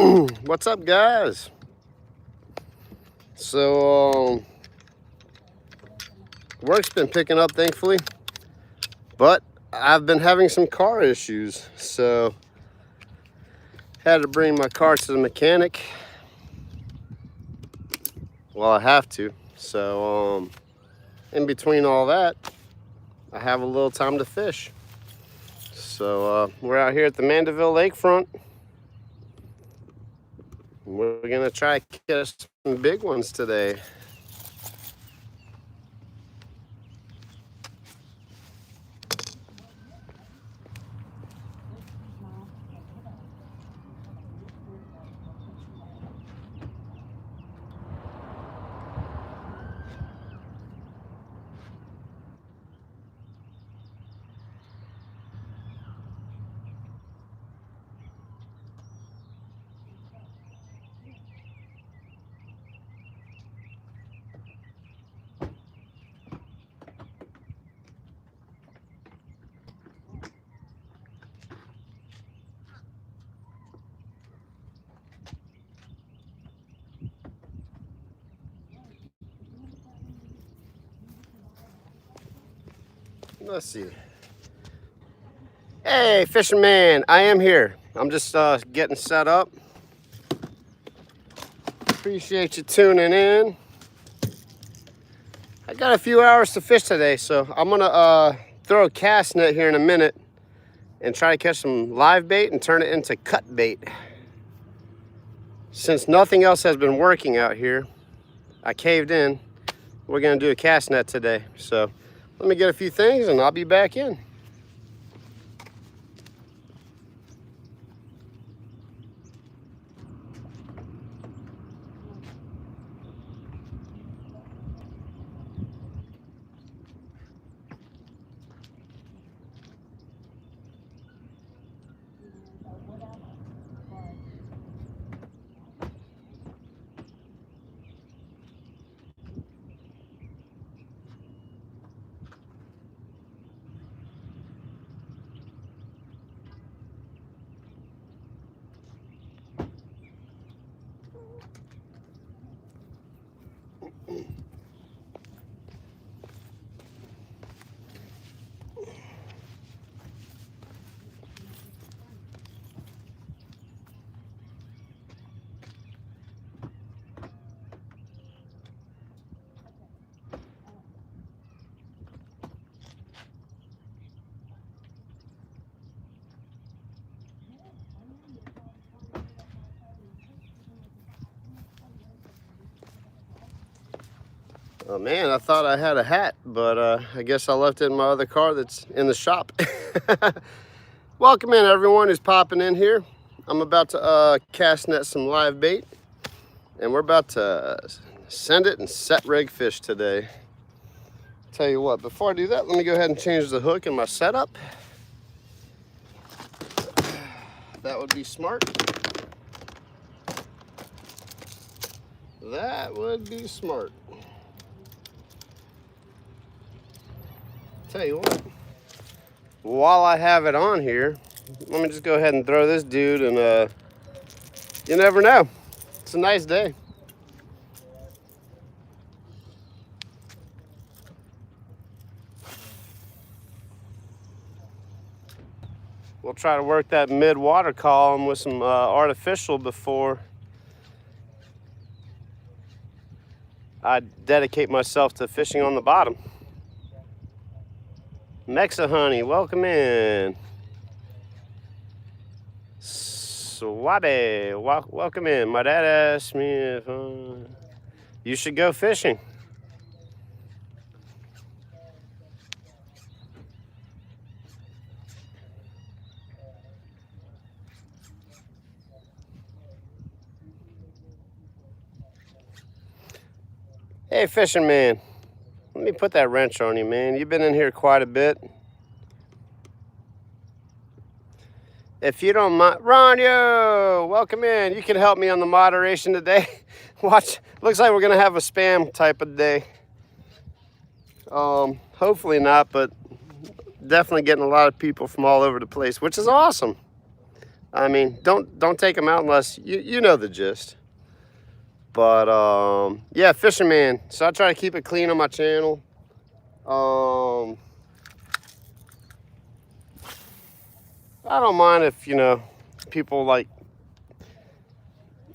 What's up, guys? So work's been picking up, thankfully, but I've been having some car issues, so had to bring my car to the mechanic. Well, I have to. So in between all that, I have a little time to fish. So we're out here at the Mandeville Lakefront. We're gonna try to catch some big ones today. Let's see. Hey, fisherman, I am here. I'm just getting set up. Appreciate you tuning in. I got a few hours to fish today, so I'm gonna throw a cast net here in a minute and try to catch some live bait and turn it into cut bait. Since nothing else has been working out here, I caved in. We're gonna do a cast net today. So let me get a few things and I'll be back in. Oh man, I thought I had a hat, but I guess I left it in my other car that's in the shop. Welcome in everyone who's popping in here. I'm about to cast net some live bait, and we're about to send it and set rig fish today. Tell you what, before I do that, let me go ahead and change the hook in my setup. That would be smart. That would be smart. Tell you what, while I have it on here, let me just go ahead and throw this dude, and you never know. It's a nice day. We'll try to work that mid-water column with some artificial before I dedicate myself to fishing on the bottom. Mexa Honey, welcome in. Suave, welcome in. My dad asked me if you should go fishing. Hey, fisherman. Let me put that wrench on you, man. You've been in here quite a bit. If you don't mind, Ronyo, welcome in. You can help me on the moderation today. Watch, looks like we're gonna have a spam type of day. Hopefully not, but definitely getting a lot of people from all over the place, which is awesome. I mean, don't take them out unless you know the gist. But yeah, fisherman. So I try to keep it clean on my channel. I don't mind if, you know, people like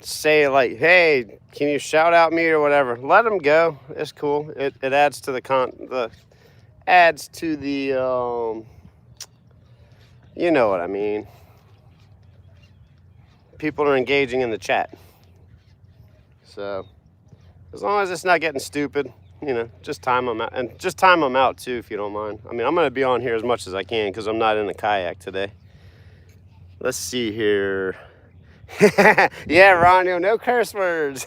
say like, hey, can you shout out me or whatever. Let them go. It's cool. It adds to the you know what I mean. People are engaging in the chat. So as long as it's not getting stupid, you know, just time them out. And just time them out too, if you don't mind. I mean, I'm going to be on here as much as I can because I'm not in a kayak today. Let's see here. Yeah, Ronio, no curse words.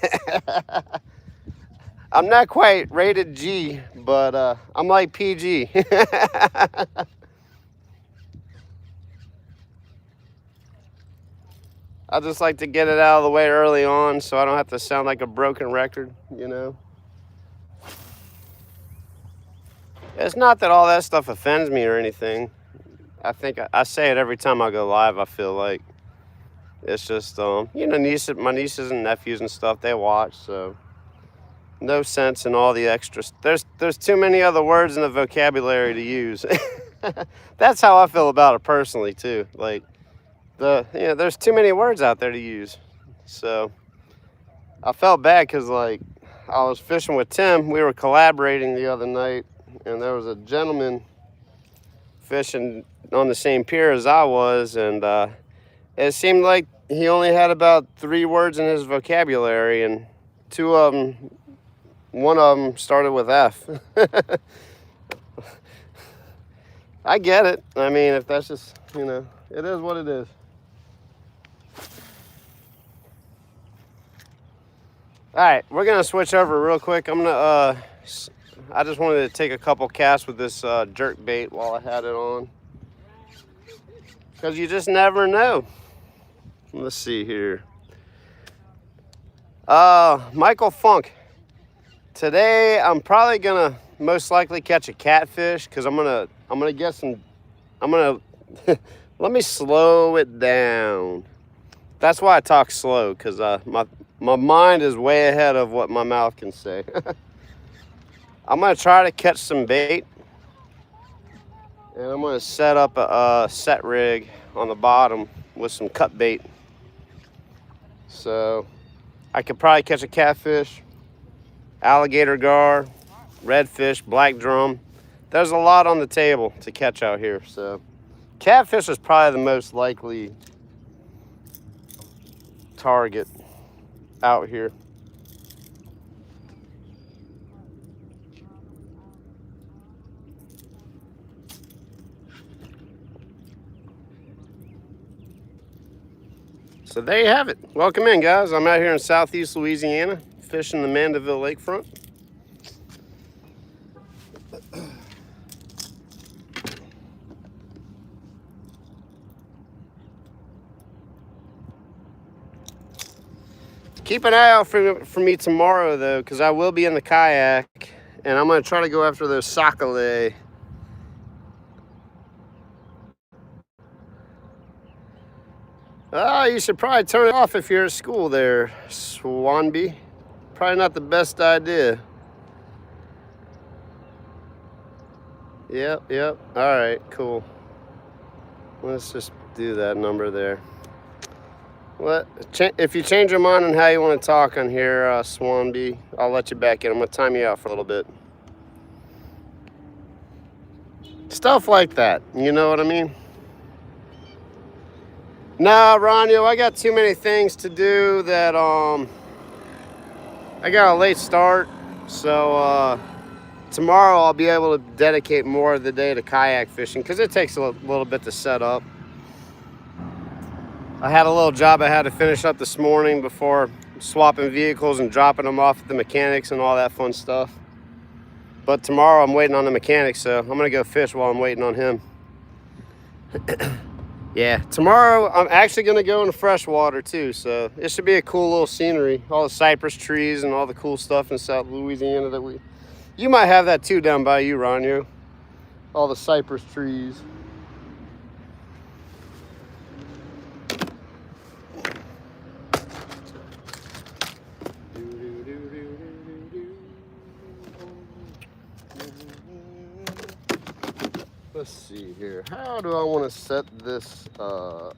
I'm not quite rated G, but I'm like PG. I just like to get it out of the way early on so I don't have to sound like a broken record, you know. It's not that all that stuff offends me or anything. I think I say it every time I go live, I feel like. It's just, you know, my nieces and nephews and stuff, they watch, so no sense in all the extras. There's too many other words in the vocabulary to use. That's how I feel about it personally, too. Like, you know, there's too many words out there to use. So I felt bad because, like, I was fishing with Tim. We were collaborating the other night, and there was a gentleman fishing on the same pier as I was, and it seemed like he only had about 3 words in his vocabulary, and one of them started with F. I get it. I mean, if that's just, you know, it is what it is. All right, we're gonna switch over real quick. I just wanted to take a couple casts with this jerk bait while I had it on, because you just never know. Let's see here. Michael Funk. Today I'm probably gonna most likely catch a catfish because I'm gonna get some. Let me slow it down. That's why I talk slow, because my mind is way ahead of what my mouth can say. I'm gonna try to catch some bait, and I'm gonna set up a set rig on the bottom with some cut bait. So I could probably catch a catfish, alligator gar, redfish, black drum. There's a lot on the table to catch out here. So catfish is probably the most likely target out here. So there you have it. Welcome in, guys. I'm out here in southeast Louisiana, fishing the Mandeville Lakefront. Keep an eye out for me tomorrow, though, because I will be in the kayak, and I'm going to try to go after those sockeye. You should probably turn it off if you're at school there, Swanby. Probably not the best idea. Yep. All right, cool. Let's just do that number there. If you change your mind on how you want to talk on here, Swanby, I'll let you back in. I'm going to time you out for a little bit. Stuff like that, you know what I mean? Nah, Ronio, I got too many things to do that, I got a late start, so tomorrow I'll be able to dedicate more of the day to kayak fishing, because it takes a little bit to set up. I had a little job I had to finish up this morning before swapping vehicles and dropping them off at the mechanics and all that fun stuff. But tomorrow I'm waiting on the mechanic, so I'm gonna go fish while I'm waiting on him. Yeah, tomorrow I'm actually gonna go in the freshwater too, so it should be a cool little scenery. All the cypress trees and all the cool stuff in South Louisiana that you might have that too down by you, Ronio. All the cypress trees. Let's see here. How do I want to set this up?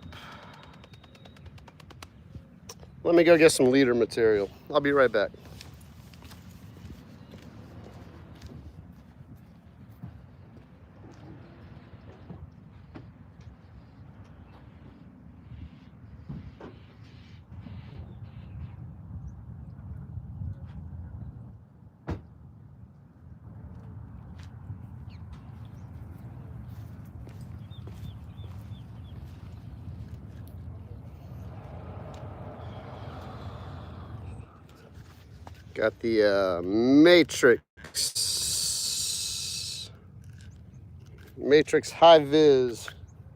Let me go get some leader material. I'll be right back. Got the Matrix High Vis.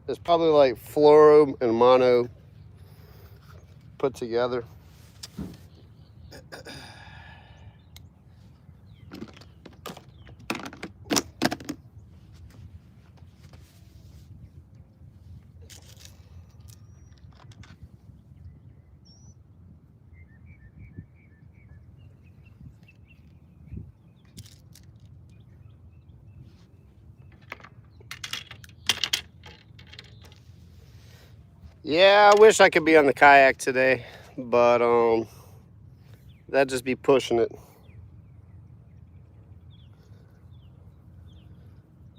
It's probably like fluoro and mono put together. Yeah, I wish I could be on the kayak today, but that'd just be pushing it.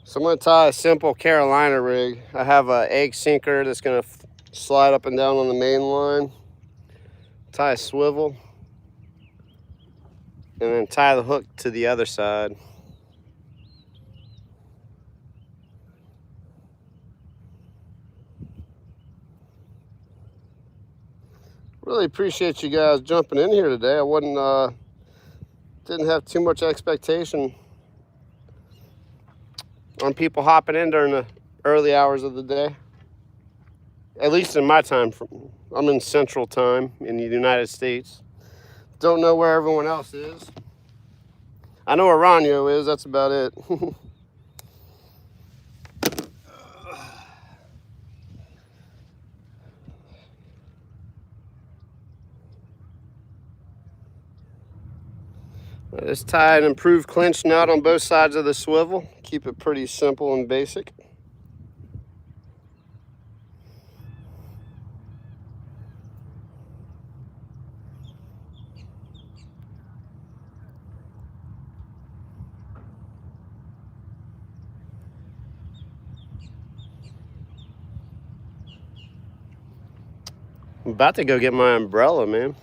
So I'm gonna tie a simple Carolina rig. I have an egg sinker that's gonna slide up and down on the main line. Tie a swivel, and then tie the hook to the other side. Really appreciate you guys jumping in here today. I didn't have too much expectation on people hopping in during the early hours of the day. At least in my time. I'm in Central Time in the United States. Don't know where everyone else is. I know where Ranyo is, that's about it. Let's tie an improved clinch nut on both sides of the swivel. Keep it pretty simple and basic. I'm about to go get my umbrella, man.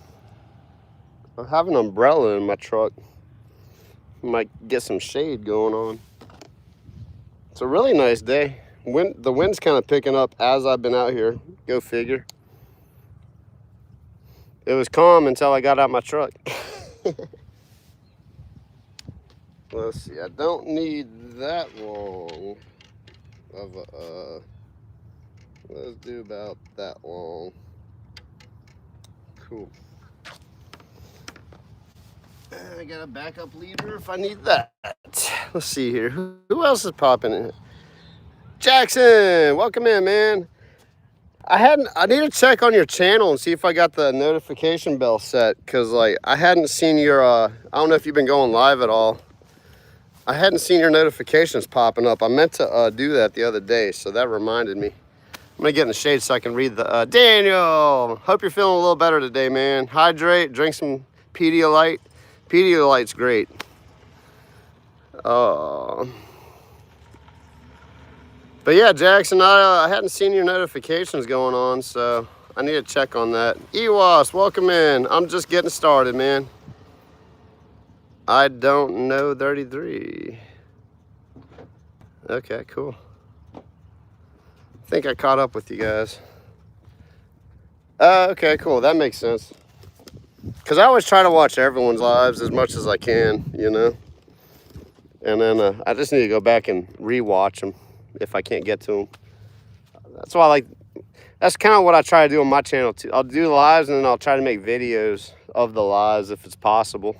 I have an umbrella in my truck. Might get some shade going on. It's a really nice day. The wind's kind of picking up as I've been out here. Go figure. It was calm until I got out my truck. Let's see. I don't need that long of a. Let's do about that long. Cool. I got a backup leader if I need that. Let's see here. Who else is popping in? Jackson, welcome in, man. I need to check on your channel and see if I got the notification bell set, because like I hadn't seen your I don't know if you've been going live at all. I hadn't seen your notifications popping up. I meant to do that the other day, so that reminded me. I'm gonna get in the shade so I can read the Daniel. Hope you're feeling a little better today, man. Hydrate, drink some Pedialyte. Pedialyte's great. But yeah, Jackson, I hadn't seen your notifications going on, so I need to check on that. Ewas, welcome in. I'm just getting started, man. I don't know 33. Okay, cool. I think I caught up with you guys. Okay, cool. That makes sense. Because I always try to watch everyone's lives as much as I can, you know. And then I just need to go back and re-watch them if I can't get to them. That's why that's kind of what I try to do on my channel too. I'll do lives and then I'll try to make videos of the lives if it's possible.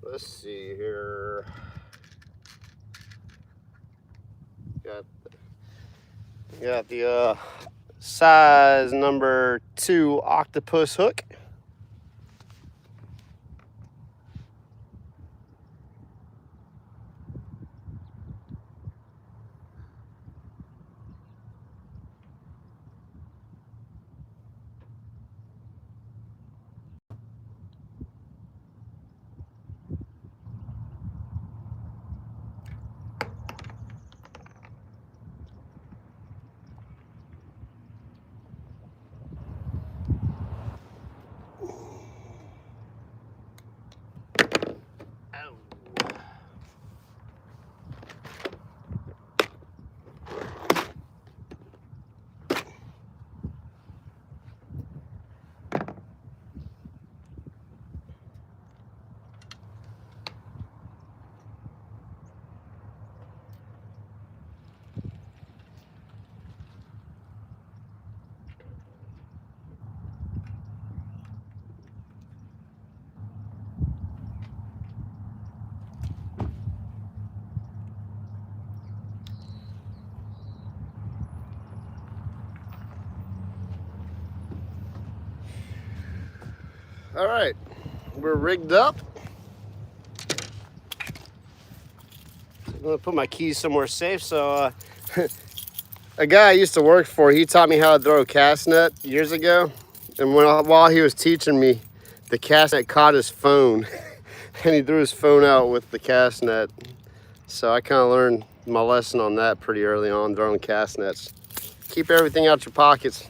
Let's see here. Got the size number 2 octopus hook. All right, we're rigged up. I'm gonna put my keys somewhere safe. So a guy I used to work for, he taught me how to throw a cast net years ago. And while he was teaching me, the cast net caught his phone and he threw his phone out with the cast net. So I kind of learned my lesson on that pretty early on, throwing cast nets. Keep everything out your pockets.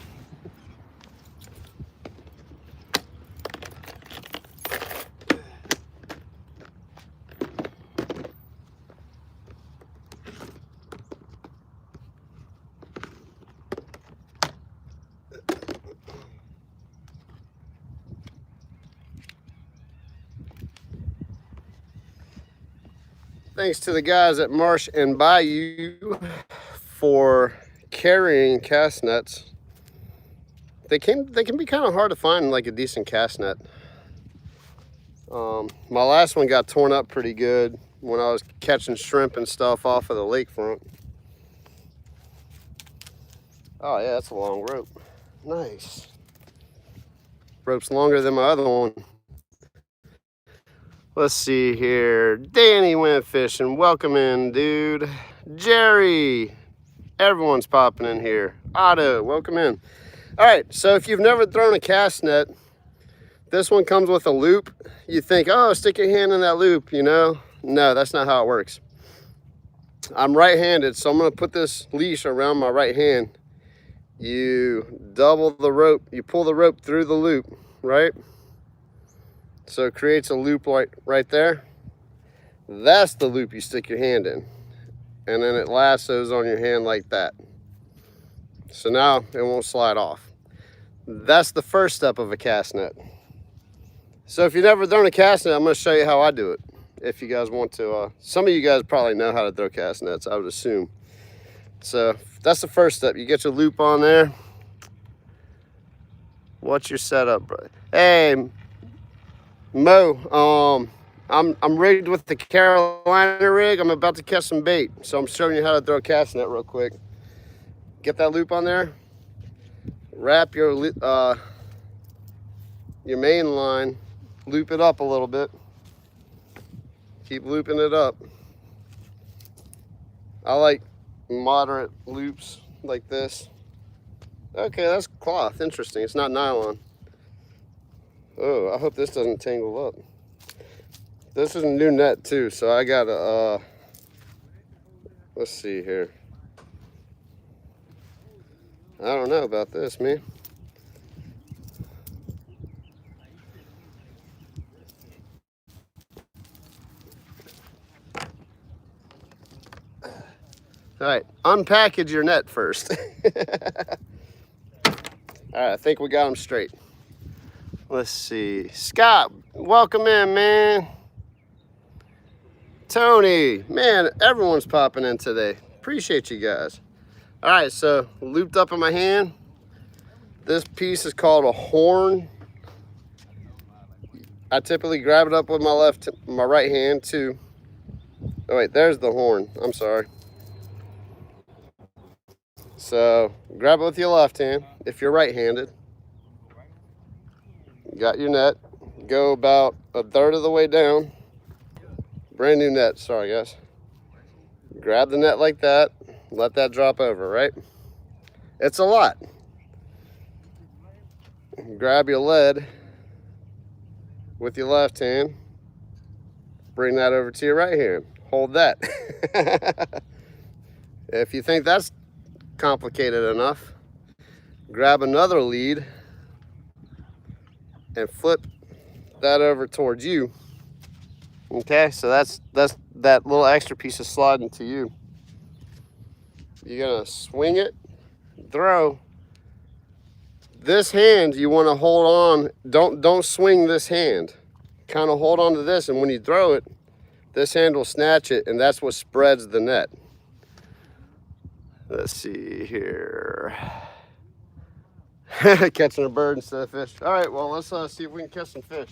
Thanks to the guys at Marsh and Bayou for carrying cast nets. They can be kind of hard to find like a decent cast net. My last one got torn up pretty good when I was catching shrimp and stuff off of the lakefront. Oh yeah, that's a long rope. Nice. Rope's longer than my other one. Let's see here. Danny went fishing. Welcome in, dude. Jerry. Everyone's popping in here. Otto, welcome in. All right, so if you've never thrown a cast net, this one comes with a loop. You think, oh, stick your hand in that loop, you know? No, that's not how it works. I'm right-handed, so I'm gonna put this leash around my right hand. You double the rope, you pull the rope through the loop, right? So it creates a loop right there. That's the loop you stick your hand in. And then it lassos on your hand like that. So now it won't slide off. That's the first step of a cast net. So if you've never thrown a cast net, I'm gonna show you how I do it. If you guys want to, some of you guys probably know how to throw cast nets, I would assume. So that's the first step. You get your loop on there. What's your setup, bro? Hey, Mo, I'm rigged with the Carolina rig. I'm about to catch some bait. So I'm showing you how to throw a cast net real quick. Get that loop on there. Wrap your main line. Loop it up a little bit. Keep looping it up. I like moderate loops like this. Okay, that's cloth. Interesting. It's not nylon. Oh, I hope this doesn't tangle up. This is a new net too, so I gotta, let's see here. I don't know about this, man. All right, unpackage your net first. All right, I think we got them straight. Let's see. Scott, welcome in, man. Tony, man, everyone's popping in today. Appreciate you guys. All right, so looped up in my hand. This piece is called a horn. I typically grab it up with my right hand too. Oh wait, there's the horn. I'm sorry. So grab it with your left hand if you're right-handed. Got your net. Go about a third of the way down. Brand new net, sorry guys. Grab the net like that. Let that drop over, right? It's a lot. Grab your lead with your left hand. Bring that over to your right hand. Hold that. If you think that's complicated enough, grab another lead and flip that over towards you. Okay, so that's that little extra piece is sliding to you. You're gonna swing it, throw. This hand you want to hold on. Don't swing this hand. Kind of hold on to this, and when you throw it, this hand will snatch it, and that's what spreads the net. Let's see here. Catching a bird instead of fish. All right, well, let's see if we can catch some fish.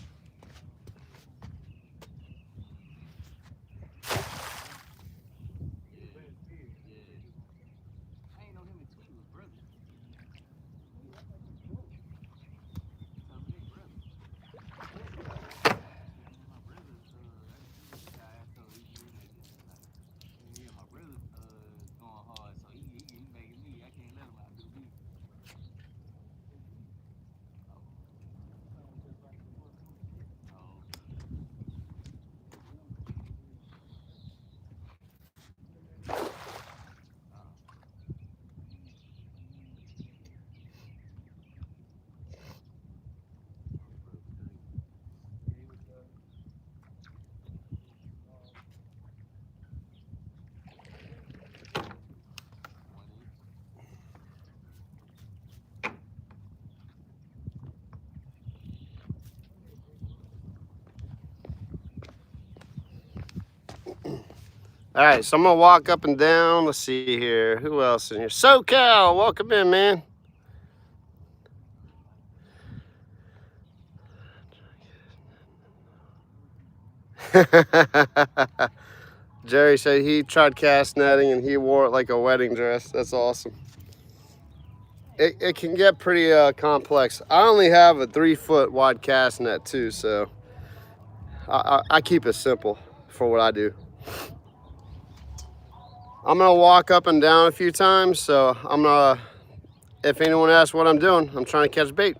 All right, so I'm gonna walk up and down. Let's see here. Who else in here? SoCal, welcome in, man. Jerry said he tried cast netting and he wore it like a wedding dress. That's awesome. It can get pretty complex. I only have a 3-foot wide cast net too, so I keep it simple for what I do. I'm gonna walk up and down a few times, so if anyone asks what I'm doing, I'm trying to catch bait.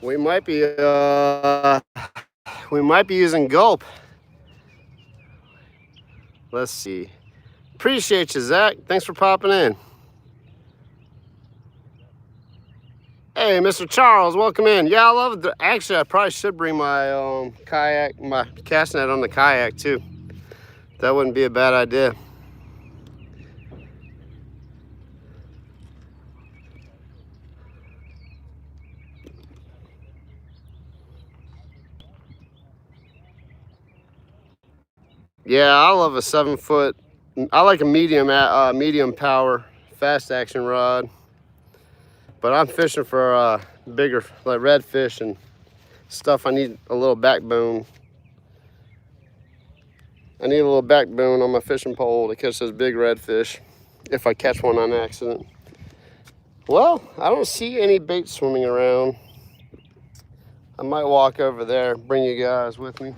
We might be using gulp. Let's see. Appreciate you, Zach. Thanks for popping in. Hey, Mr. Charles, welcome in. Yeah, I love it. Actually, I probably should bring my kayak, my cast net on the kayak too. That wouldn't be a bad idea. Yeah, I love a 7-foot. I like a medium power, fast action rod. But I'm fishing for bigger, like redfish and stuff. I need a little backbone. I need a little backbone on my fishing pole to catch those big redfish if I catch one on accident. Well, I don't see any bait swimming around. I might walk over there, bring you guys with me.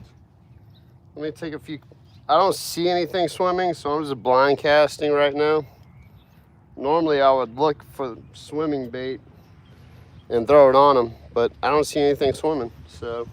Let me take a few. I don't see anything swimming, so I'm just blind casting right now. Normally I would look for swimming bait and throw it on them, but I don't see anything swimming, so.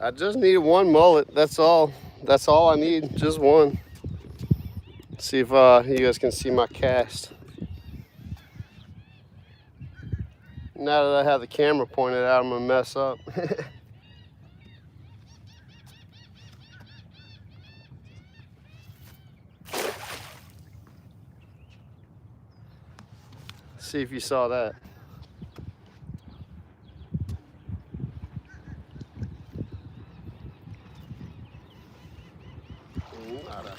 I just need one mullet, that's all. That's all I need, just one. See if you guys can see my cast. Now that I have the camera pointed out, I'm gonna mess up. See if you saw that. Nada.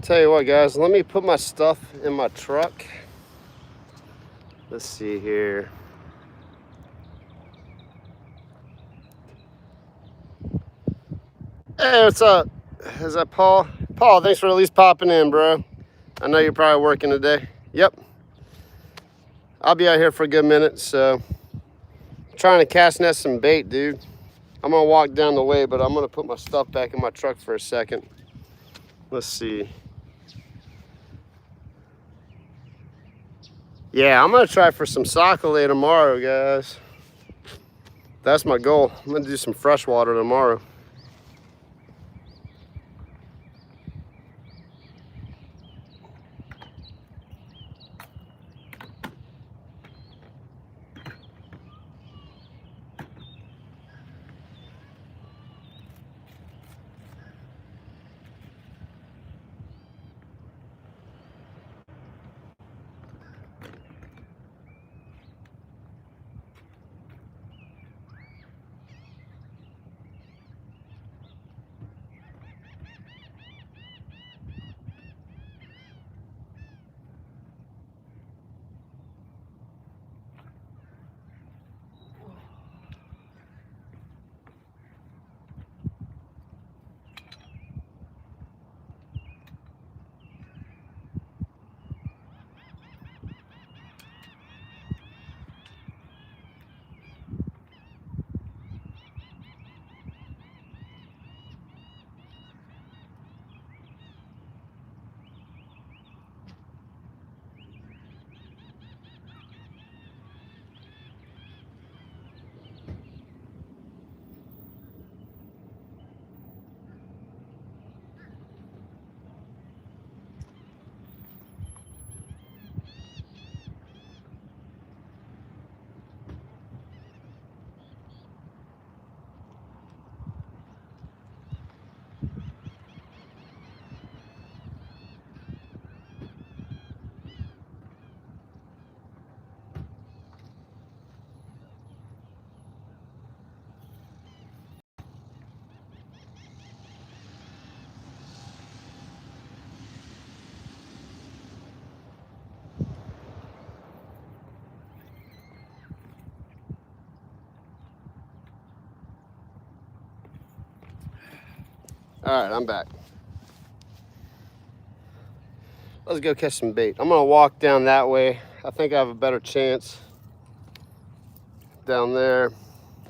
Tell you what, guys, let me put my stuff in my truck. Let's see here. Hey, what's up? Is that Paul? Paul, thanks for at least popping in, bro. I know you're probably working today. Yep. I'll be out here for a good minute, so I'm trying to cast net some bait, dude. I'm gonna walk down the way, but I'm gonna put my stuff back in my truck for a second. Let's see. Yeah, I'm gonna try for some sockeye tomorrow, guys. That's my goal. I'm gonna do some freshwater tomorrow. All right, I'm back. Let's go catch some bait. I'm gonna walk down that way. I think I have a better chance down there.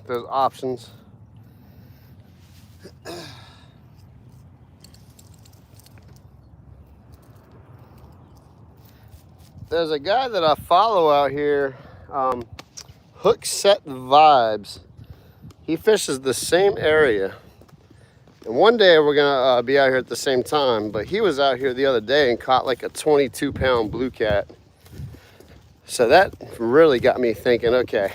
There's options. There's a guy that I follow out here, Hook Set Vibes. He fishes the same area. And one day we're gonna be out here at the same time, but he was out here the other day and caught like a 22-pound blue cat. So that really got me thinking, okay,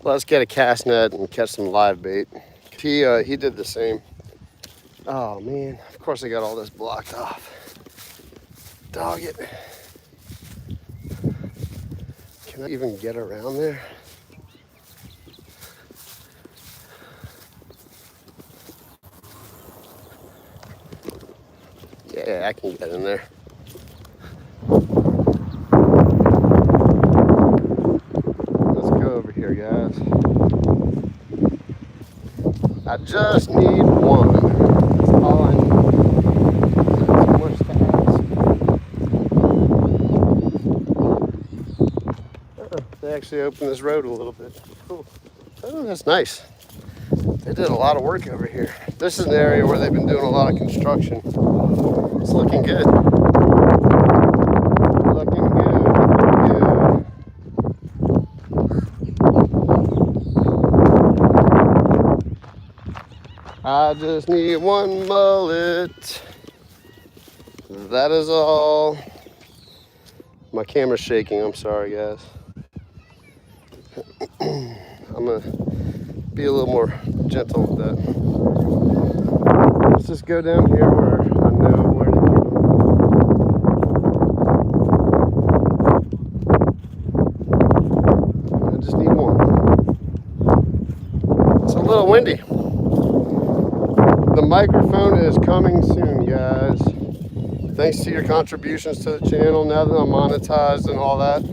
let's get a cast net and catch some live bait. He did the same. Oh man, of course I got all this blocked off. Dog it. Can I even get around there? Yeah, I can get in there. Let's go over here, guys. I just need one. That's all I need. Not too much to ask. They actually opened this road a little bit. Cool. Oh, that's nice. They did a lot of work over here. This is an area where they've been doing a lot of construction. It's looking good. Looking good. I just need one mullet. That is all. My camera's shaking. I'm sorry, guys. I'm gonna be a little more gentle with that. Let's just go down here where I know where to go. I just need one. It's a little windy. The microphone is coming soon, guys. Thanks to your contributions to the channel, now that I'm monetized and all that.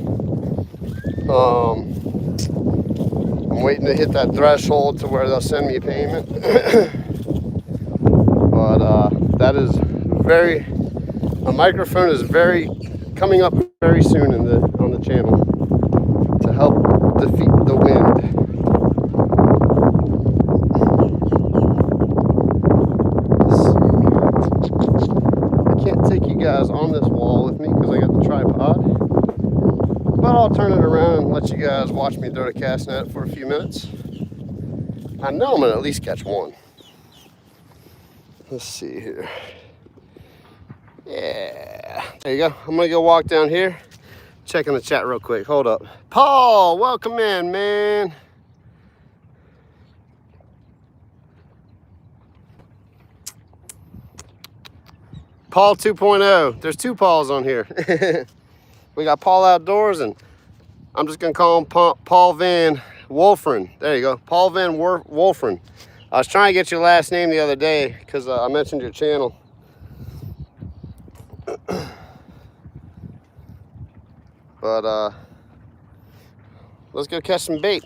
I'm waiting to hit that threshold to where they'll send me a payment. But that is a microphone is coming up very soon on the channel to help defeat the wind. I can't take you guys on this wall with me because I got the tripod. But I'll turn it around and let you guys watch me throw the cast net for a few minutes. I know I'm gonna at least catch one. Let's see here. Yeah, there you go. I'm gonna go walk down here. Checking the chat real quick. Hold up. Paul, welcome in, man. Paul 2.0. There's two Pauls on here. We got Paul Outdoors, and I'm just gonna call him Paul Van Wolfren. There you go, Paul Van Wolfren. I was trying to get your last name the other day because I mentioned your channel. But let's go catch some bait.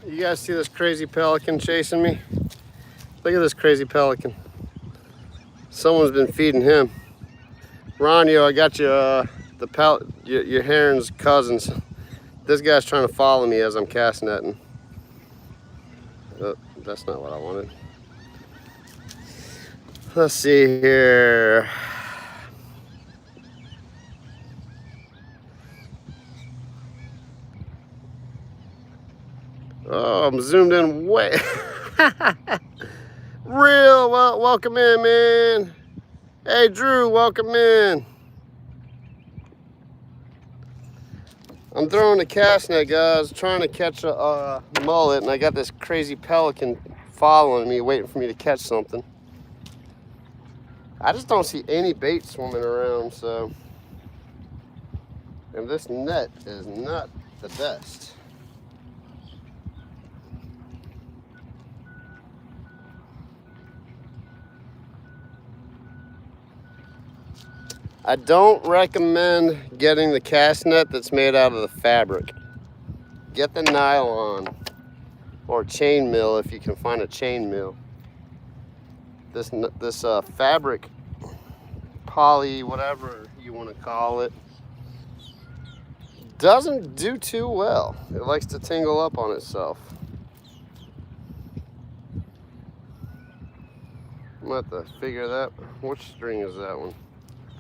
You guys see this crazy pelican chasing me? Look at this crazy pelican. Someone's been feeding him. Ronio, I got you your heron's cousins. This guy's trying to follow me as I'm cast netting. Oh, that's not what I wanted. Let's see here. Oh, I'm zoomed in way. Real, well, welcome in, man. Hey, Drew, welcome in. I'm throwing a cast net, guys, trying to catch a mullet, and I got this crazy pelican following me, waiting for me to catch something. I just don't see any bait swimming around, so. And this net is not the best. I don't recommend getting the cast net that's made out of the fabric. Get the nylon or chain mill if you can find a chain mill. This fabric, poly, whatever you want to call it, doesn't do too well. It likes to tingle up on itself. I'm gonna have to figure that. Which string is that one?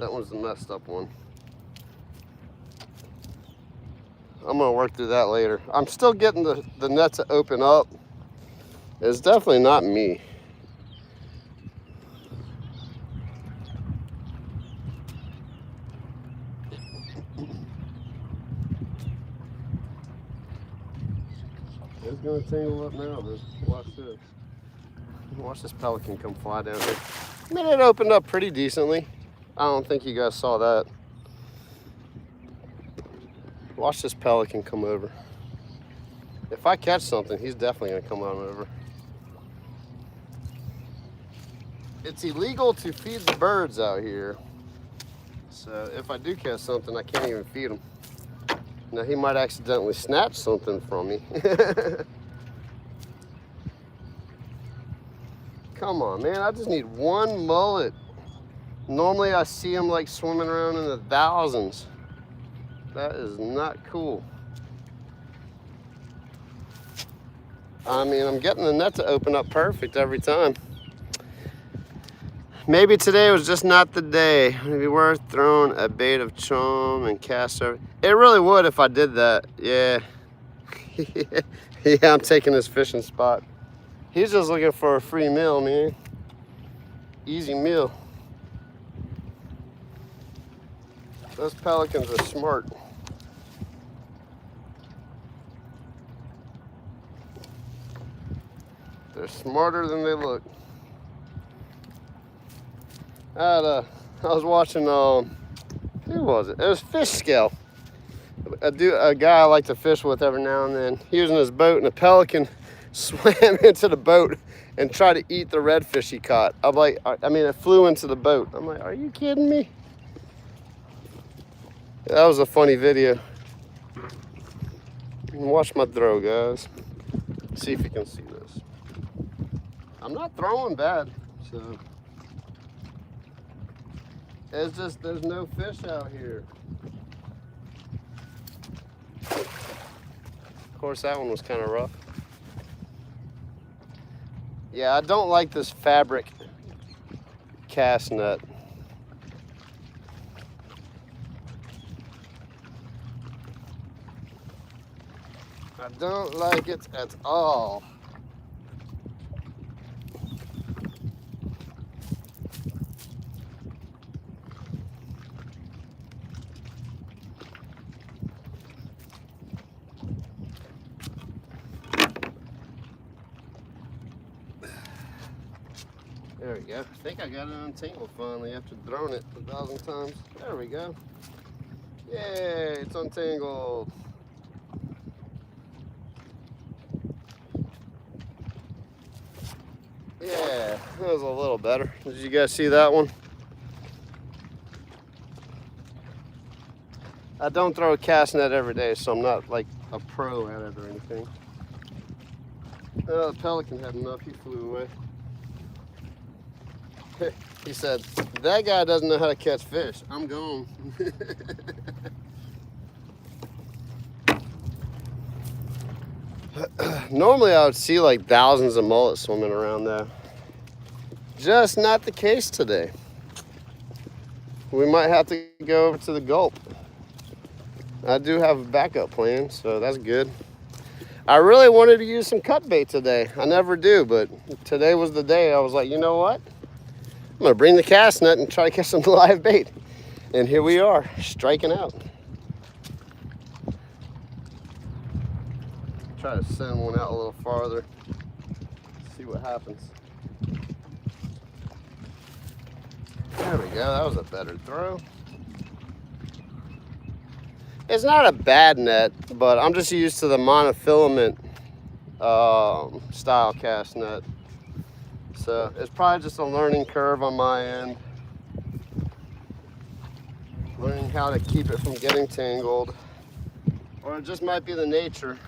That one's the messed up one. I'm gonna work through that later. I'm still getting the net to open up. It's definitely not me. It's gonna tangle up now, but watch this. Watch this pelican come fly down here. I mean, it opened up pretty decently. I don't think you guys saw that. Watch this pelican come over. If I catch something, he's definitely gonna come on over. It's illegal to feed the birds out here. So if I do catch something, I can't even feed him. Now he might accidentally snatch something from me. Come on, man, I just need one mullet. Normally I see them like swimming around in the thousands. That is not cool. I mean, I'm getting the net to open up perfect every time. Maybe today was just not the day. It'd be worth throwing a bait of chum and cast over. It really would if I did that, yeah. Yeah, I'm taking this fishing spot. He's just looking for a free meal, man. Easy meal. Those pelicans are smart. They're smarter than they look. I was watching, who was it? It was Fish Scale. A guy I like to fish with every now and then. He was in his boat and a pelican swam into the boat and tried to eat the redfish he caught. I'm like, I mean, it flew into the boat. I'm like, are you kidding me? That was a funny video. Watch my throw, guys. See if you can see this. I'm not throwing bad, so. It's just, there's no fish out here. Of course, that one was kind of rough. Yeah, I don't like this fabric cast net. I don't like it at all. There we go. I think I got it untangled finally after throwing it 1,000 times. There we go. Yay, it's untangled. Yeah, that was a little better. Did you guys see that one? I don't throw a cast net every day, so I'm not like a pro at it or anything. Oh, the pelican had enough. He flew away. He said, that guy doesn't know how to catch fish. I'm gone. Normally I would see like thousands of mullets swimming around there. Just not the case today. We might have to go over to the gulp. I do have a backup plan, so that's good. I really wanted to use some cut bait today. I never do, but today was the day. I was like, you know what? I'm gonna bring the cast net and try to catch some live bait. And here we are, striking out. Try to send one out a little farther, see what happens. There we go, that was a better throw. It's not a bad net, but I'm just used to the monofilament style cast net. So it's probably just a learning curve on my end. Learning how to keep it from getting tangled. Or it just might be the nature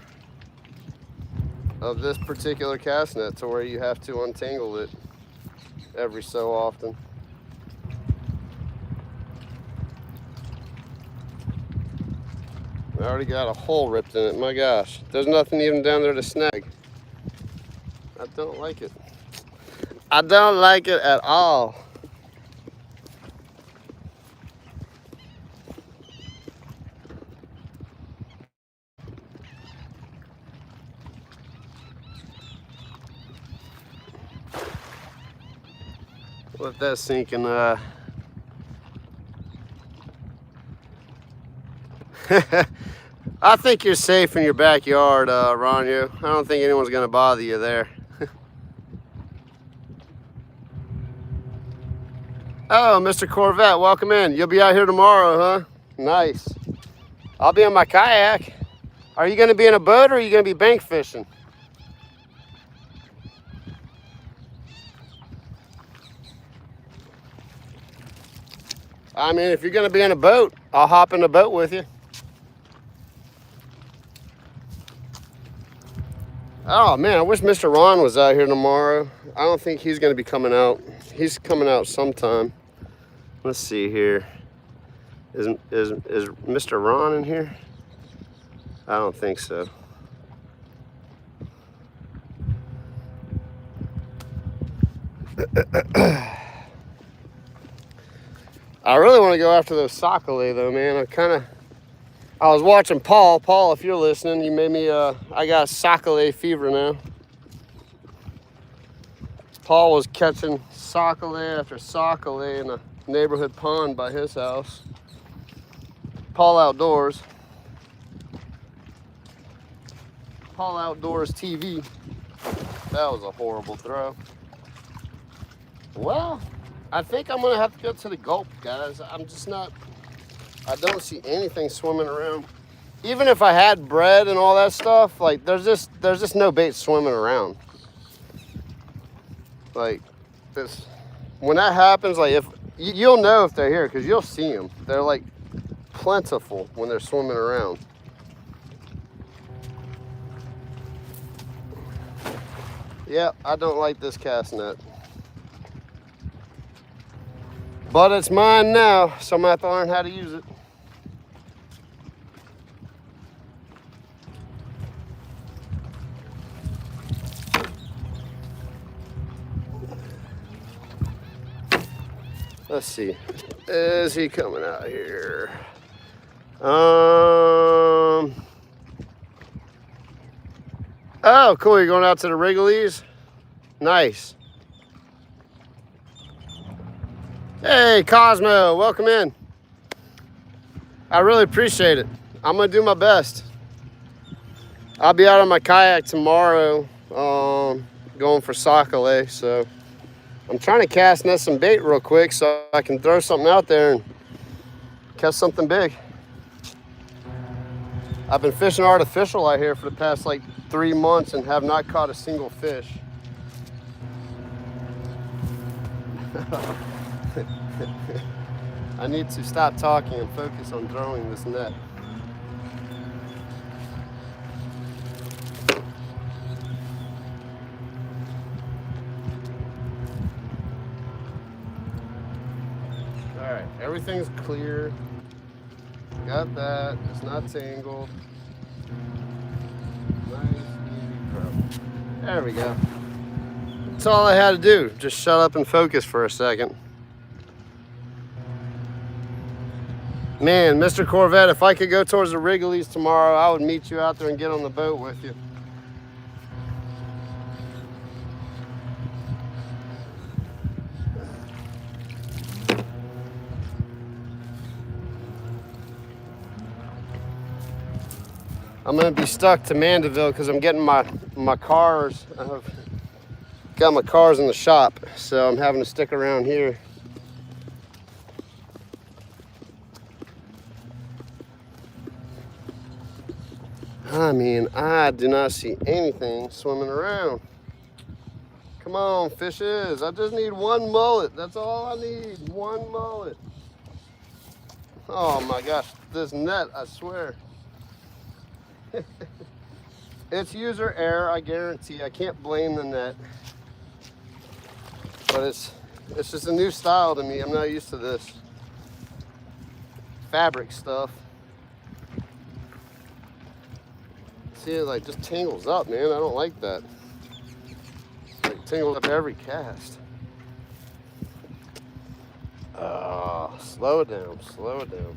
of this particular cast net to where you have to untangle it every so often. I already got a hole ripped in it. My gosh, there's nothing even down there to snag. I don't like it. I don't like it at all. Let that sink in. I think you're safe in your backyard, Ronyo. I don't think anyone's gonna bother you there. Oh, Mr. Corvette, welcome in. You'll be out here tomorrow, huh? Nice. I'll be on my kayak. Are you gonna be in a boat or are you gonna be bank fishing? I mean, if you're gonna be in a boat, I'll hop in the boat with you. Oh man, I wish Mr. Ron was out here tomorrow. I don't think he's gonna be coming out. He's coming out sometime. Let's see here. Is Mr. Ron in here? I don't think so. I really want to go after those sockeye though, man. I was watching Paul. Paul, if you're listening, you made me, I got sockeye fever now. Paul was catching sockeye after sockeye in a neighborhood pond by his house. Paul Outdoors. Paul Outdoors TV. That was a horrible throw. Well, I think I'm gonna have to go to the gulp, guys. I'm just not, I don't see anything swimming around. Even if I had bread and all that stuff, like there's just no bait swimming around. Like this, when that happens, like if you'll know if they're here because you'll see them. They're like plentiful when they're swimming around. Yeah, I don't like this cast net. But it's mine now, so I'm gonna have to learn how to use it. Let's see, is he coming out here? Oh, cool, you're going out to the Wrigley's? Nice. Hey, Cosmo, welcome in. I really appreciate it. I'm gonna do my best. I'll be out on my kayak tomorrow, going for sockeye, so I'm trying to cast net some bait real quick so I can throw something out there and catch something big. I've been fishing artificial out here for the past like 3 months and have not caught a single fish. I need to stop talking and focus on throwing this net. Everything's clear. Got that. It's not tangled. Nice, easy pro. There we go. That's all I had to do. Just shut up and focus for a second. Man, Mr. Corvette, if I could go towards the Wrigley's tomorrow, I would meet you out there and get on the boat with you. I'm gonna be stuck to Mandeville because I'm getting my cars. I've got my cars in the shop, so I'm having to stick around here. I mean, I do not see anything swimming around. Come on, fishes. I just need one mullet. That's all I need. One mullet. Oh my gosh, this net, I swear. It's user error, I guarantee. I can't blame the net. But it's just a new style to me. I'm not used to this fabric stuff. See, it like just tingles up, man. I don't like that. It's like tingles up every cast. Oh, slow it down, slow it down.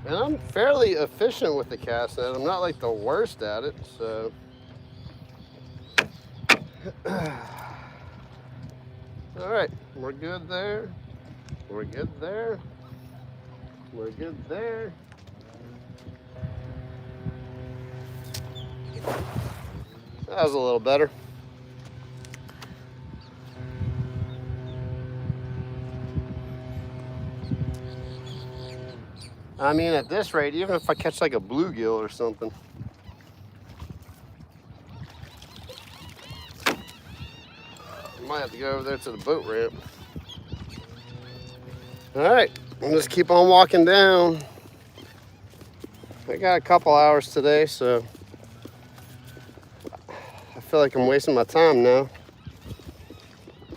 And I'm fairly efficient with the cast net. I'm not like the worst at it, so. All right, we're good there. We're good there. We're good there. That was a little better. I mean, at this rate, even if I catch like a bluegill or something. I might have to go over there to the boat ramp. All right, I'll just keep on walking down. I got a couple hours today, so I feel like I'm wasting my time now.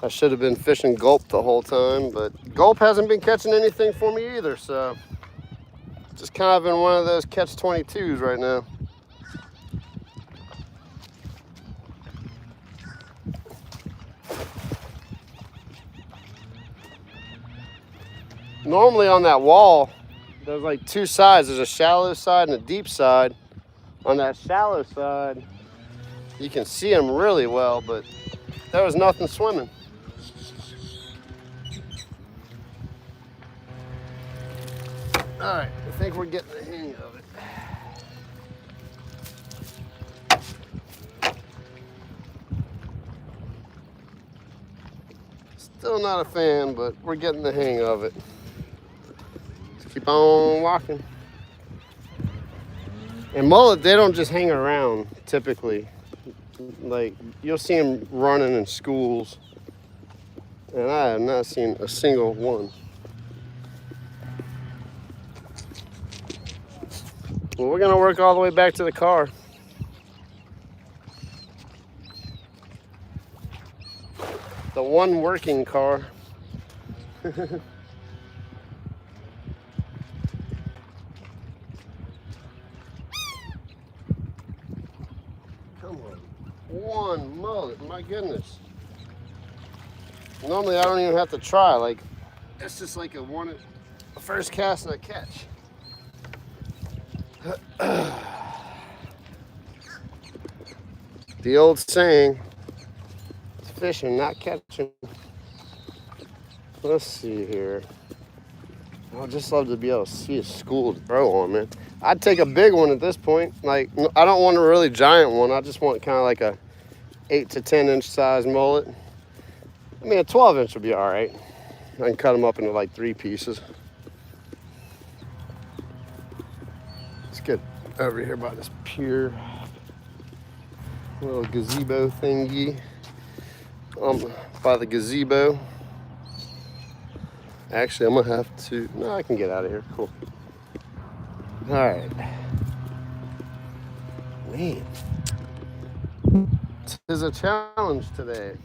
I should have been fishing gulp the whole time, but gulp hasn't been catching anything for me either, so just kind of in one of those catch-22s right now. Normally on that wall, there's like two sides. There's a shallow side and a deep side. On that shallow side, you can see them really well, but there was nothing swimming. All right, I think we're getting the hang of it. Still not a fan, but we're getting the hang of it. Let's keep on walking. And mullet, they don't just hang around typically. Like, you'll see them running in schools, and I have not seen a single one. Well, we're gonna work all the way back to the car. The one working car. Come on. One mullet, my goodness. Normally I don't even have to try. Like, it's just like a first cast and a catch. The old saying, it's fishing, not catching. Let's see here. I'd just love to be able to see a school to throw on, man. I'd take a big one at this point. Like, I don't want a really giant one. I just want kind of like a 8 to 10 inch size mullet. I mean, a 12 inch would be all right. I can cut them up into like 3 pieces. Let's get over here by this pier. Little gazebo thingy. By the gazebo. Actually, I'm gonna have to, no, I can get out of here, cool. All right. Man, this is a challenge today.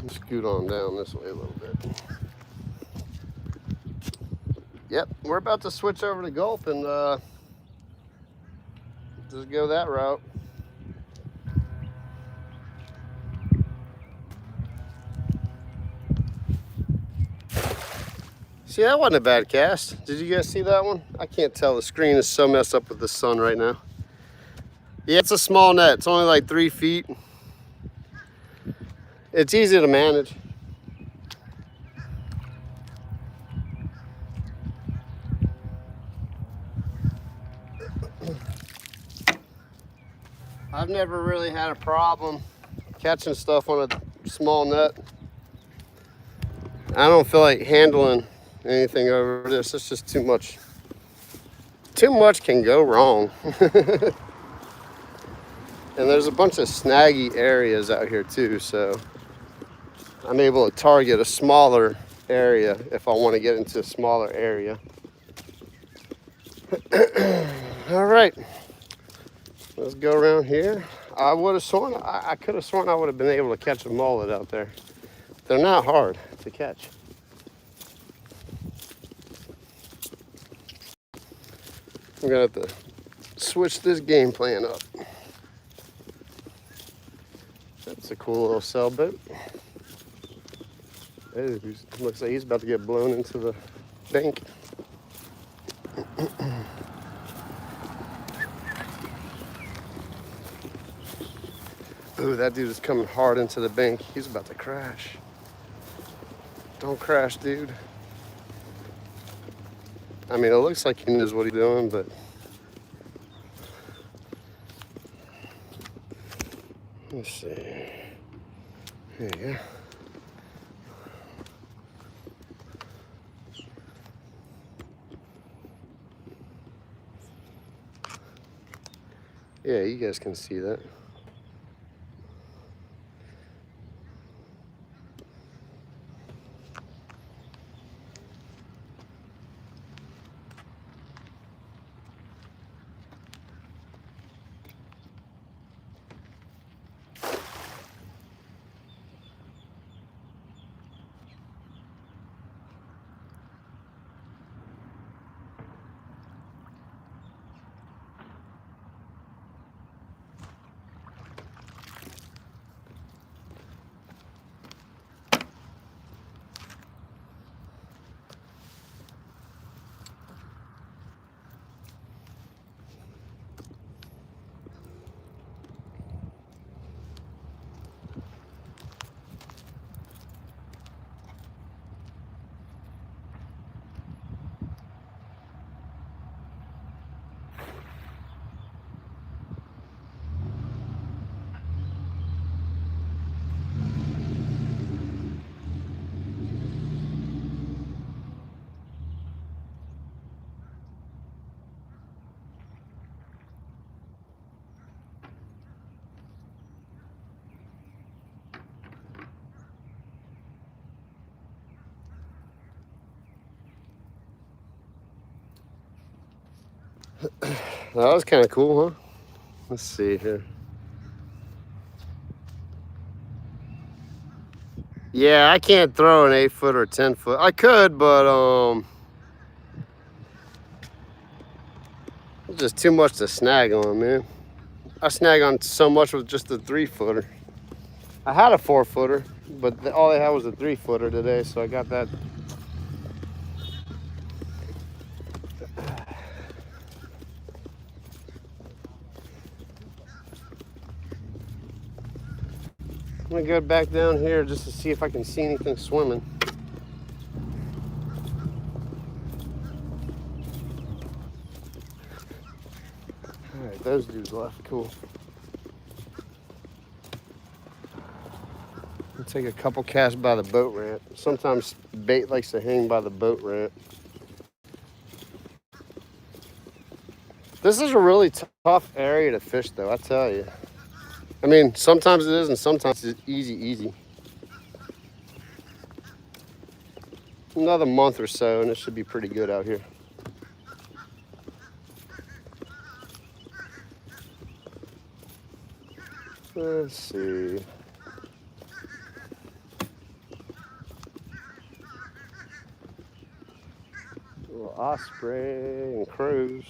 Scoot on down this way a little bit. Yep, we're about to switch over to gulp and just go that route. See, that wasn't a bad cast. Did you guys see that one? I can't tell. The screen is so messed up with the sun right now. Yeah, it's a small net. It's only like 3 feet. It's easy to manage. I've never really had a problem catching stuff on a small net. I don't feel like handling anything over this. It's just too much. Too much can go wrong. And there's a bunch of snaggy areas out here too, so I'm able to target a smaller area if I want to get into a smaller area. All right, let's go around here. I would have sworn, I could have sworn I would have been able to catch a mullet out there. They're not hard to catch. I'm gonna have to switch this game plan up. That's a cool little sailboat. Ooh, looks like he's about to get blown into the bank. Ooh, that dude is coming hard into the bank. He's about to crash. Don't crash, dude. I mean, it looks like he knows what he's doing, but let's see. There you go. Yeah, you guys can see that. That was kind of cool, huh? Let's see here. Yeah, I can't throw an 8-foot or 10-foot. I could, but it's just too much to snag on, man. I snag on so much with just a 3-footer. I had a 4-footer, but all I had was a 3-footer today, so I got that. I'm gonna go back down here just to see if I can see anything swimming. All right, those dudes left, cool. Take a couple casts by the boat ramp. Sometimes bait likes to hang by the boat ramp. This is a really tough area to fish, though, I tell you. I mean, sometimes it is, and sometimes it's easy. Another month or so, and it should be pretty good out here. Let's see. A little osprey and crows.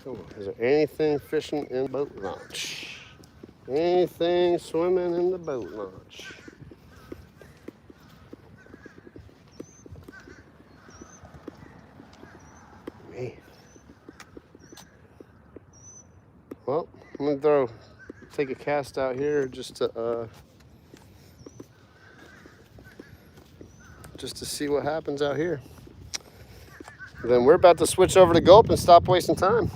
Come on, is there anything fishing in the boat launch? Anything swimming in the boat launch? Man. Well, I'm gonna take a cast out here just to see what happens out here. Then we're about to switch over to gulp and stop wasting time.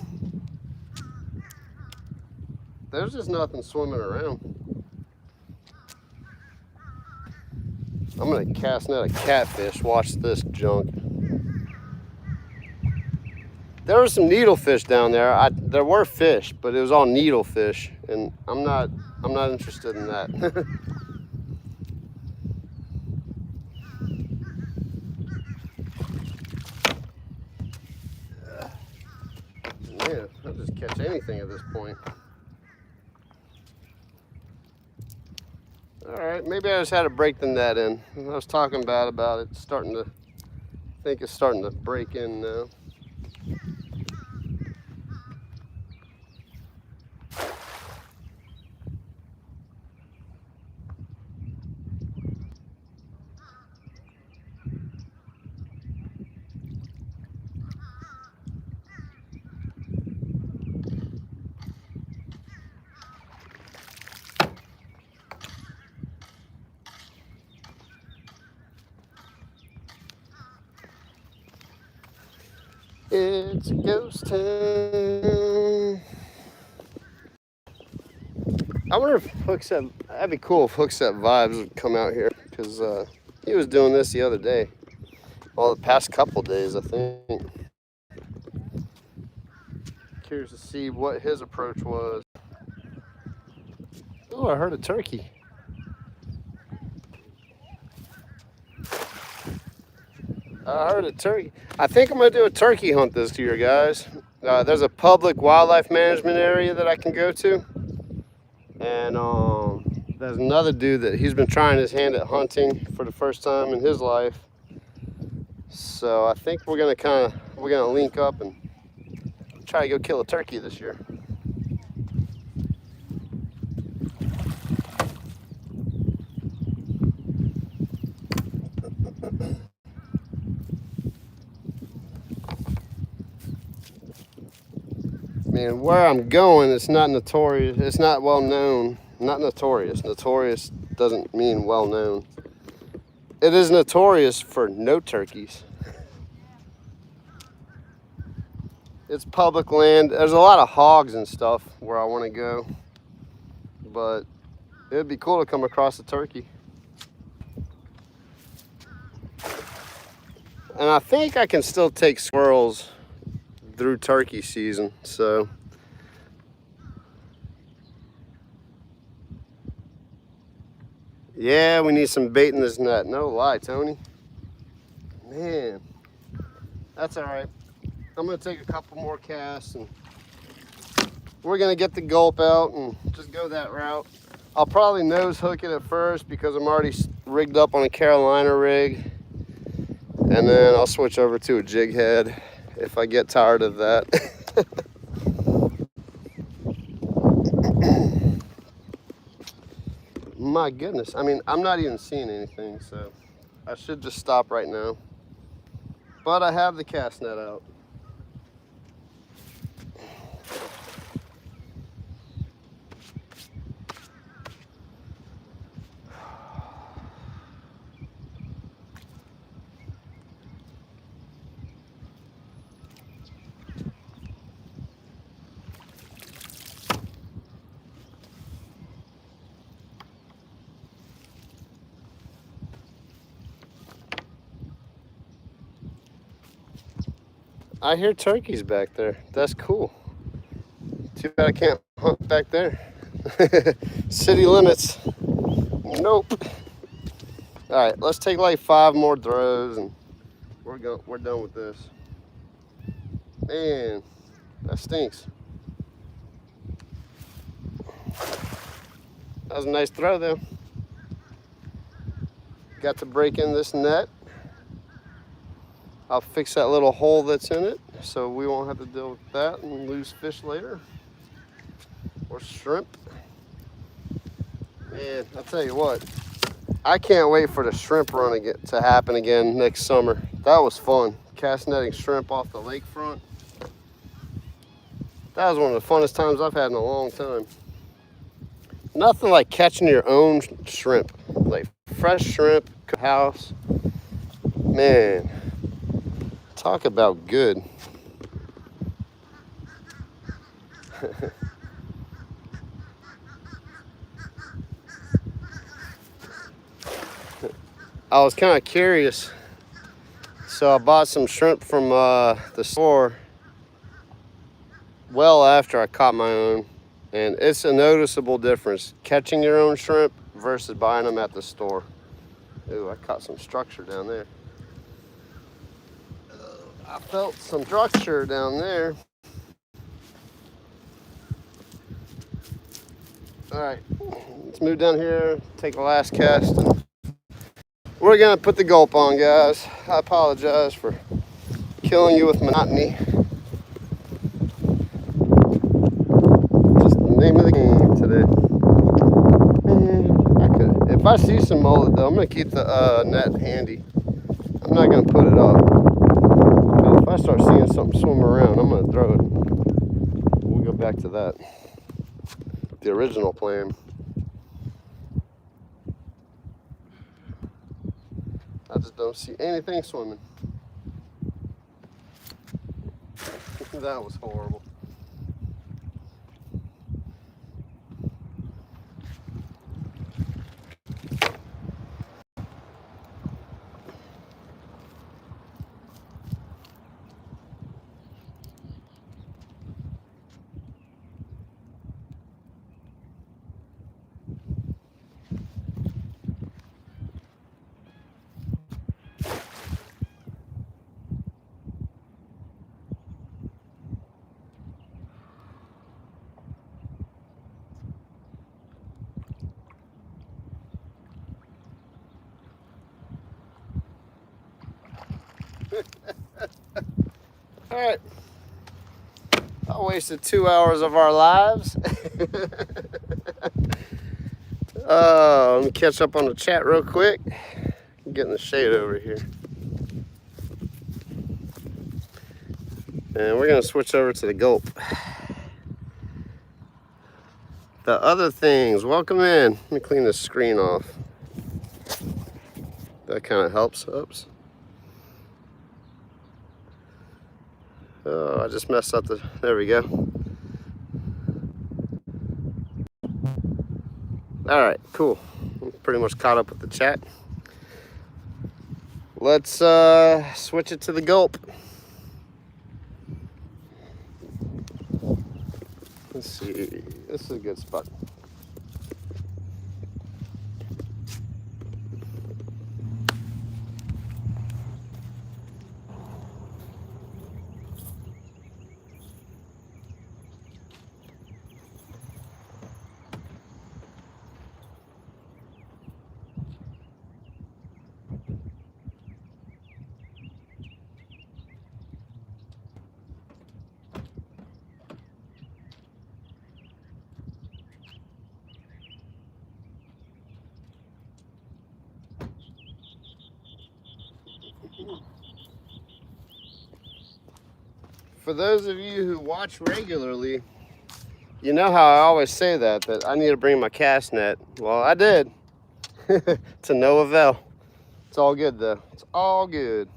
There's just nothing swimming around. I'm gonna cast net a catfish. Watch this junk. There were some needlefish down there. There were fish, but it was all needlefish, and I'm not interested in that. Man, I'll just catch anything at this point. All right, maybe I just had to break the net in. I was talking bad about it. I think it's starting to break in now. It's a ghost town. I wonder if Hookset, that'd be cool if Hookset Vibes would come out here, because he was doing this the other day. Well, the past couple days, I think. Curious to see what his approach was. Oh, I heard a turkey. I heard a turkey. I think I'm gonna do a turkey hunt this year, guys. There's a public wildlife management area that I can go to, and there's another dude that he's been trying his hand at hunting for the first time in his life. So I think we're gonna link up and try to go kill a turkey this year. Man, where I'm going, it's not notorious. It's not well known. Not notorious. Notorious doesn't mean well known. It is notorious for no turkeys. It's public land. There's a lot of hogs and stuff where I want to go, but it'd be cool to come across a turkey. And I think I can still take squirrels through turkey season, so yeah, we need some bait in this net. No lie, Tony. Man, that's all right. I'm gonna take a couple more casts and we're gonna get the gulp out and just go that route. I'll probably nose hook it at first because I'm already rigged up on a Carolina rig, and then I'll switch over to a jig head if I get tired of that. My goodness, I mean, I'm not even seeing anything, so I should just stop right now. But I have the cast net out. I hear turkeys back there. That's cool. Too bad I can't hunt back there. City limits. Nope. All right, let's take like 5 more throws and we're done with this. Man, that stinks. That was a nice throw though. Got to break in this net. I'll fix that little hole that's in it so we won't have to deal with that and lose fish later. Or shrimp. Man, I'll tell you what, I can't wait for the shrimp run to happen again next summer. That was fun. Cast netting shrimp off the lakefront. That was one of the funnest times I've had in a long time. Nothing like catching your own shrimp. Like fresh shrimp, house. Man, talk about good. I was kind of curious. So I bought some shrimp from the store well after I caught my own. And it's a noticeable difference catching your own shrimp versus buying them at the store. Ooh, I caught some structure down there. I felt some structure down there. All right, let's move down here, take the last cast. We're gonna put the gulp on, guys. I apologize for killing you with monotony. Just the name of the game today. If I see some mullet though, I'm gonna keep the net handy. I'm not gonna put it up. If I start seeing something swim around, I'm gonna throw it. We'll go back to that. The original plan. I just don't see anything swimming. That was horrible. All right, I wasted 2 hours of our lives. Let me catch up on the chat real quick. I'm getting the shade over here. And we're gonna switch over to the gulp. The other things, welcome in. Let me clean this screen off. That kind of helps. Oops. Oh, I just messed up there we go. All right, cool. I'm pretty much caught up with the chat. Let's switch it to the gulp. Let's see, this is a good spot. For those of you who watch regularly, you know how I always say that I need to bring my cast net. Well, I did, to no avail. It's all good though, it's all good.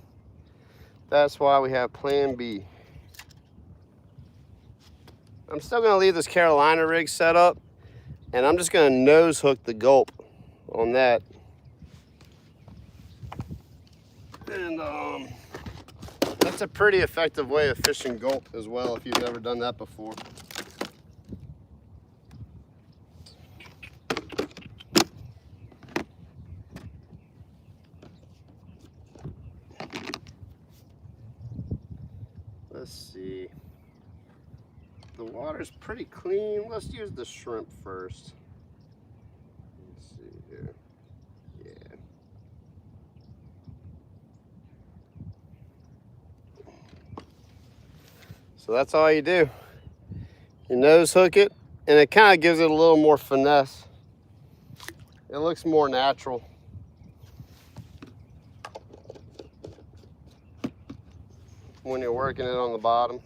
That's why we have plan B. I'm still gonna leave this Carolina rig set up and I'm just gonna nose hook the gulp on that. And That's a pretty effective way of fishing gulp as well, if you've never done that before. Let's see. The water's pretty clean. Let's use the shrimp first. Let's see here. Yeah. So that's all you do. You nose hook it, and it kind of gives it a little more finesse. It looks more natural. When you're working it on the bottom.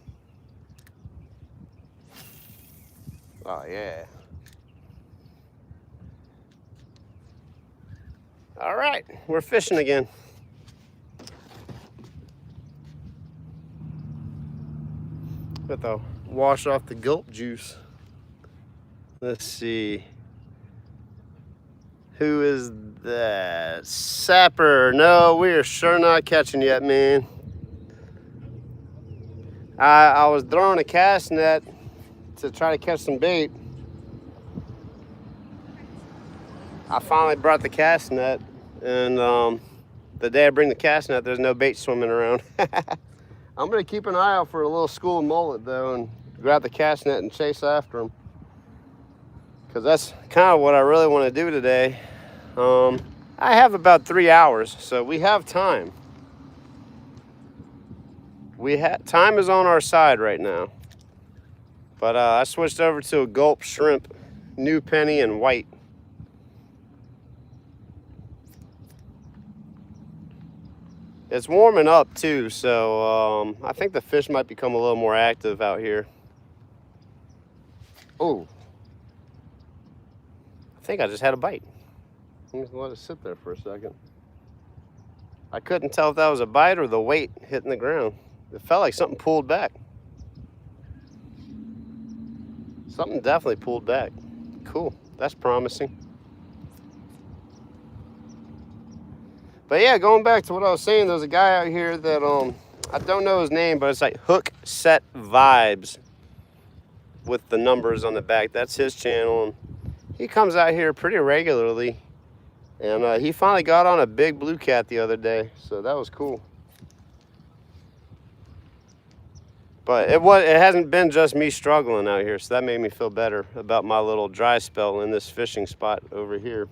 Oh yeah. All right, we're fishing again. Got to wash off the gulp juice. Let's see. Who is that? Sapper. No, we are sure not catching yet, man. I was throwing a cast net to try to catch some bait. I finally brought the cast net, and the day I bring the cast net, there's no bait swimming around. I'm gonna keep an eye out for a little school of mullet though, and grab the cast net and chase after them, because that's kind of what I really want to do today. I have about 3 hours, so we have time. Time is on our side right now. But I switched over to a gulp shrimp, new penny and white. It's warming up too, so I think the fish might become a little more active out here. Oh, I think I just had a bite. I'm just gonna let it sit there for a second. I couldn't tell if that was a bite or the weight hitting the ground. It felt like something pulled back. Something definitely pulled back. Cool, that's promising. But yeah, going back to what I was saying, there's a guy out here that I don't know his name, but it's like Hook Set Vibes with the numbers on the back. That's his channel, and he comes out here pretty regularly. And he finally got on a big blue cat the other day, so that was cool. But it hasn't been just me struggling out here, so that made me feel better about my little dry spell in this fishing spot over here.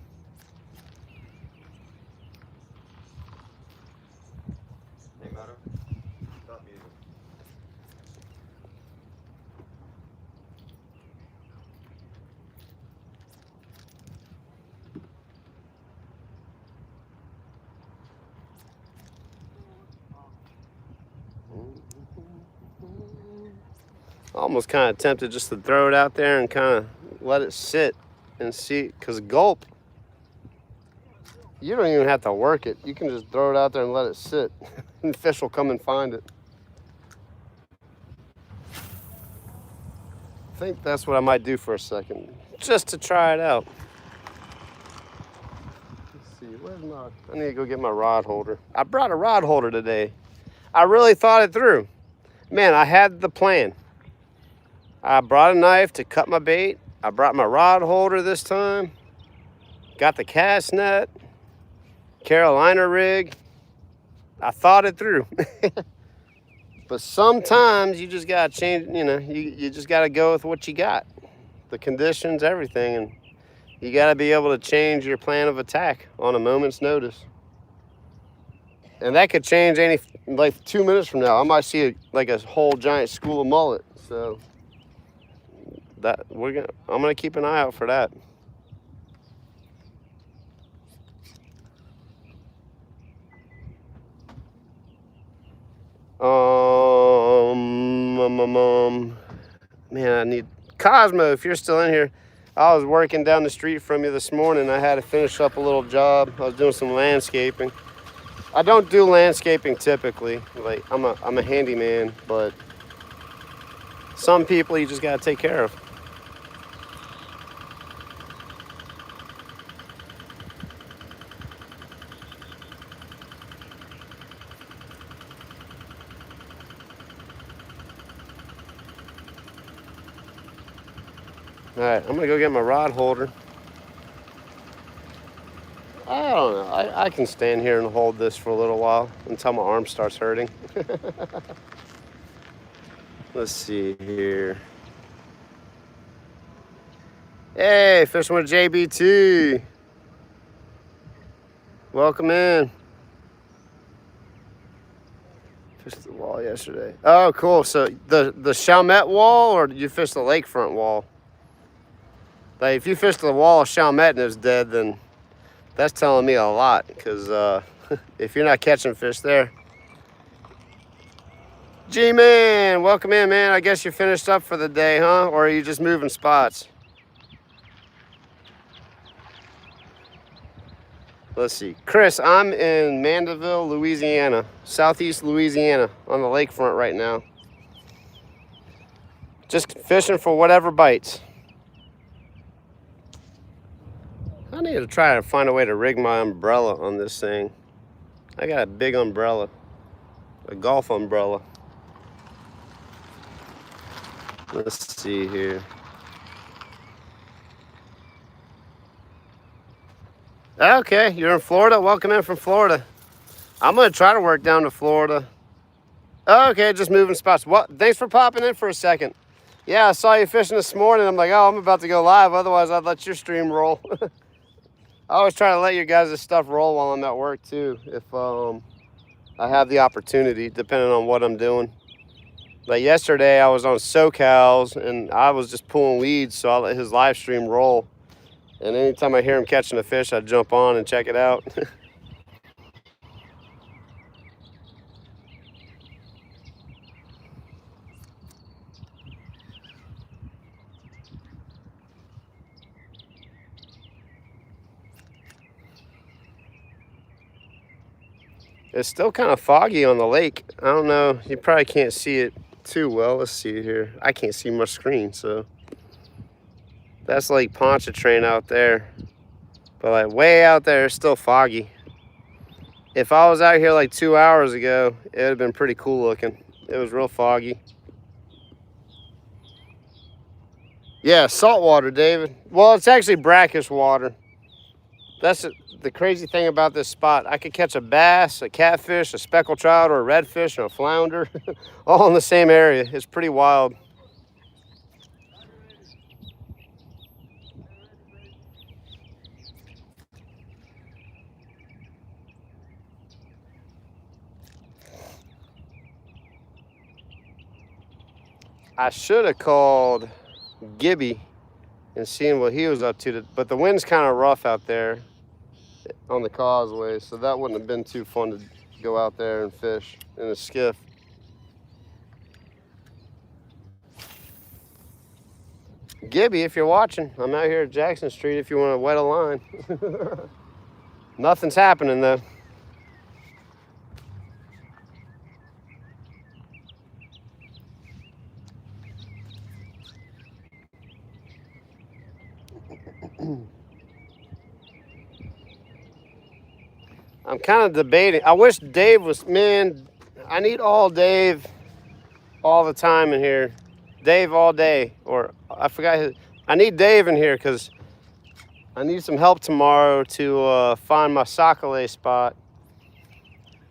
Almost kind of tempted just to throw it out there and kind of let it sit and see, because gulp, you don't even have to work it. You can just throw it out there and let it sit, and fish will come and find it. I think that's what I might do for a second, just to try it out. Let's see, where's my, I need to go get my rod holder. I brought a rod holder today. I really thought it through. Man, I had the plan. I brought a knife to cut my bait. I brought my rod holder this time. Got the cast net, Carolina rig. I thought it through. But sometimes you just gotta change, you know, you just gotta go with what you got. The conditions, everything, and you gotta be able to change your plan of attack on a moment's notice. And that could change like 2 minutes from now. I might see like a whole giant school of mullet. So I'm gonna keep an eye out for that. Man, I need Cosmo, if you're still in here. I was working down the street from you this morning. I had to finish up a little job. I was doing some landscaping. I don't do landscaping typically. Like I'm a handyman, but some people you just gotta take care of. All right, I'm gonna go get my rod holder. I don't know. I can stand here and hold this for a little while until my arm starts hurting. Let's see here. Hey, fishing with JBT. Welcome in. Fished the wall yesterday. Oh, cool. So the Chalmette wall, or did you fish the lakefront wall? Like, if you fished the wall of Chalmette and it's dead, then that's telling me a lot, because if you're not catching fish there. G-Man, welcome in, man. I guess you're finished up for the day, huh? Or are you just moving spots? Let's see. Chris, I'm in Mandeville, Louisiana, southeast Louisiana, on the lakefront right now. Just fishing for whatever bites. I need to try to find a way to rig my umbrella on this thing. I got a big umbrella, a golf umbrella. Let's see here. Okay, you're in Florida? Welcome in from Florida. I'm gonna try to work down to Florida. Okay, just moving spots. What? Thanks for popping in for a second. Yeah, I saw you fishing this morning. I'm like, oh, I'm about to go live. Otherwise, I'd let your stream roll. I always try to let your guys' stuff roll while I'm at work too, if I have the opportunity, depending on what I'm doing. Like yesterday, I was on SoCal's and I was just pulling weeds, so I let his live stream roll. And anytime I hear him catching a fish, I jump on and check it out. It's still kind of foggy on the lake. I don't know, you probably can't see it too well. Let's see here. I can't see my screen, so. That's Lake Pontchartrain out there. But like way out there, it's still foggy. If I was out here like 2 hours ago, it would have been pretty cool looking. It was real foggy. Yeah, salt water, David. Well, it's actually brackish water. That's the crazy thing about this spot. I could catch a bass, a catfish, a speckled trout, or a redfish, or a flounder, all in the same area. It's pretty wild. I should have called Gibby and seeing what he was up to, but the wind's kind of rough out there on the causeway, so that wouldn't have been too fun to go out there and fish in a skiff. Gibby, if you're watching, I'm out here at Jackson Street if you want to wet a line. Nothing's happening though. I'm kind of debating. I wish Dave was, man, I need all Dave all the time in here. Dave all day, or I forgot his, I need Dave in here because I need some help tomorrow to find my sockeye spot.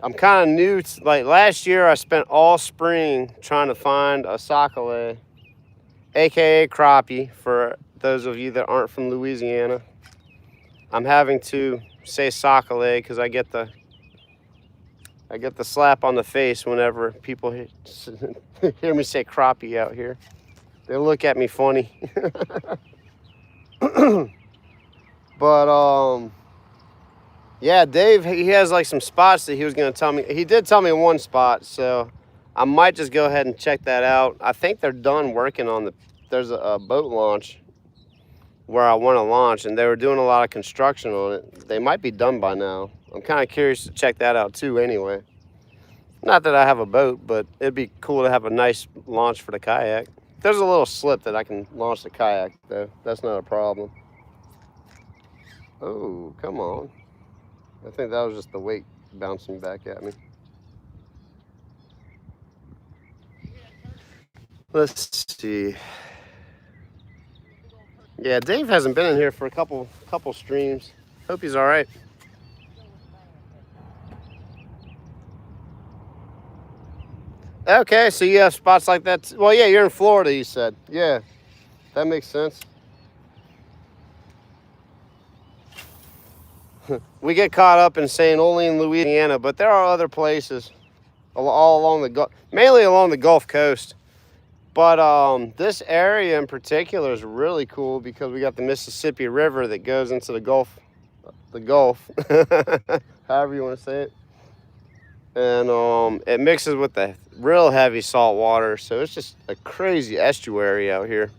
I'm kind of new, like last year I spent all spring trying to find a sockeye, AKA crappie, for those of you that aren't from Louisiana. I'm having to say sockeye because I get the slap on the face whenever people hear me say crappie out here. They look at me funny. But yeah, Dave, he has like some spots that he was going to tell me. He did tell me one spot, so I might just go ahead and check that out. I think they're done working on there's a boat launch where I want to launch, and they were doing a lot of construction on it. They might be done by now. I'm kind of curious to check that out too anyway. Not that I have a boat, but it'd be cool to have a nice launch for the kayak. There's a little slip that I can launch the kayak though. That's not a problem. Oh, come on. I think that was just the weight bouncing back at me. Let's see. Yeah, Dave hasn't been in here for a couple streams. Hope he's all right. Okay, so you have spots like that. Well, yeah, you're in Florida, you said. Yeah, that makes sense. We get caught up in saying only in Louisiana, but there are other places all along the Gulf, mainly along the Gulf Coast. But this area in particular is really cool because we got the Mississippi River that goes into the Gulf, however you want to say it. And it mixes with the real heavy salt water, so it's just a crazy estuary out here.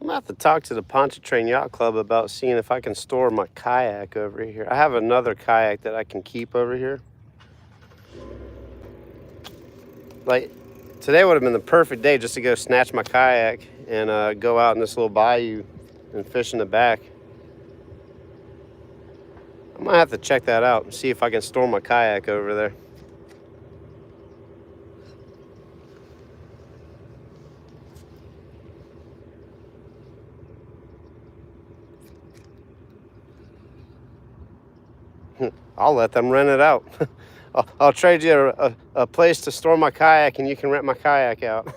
I'm gonna have to talk to the Pontchartrain Yacht Club about seeing if I can store my kayak over here. I have another kayak that I can keep over here. Like, today would have been the perfect day just to go snatch my kayak and go out in this little bayou and fish in the back. I might have to check that out and see if I can store my kayak over there. I'll let them rent it out. I'll trade you a place to store my kayak and you can rent my kayak out.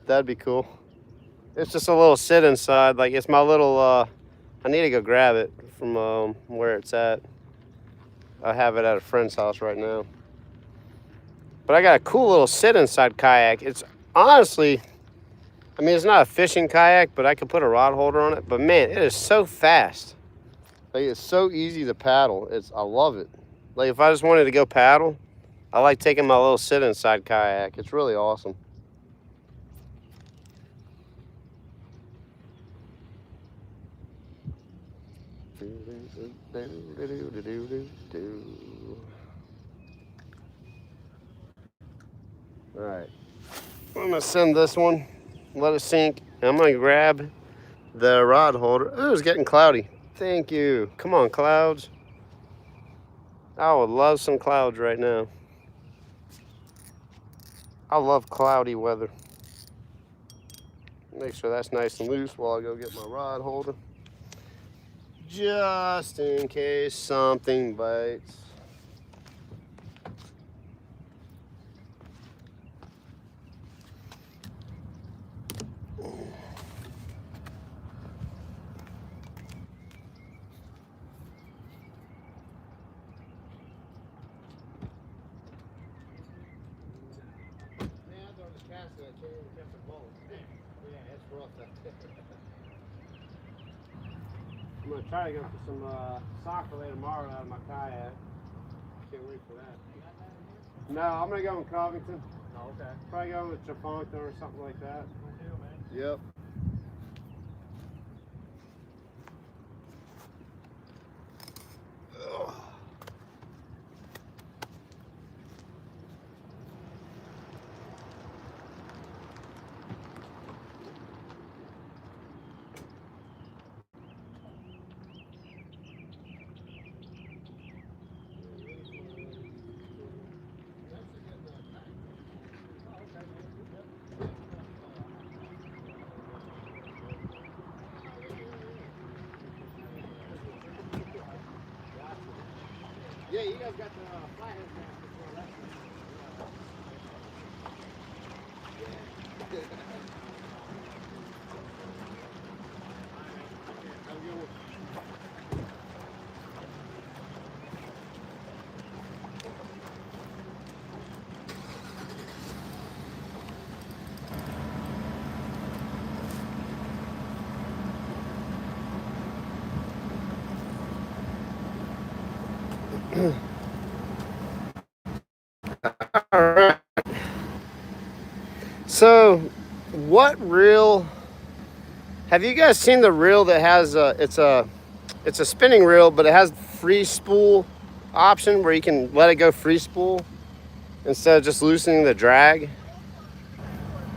That'd be cool. It's just a little sit inside. Like, it's my little, I need to go grab it from where it's at. I have it at a friend's house right now. But I got a cool little sit inside kayak. It's honestly, I mean, it's not a fishing kayak, but I could put a rod holder on it. But man, it is so fast. Like, it's so easy to paddle. I love it. Like, if I just wanted to go paddle, I like taking my little sit inside kayak. It's really awesome. All right, I'm gonna send this one, let it sink. I'm gonna grab the rod holder. Oh, it's getting cloudy. Thank you. Come on, clouds. I would love some clouds right now. I love cloudy weather. Make sure that's nice and loose while I go get my rod holder. Just in case something bites. I'm gonna try to go for some soccer later tomorrow out of my kayak. Can't wait for that. No, I'm gonna go in Covington. Oh, okay. Probably go with Chaponto or something like that. Yep. Yeah, you guys got the flathead bass before that. Yeah. Have a good one. All right. So, what real Have you guys seen the reel that has it's a spinning reel, but it has free spool option where you can let it go free spool instead of just loosening the drag?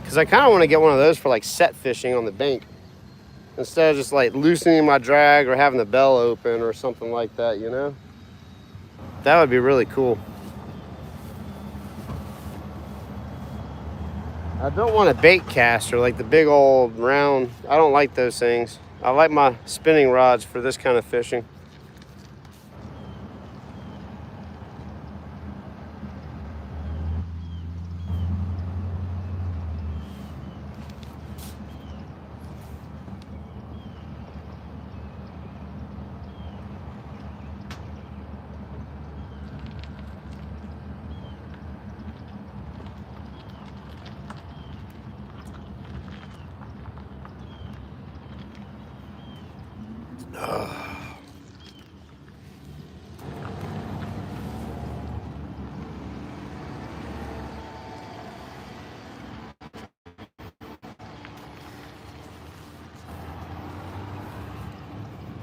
Because I kind of want to get one of those for like set fishing on the bank instead of just like loosening my drag or having the bell open or something like that, you know? That would be really cool. I don't want a bait caster like the big old round. I don't like those things. I like my spinning rods for this kind of fishing.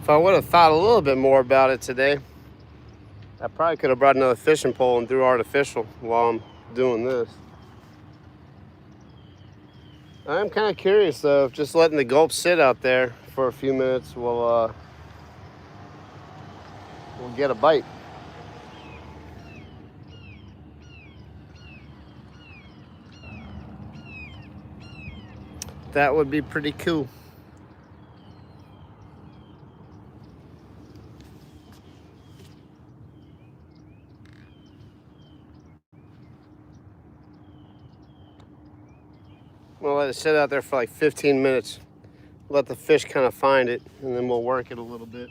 If I would have thought a little bit more about it today, I probably could have brought another fishing pole and threw artificial while I'm doing this. I'm kind of curious though, if just letting the gulp sit out there for a few minutes will we'll get a bite. That would be pretty cool. We'll let it sit out there for like 15 minutes. Let the fish kind of find it, and then we'll work it a little bit.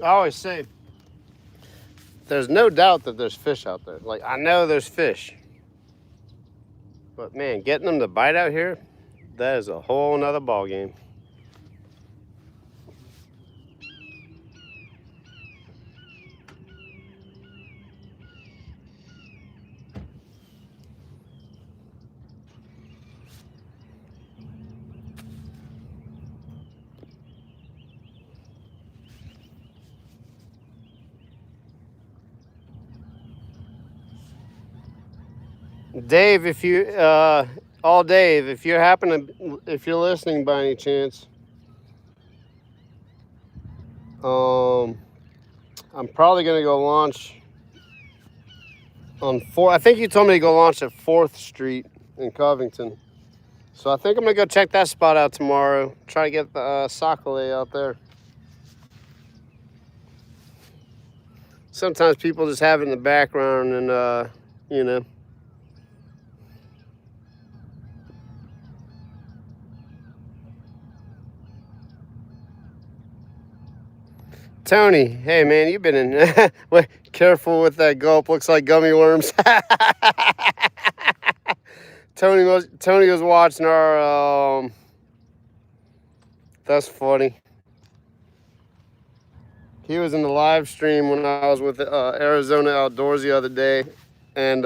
I always say, there's no doubt that there's fish out there. Like, I know there's fish. But man, getting them to bite out here, that is a whole nother ball game. Dave, if you Dave, if if you're listening by any chance, I'm probably gonna go launch on I think you told me to go launch at 4th Street in Covington. So I think I'm gonna go check that spot out tomorrow. Try to get the sockeye out there. Sometimes people just have it in the background and you know. Tony, hey man, you've been in. Wait, careful with that gulp. Looks like gummy worms. Tony was watching our. That's funny. He was in the live stream when I was with Arizona Outdoors the other day, and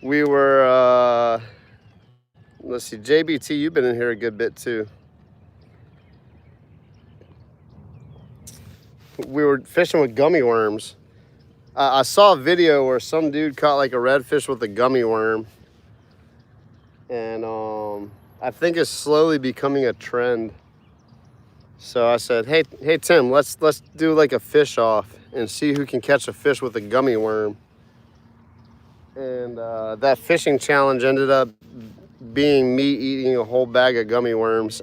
we were. Let's see, JBT, you've been in here a good bit too. We were fishing with gummy worms. I saw a video where some dude caught like a redfish with a gummy worm, and I think it's slowly becoming a trend. So I said, hey Tim, let's do like a fish off and see who can catch a fish with a gummy worm. And that fishing challenge ended up being me eating a whole bag of gummy worms.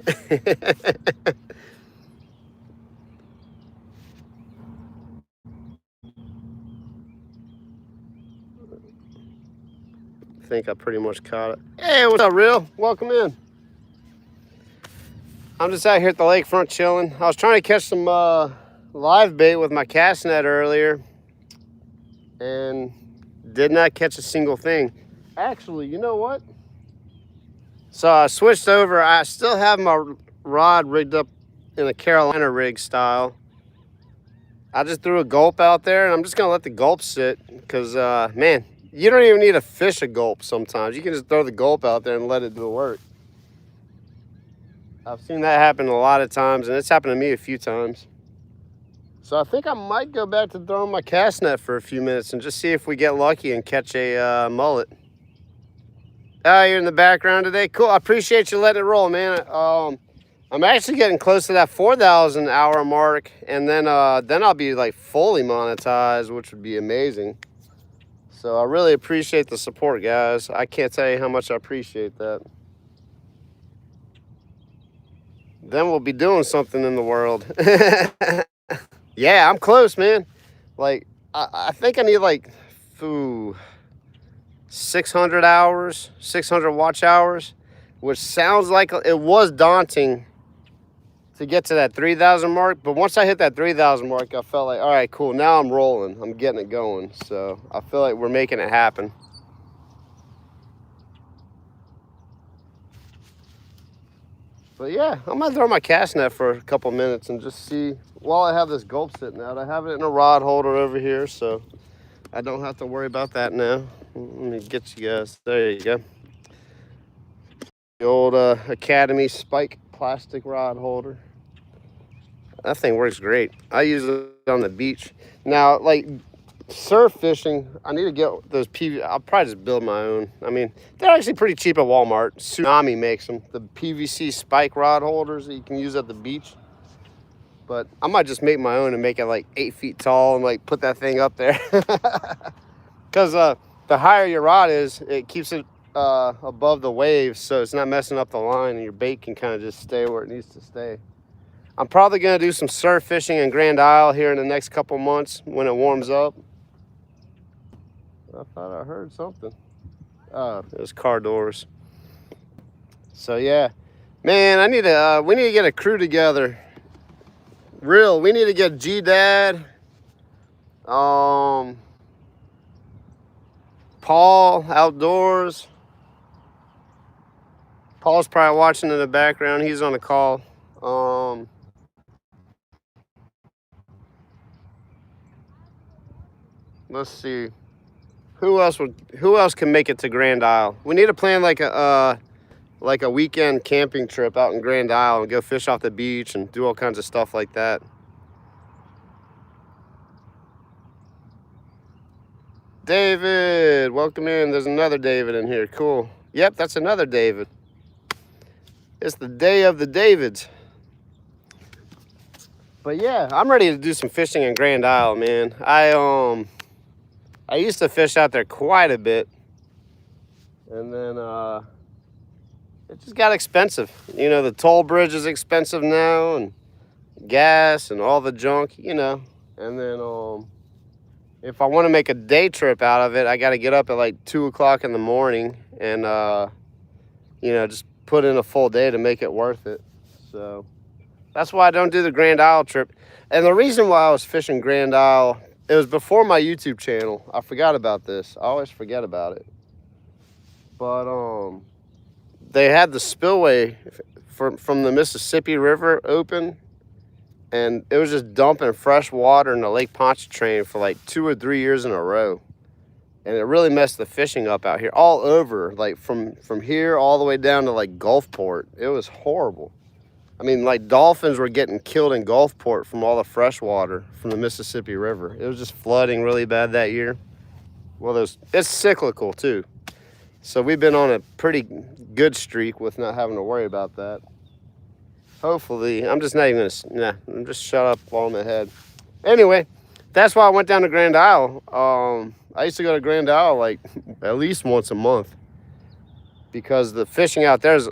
I think I pretty much caught it. Hey, what's up, Real? Welcome in. I'm just out here at the lakefront chilling. I was trying to catch some live bait with my cast net earlier and did not catch a single thing. Actually, you know what? So I switched over. I still have my rod rigged up in a Carolina rig style. I just threw a gulp out there, and I'm just gonna let the gulp sit because, man, you don't even need to fish a gulp sometimes. You can just throw the gulp out there and let it do the work. I've seen that happen a lot of times, and it's happened to me a few times. So I think I might go back to throwing my cast net for a few minutes and just see if we get lucky and catch a mullet. You're in the background today. Cool. I appreciate you letting it roll, man. I'm actually getting close to that 4,000 hour mark, and then I'll be like fully monetized, which would be amazing. So I really appreciate the support, guys. I can't tell you how much I appreciate that. Then we'll be doing something in the world. Yeah, I'm close, man. Like, I think I need like 600 hours, 600 watch hours, which sounds like it was daunting to get to that 3,000 mark. But once I hit that 3,000 mark, I felt like, all right, cool, now I'm rolling. I'm getting it going. So I feel like we're making it happen. But yeah, I'm gonna throw my cast net for a couple minutes and just see, while I have this gulp sitting out. I have it in a rod holder over here, so I don't have to worry about that now. Let me get you guys, there you go. The old Academy Spike plastic rod holder. That thing works great. I use it on the beach. Now, like surf fishing, I need to get those PVC. I'll probably just build my own. I mean, they're actually pretty cheap at Walmart. Tsunami makes them, the PVC spike rod holders that you can use at the beach. But I might just make my own and make it like 8 feet tall and like put that thing up there. Because the higher your rod is, it keeps it above the waves, so it's not messing up the line, and your bait can kind of just stay where it needs to stay. I'm probably going to do some surf fishing in Grand Isle here in the next couple months when it warms up. I thought I heard something. Oh, it was car doors. So yeah, man, I need to. We need to get a crew together. We need to get G-Dad, Paul Outdoors. Paul's probably watching in the background. He's on the call. Let's see. Who else can make it to Grand Isle? We need to plan like a weekend camping trip out in Grand Isle and go fish off the beach and do all kinds of stuff like that. David, welcome in. There's another David in here. Cool. Yep, that's another David. It's the day of the Davids. But yeah, I'm ready to do some fishing in Grand Isle, man. I used to fish out there quite a bit, and then it just got expensive. You know, the toll bridge is expensive now, and gas and all the junk, you know. And then if I want to make a day trip out of it, I got to get up at like 2 o'clock in the morning and you know, just put in a full day to make it worth it. So that's why I don't do the Grand Isle trip. And the reason why I was fishing Grand Isle, it was before my YouTube channel. I forgot about this. I always forget about it. But they had the spillway from the Mississippi River open, and it was just dumping fresh water in the Lake Pontchartrain for like 2 or 3 years in a row. And it really messed the fishing up out here, all over, like from here all the way down to like Gulfport. It was horrible. I mean, like dolphins were getting killed in Gulfport from all the fresh water from the Mississippi River. It was just flooding really bad that year. Well, it's cyclical too. So we've been on a pretty good streak with not having to worry about that. Hopefully, I'm just not even gonna, I'm just shut up while I'm ahead. Anyway, that's why I went down to Grand Isle. I used to go to Grand Isle like at least once a month because the fishing out there is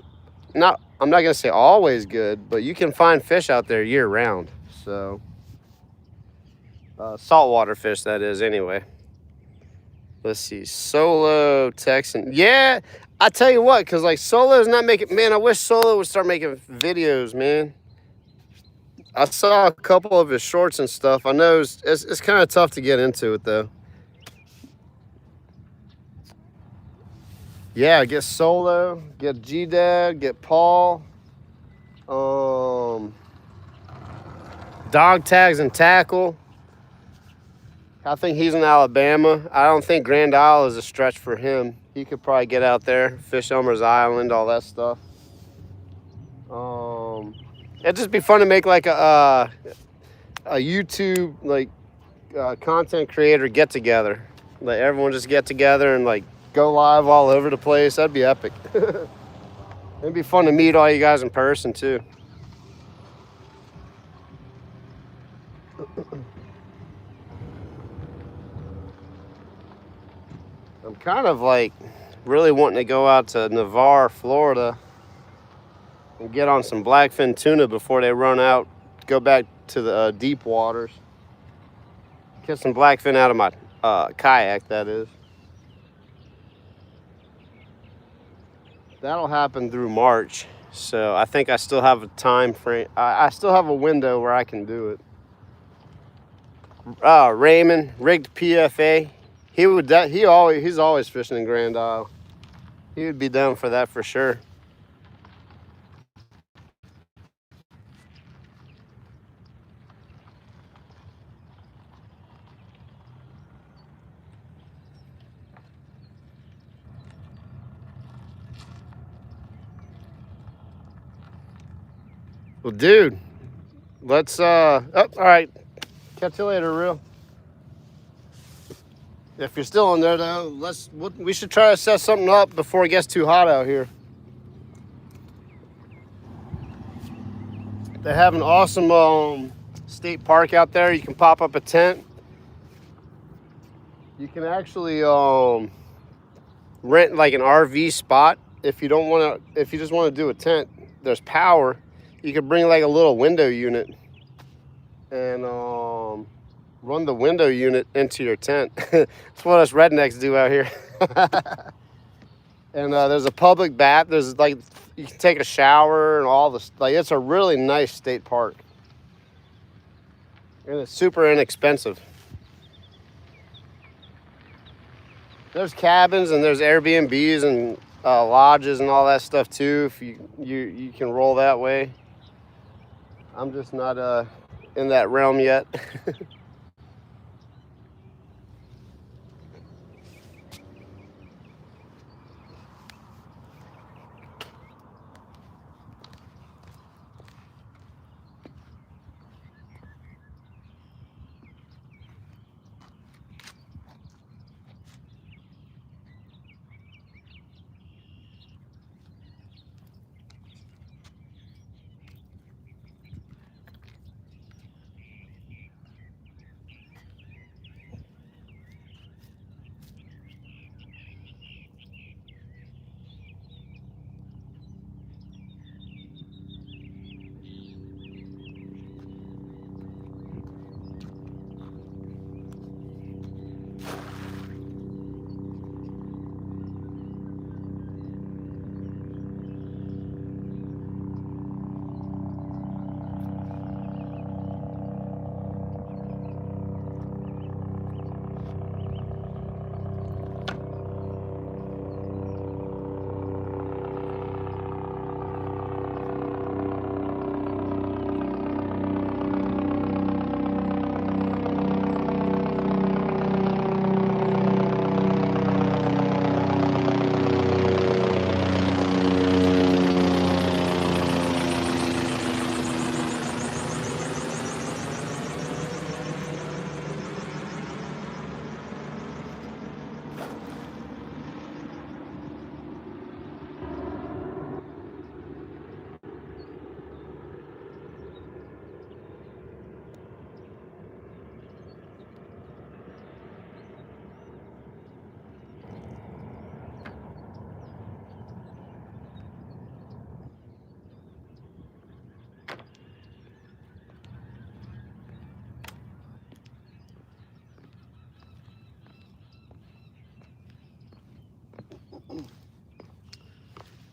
not, I'm not gonna say always good, but you can find fish out there year round. So saltwater fish, that is, anyway. Let's see, Solo Texan. Yeah, I tell you what, because like Solo's not making, man, I wish Solo would start making videos, man. I saw a couple of his shorts and stuff. I know it's kind of tough to get into it though. Yeah, get Solo, get G-Dad, get Paul. Dog Tags and Tackle. I think he's in Alabama. I don't think Grand Isle is a stretch for him. He could probably get out there, fish Elmer's Island, all that stuff. It'd just be fun to make like a YouTube like content creator get together. Like everyone just get together and like go live all over the place. That'd be epic. It'd be fun to meet all you guys in person too. I'm kind of like really wanting to go out to Navarre, Florida and get on some blackfin tuna before they run out. Go back to the deep waters. Get some blackfin out of my kayak, that is. That'll happen through March. So I think I still have a time frame. I still have a window where I can do it. Raymond, rigged PFA. He's always fishing in Grand Isle. He would be down for that for sure. Well, dude, let's all right. Catch you later, real. If you're still in there though, we should try to set something up before it gets too hot out here. They have an awesome state park out there. You can pop up a tent. You can actually rent like an RV spot if you don't want to. If you just want to do a tent, there's power. You could bring like a little window unit and run the window unit into your tent. That's what us rednecks do out here. And there's a public bath. There's like, you can take a shower and all this. Like, it's a really nice state park. And it's super inexpensive. There's cabins and there's Airbnbs and lodges and all that stuff too. If you can roll that way. I'm just not in that realm yet.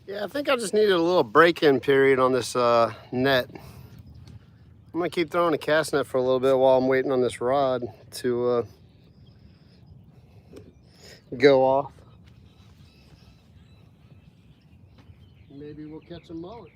Yeah, I think I just needed a little break-in period on this net. I'm gonna keep throwing a cast net for a little bit while I'm waiting on this rod to go off. Maybe we'll catch a mullet.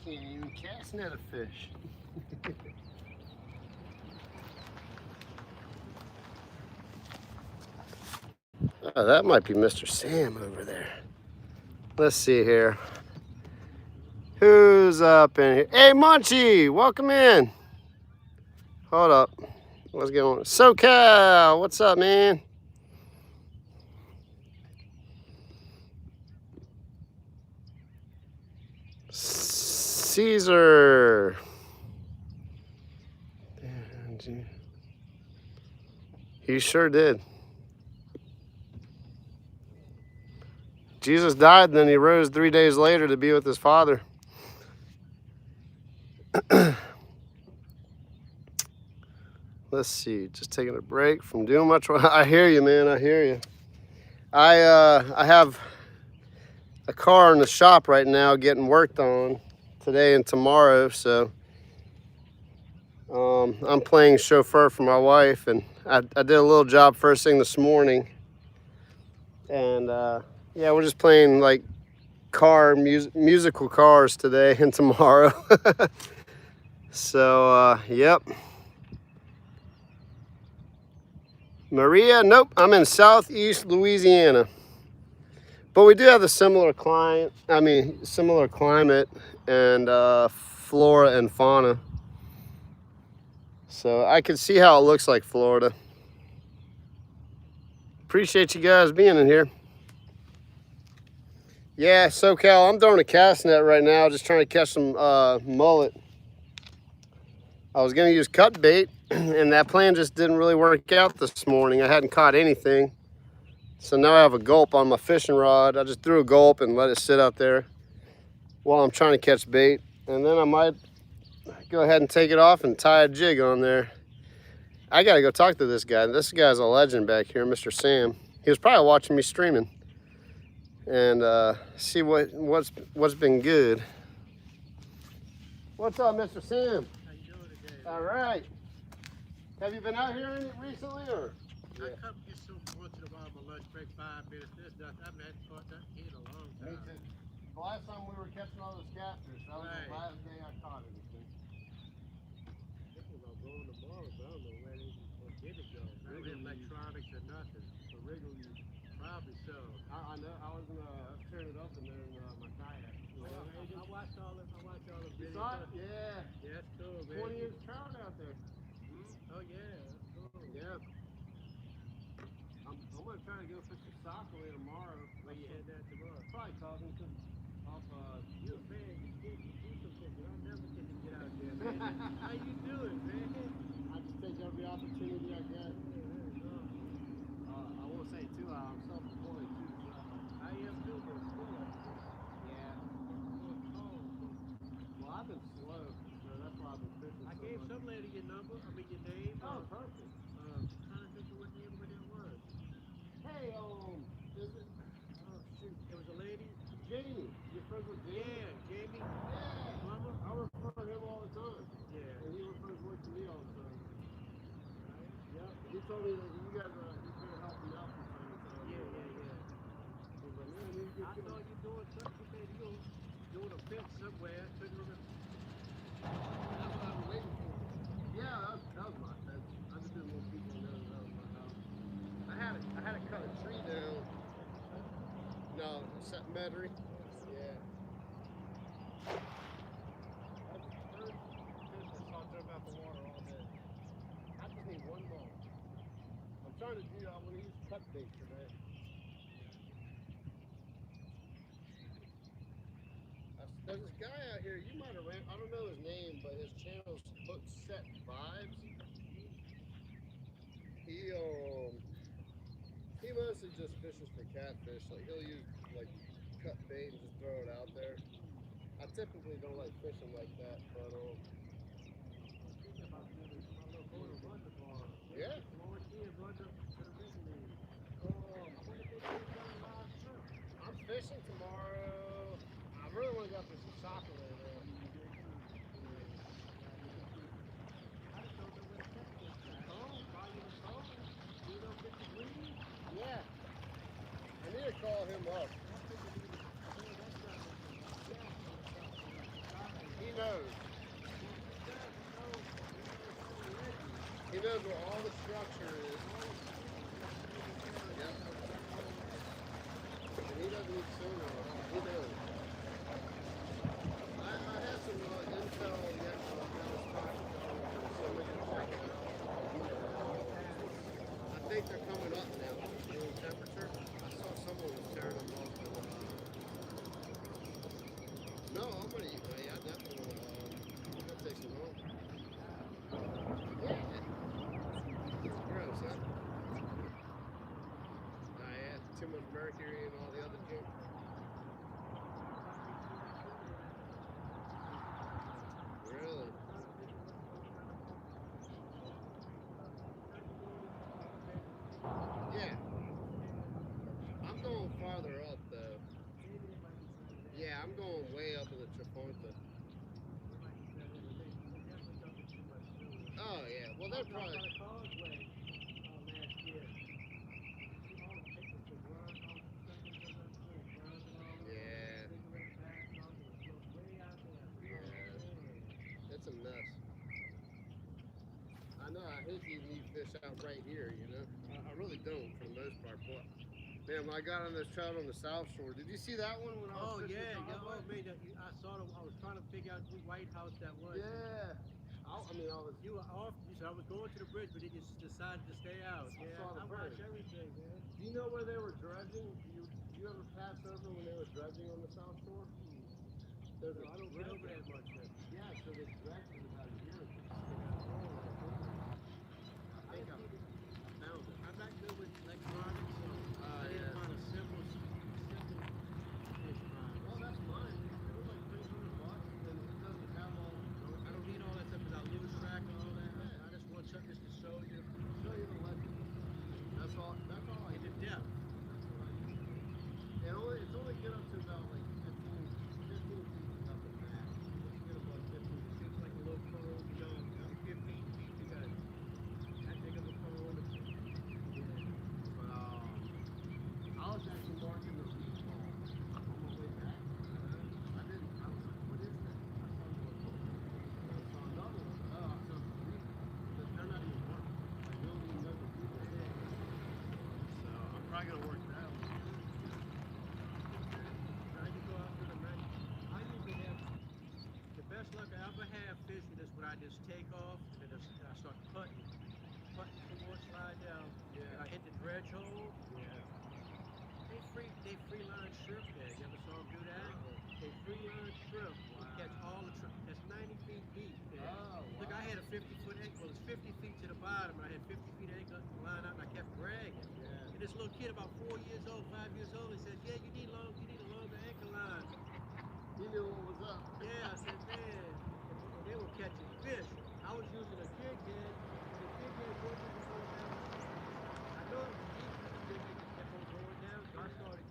can't even cast net a fish. Oh, that might be Mr. Sam over there. Let's see here. Who's up in here? Hey, Munchie, welcome in. Hold up. What's going on? SoCal, what's up, man? Caesar. He sure did. Jesus died and then he rose 3 days later to be with his Father. Let's see, just taking a break from doing much. I hear you, man, I hear you. I have a car in the shop right now getting worked on today and tomorrow, so I'm playing chauffeur for my wife, and I did a little job first thing this morning, and yeah, we're just playing like musical cars today and tomorrow. So yep. Maria, nope, I'm in southeast Louisiana, but we do have a similar climate and flora and fauna. So I can see how it looks like Florida. Appreciate you guys being in here. Yeah, SoCal, I'm throwing a cast net right now, just trying to catch some mullet. I was gonna use cut bait, and that plan just didn't really work out this morning. I hadn't caught anything. So now I have a gulp on my fishing rod. I just threw a gulp and let it sit out there while I'm trying to catch bait. And then I might go ahead and take it off and tie a jig on there. I gotta go talk to this guy. This guy's a legend back here, Mr. Sam. He was probably watching me streaming and see what's been good. What's up, Mr. Sam? How you doing today? All right. Have you been out here recently, or? Yeah. I come get some once in a while on my lunch break, 5 minutes. There's nothing. I haven't caught that in a long time. Me too. The last time we were catching all those catfish, that was the last day I caught anything. This was gonna go in tomorrow, but I don't know where they did it go. I don't have electronics or nothing. So regularly, probably so. I know. I was gonna turn it up and then my kayak. I watched all the videos. You saw it? Yeah. Yeah, that's cool, man. 20-inch trout out there. Oh yeah, that's cool. Yeah. I'm gonna try to go fish the Sockaway tomorrow. Where you heading at tomorrow? Probably talking to off you a man, you do some fishing. I never get to get out there, man. How you doing, man? I just take every opportunity I get. I won't say too loud. I'm self-employed too. So. I am too, but it's still like this. Yeah. Well, I've been slow, so that's why I've been fishing. I gave some lady your number. I mean your name. Oh, perfect. Trying to think of what name it was. Hey, is it? Oh shoot, it was a lady. Jamie. You're friends with Jamie? Yeah, Jamie. Yeah. Plumber. I refer to him all the time. Yeah. And he refers to me all the time. Right. Yeah. He told me that you guys he's gonna help me out from time to time. Yeah. He's like, man, you I thought you doing something. You said you doing a fence somewhere. That's what I've been waiting for. Yeah, that was my fence. I just didn't want people to know that was my house. I had to cut a tree down. No, battery. Yeah. That's the third fish I saw jump out the water all day. I just need one more. I'm trying to do. I want to use cut bait today. There's this guy out here, you might have ran, I don't know his name, but his channel's Hook Set Vibes. He mostly just fishes for catfish. Like he'll use like cut bait and just throw it out there. I typically don't like fishing like that, but yeah. I'm fishing tomorrow. I really want to go for some soccer there. Yeah. I need to call him up. He knows. He knows where all the structure is. Yep. And he doesn't need sonar at all. He knows. I have some intel yet on how it's talking to somebody to check it out. I think they're coming up now. Room temperature. I saw someone was tearing them off. No, I'm gonna eat, buddy. I definitely want to. I'm gonna take some home. Yeah. Gross, huh? Yeah, too much mercury and all the other junk. Really? Yeah. I'm going farther up though. Yeah, I'm going way up in the Trafonta. Oh yeah, well they're probably. Yeah. Yeah. It's a mess. I know. I hate to even eat fish out right here. You know, I really don't for the most part. But man, when I got on this trout on the South Shore, did you see that one when I was fishing? Yeah. Oh man, I saw it. I was trying to figure out what White House that was. Yeah. I was. You were off. You said I was going to the bridge, but then you decided to stay out. I saw the I bird. watch everything, man. Do you know where they were dredging? Do you ever pass over when they were dredging on the South Shore? There's No, I don't get over that much. Yeah, so they dredged it about a year ago. I think I found it. I'm not good with electronics, so I need to Yeah. find a simple fish rod. Well, that's fine. It was like $300, and it doesn't have all. I don't need all that stuff because I lose track of all that. I just want something just to show you. Show you the legend. That's all. That's all I In the do. depth. It's only get up to about like 15 feet up in that. It's get about 15 feet. Seems like a little pearl, 15 feet. You got that big of a pearl on the But I was actually marking the reef ball on my way back. I was like, what is that? I saw another one. Oh, I saw the reef. But they're not even working. Like, they don't even know the reef. So I'm probably gonna work that one. I can go out to the night. I usually have the best luck I ever have fishing is when I just take off and then I start putting some more, slide down. Yeah. And I hit the dredge hole. Yeah. They free line shrimp there. You ever saw them do that? They free line shrimp. Wow. Catch all the shrimp. That's 90 feet deep there. Oh, wow. Look, I had a 50-foot anchor. Well, it's 50 feet to the bottom, and I had 50 feet anchor line out, and I kept dragging. Yeah. And this little kid, about 4 years old, 5 years old, he says, "Yeah, you need a longer anchor line." He knew what was up. Yeah, I said, "Man," and they were catching fish. I was using a jig head, and the jig head wasn't going down. I know it was deep, but the jig head just kept on going down, so I started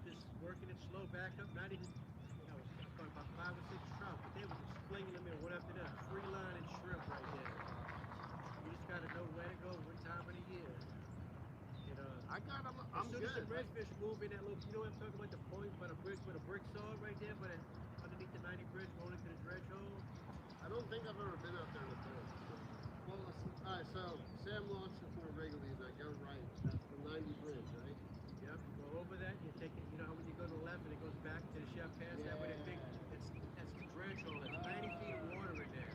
just working it slow back up. Not even, I caught about 5 or 6 trout, but they were just flinging them in one after the other. Free line and shrimp right there. You just got to know where to go, what time of the year. And, I got him. as I'm soon as the good. redfish move in that little, you know what I'm talking about, the point by the bridge where the bricks are right there, but underneath the 90 bridge going into the dredge hole. I don't think I've ever been out there in the past. Well, all right, so say I'm launching from the Wrigley's, I go right. That's the 90 bridge, right? Yep, you go over that, you take it, you know how when you go to the left and it goes back to the chef pass, that way that big, that's the dredge hole, that's 90 feet of water in there.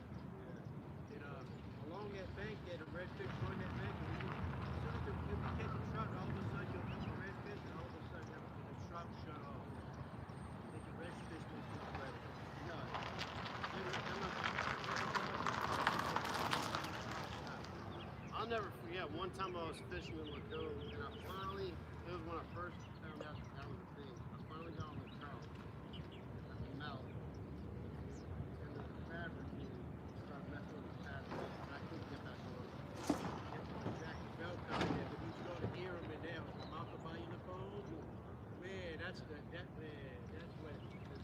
Yeah. And along that bank there, the redfish go in that bank, and as soon as you'll be catching trout, all of a sudden you'll come to redfish, and all of a sudden the trout shut off. I think the redfish will be better. I'll never forget one time I was fishing in Lacombe, and it was when I first found out that was a thing. I finally got on the trout at the mouth, and the fabric started messing with the fabric, and I couldn't get back on. Jack the Bell coming there, but you start to hear him in there. The mouth of Bayou Lacombe. Man, that's when a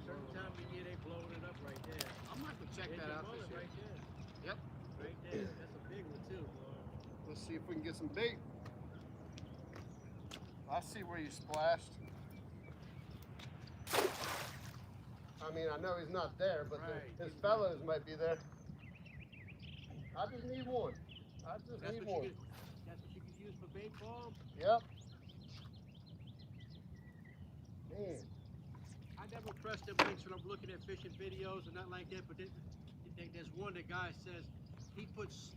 certain time of the year they blowing it up right there. I'm gonna have to check that out this year. Right there. Yep. Right there. That's a big one too. Let's see if we can get some bait. I see where you splashed. I mean, I know he's not there, but Right. his fellows might be there. I just need one. I just That's need what one. you can, that's what you can use for bait balm. Yep. Man. I never press them links when I'm looking at fishing videos or nothing like that, but there's one the guy says he puts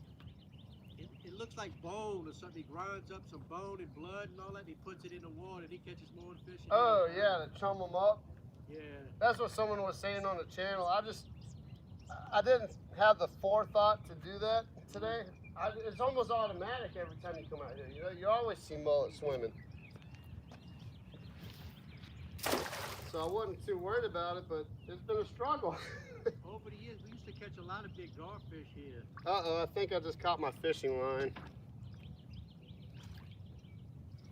it looks like bone or something. He grinds up some bone and blood and all that, and he puts it in the water and he catches more fish. Oh yeah, to chum them up. Yeah. That's what someone was saying on the channel. I didn't have the forethought to do that today. It's almost automatic every time you come out here. You know, you always see mullet swimming. So I wasn't too worried about it, but it's been a struggle. Over the years, we used to catch a lot of big garfish here. Uh-oh, I think I just caught my fishing line.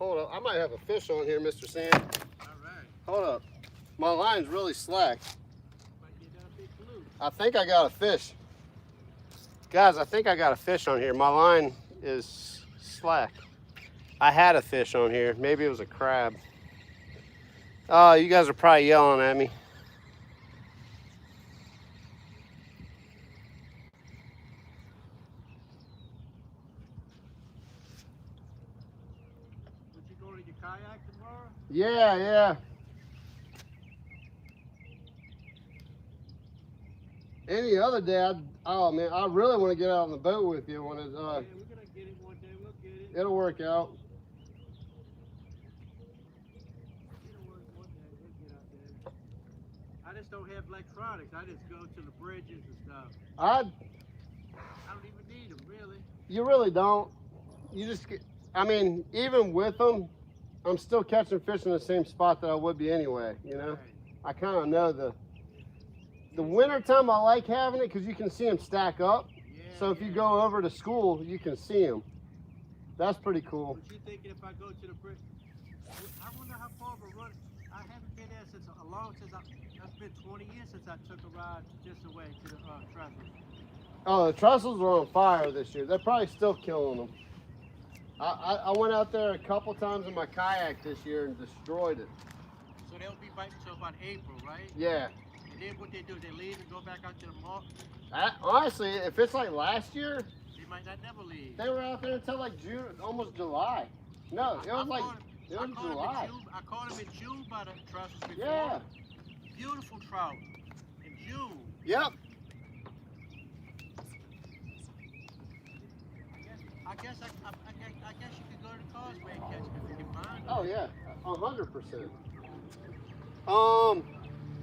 Hold up, I might have a fish on here, Mr. Sam. All right. Hold up. My line's really slack. Might get down a big blue. I think I got a fish. Guys, I think I got a fish on here. My line is slack. I had a fish on here. Maybe it was a crab. Oh, you guys are probably yelling at me. Would you go to your kayak tomorrow? Yeah. Any other day, oh man, I really want to get out on the boat with you when it's, Yeah, we're gonna get it one day. We'll get it. it'll work out. It'll work one day. We'll get out there. I just don't have electronics. I just go to the bridges and stuff. I don't even need them, really. You really don't. You just, I mean, even with them, I'm still catching fish in the same spot that I would be anyway, you know? Right. I kind of know the winter time I like having it because you can see them stack up. Yeah, So if you go over to school, you can see them. That's pretty cool. But you thinking if I go to the bridge, I wonder how far of a run. I haven't been there since that's been 20 years since I took a ride just away to the Trestles. Oh, the Trestles are on fire this year. They're probably still killing them. I went out there a couple times in my kayak this year and destroyed it. So they'll be biting till about April, right? Yeah. And then what they do, they leave and go back out to the mall. Honestly, if it's like last year, They might not never leave. they were out there until like June, almost July. No, it was like it was July. I caught them in June by the Trestles before. Yeah. Beautiful trout in June. Yep. I guess you could go to the causeway and catch them if you can find them. Oh yeah, 100%.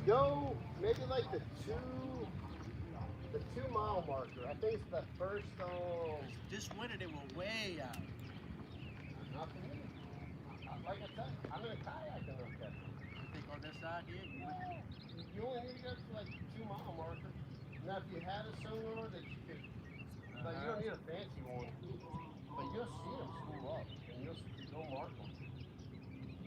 Go maybe like the 2-mile marker. I think it's the first. This winter they were way out. Not for me. Like I said, I'm in a kayak in those catches. I think on this side here, You only need to go to like the 2-mile marker. Now if you had a sonar that you could, like you don't need a fancy one, but you'll see them school up and you'll mark them.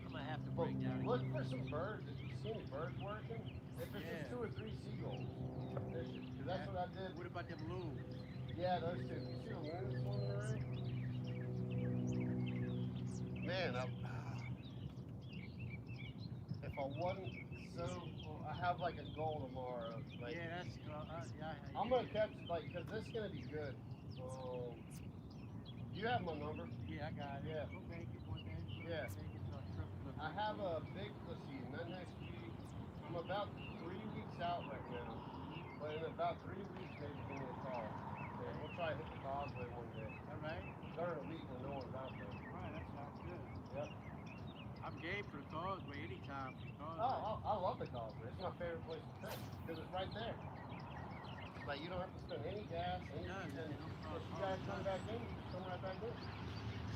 I'm gonna have to But break down. look for some birds. If you see any birds working, if it's just 2 or 3 seagulls, because that's what I did. What about them loons? Yeah, those two. You see the loons swimming around? Man, if I wasn't so, I have like a goal tomorrow. Like, Yeah, that's I'm gonna catch because this is gonna be good. You have my number. Yeah, I got it. Yeah. We'll make it one day. Yeah. Make it to a trip to the- I have a big, let's see, not next week. I'm about 3 weeks out right now. But in about 3 weeks, maybe give me a call. And we'll try to hit the causeway one day. All right. During the week when no one's out there. All right, that sounds good. Yep. I'm game for the causeway anytime for the causeway. Oh, I love the causeway. It's my favorite place to fish because it's right there. Like you don't have to spend any gas, any Yeah, and yeah. if you guys come back in, you just come right back in.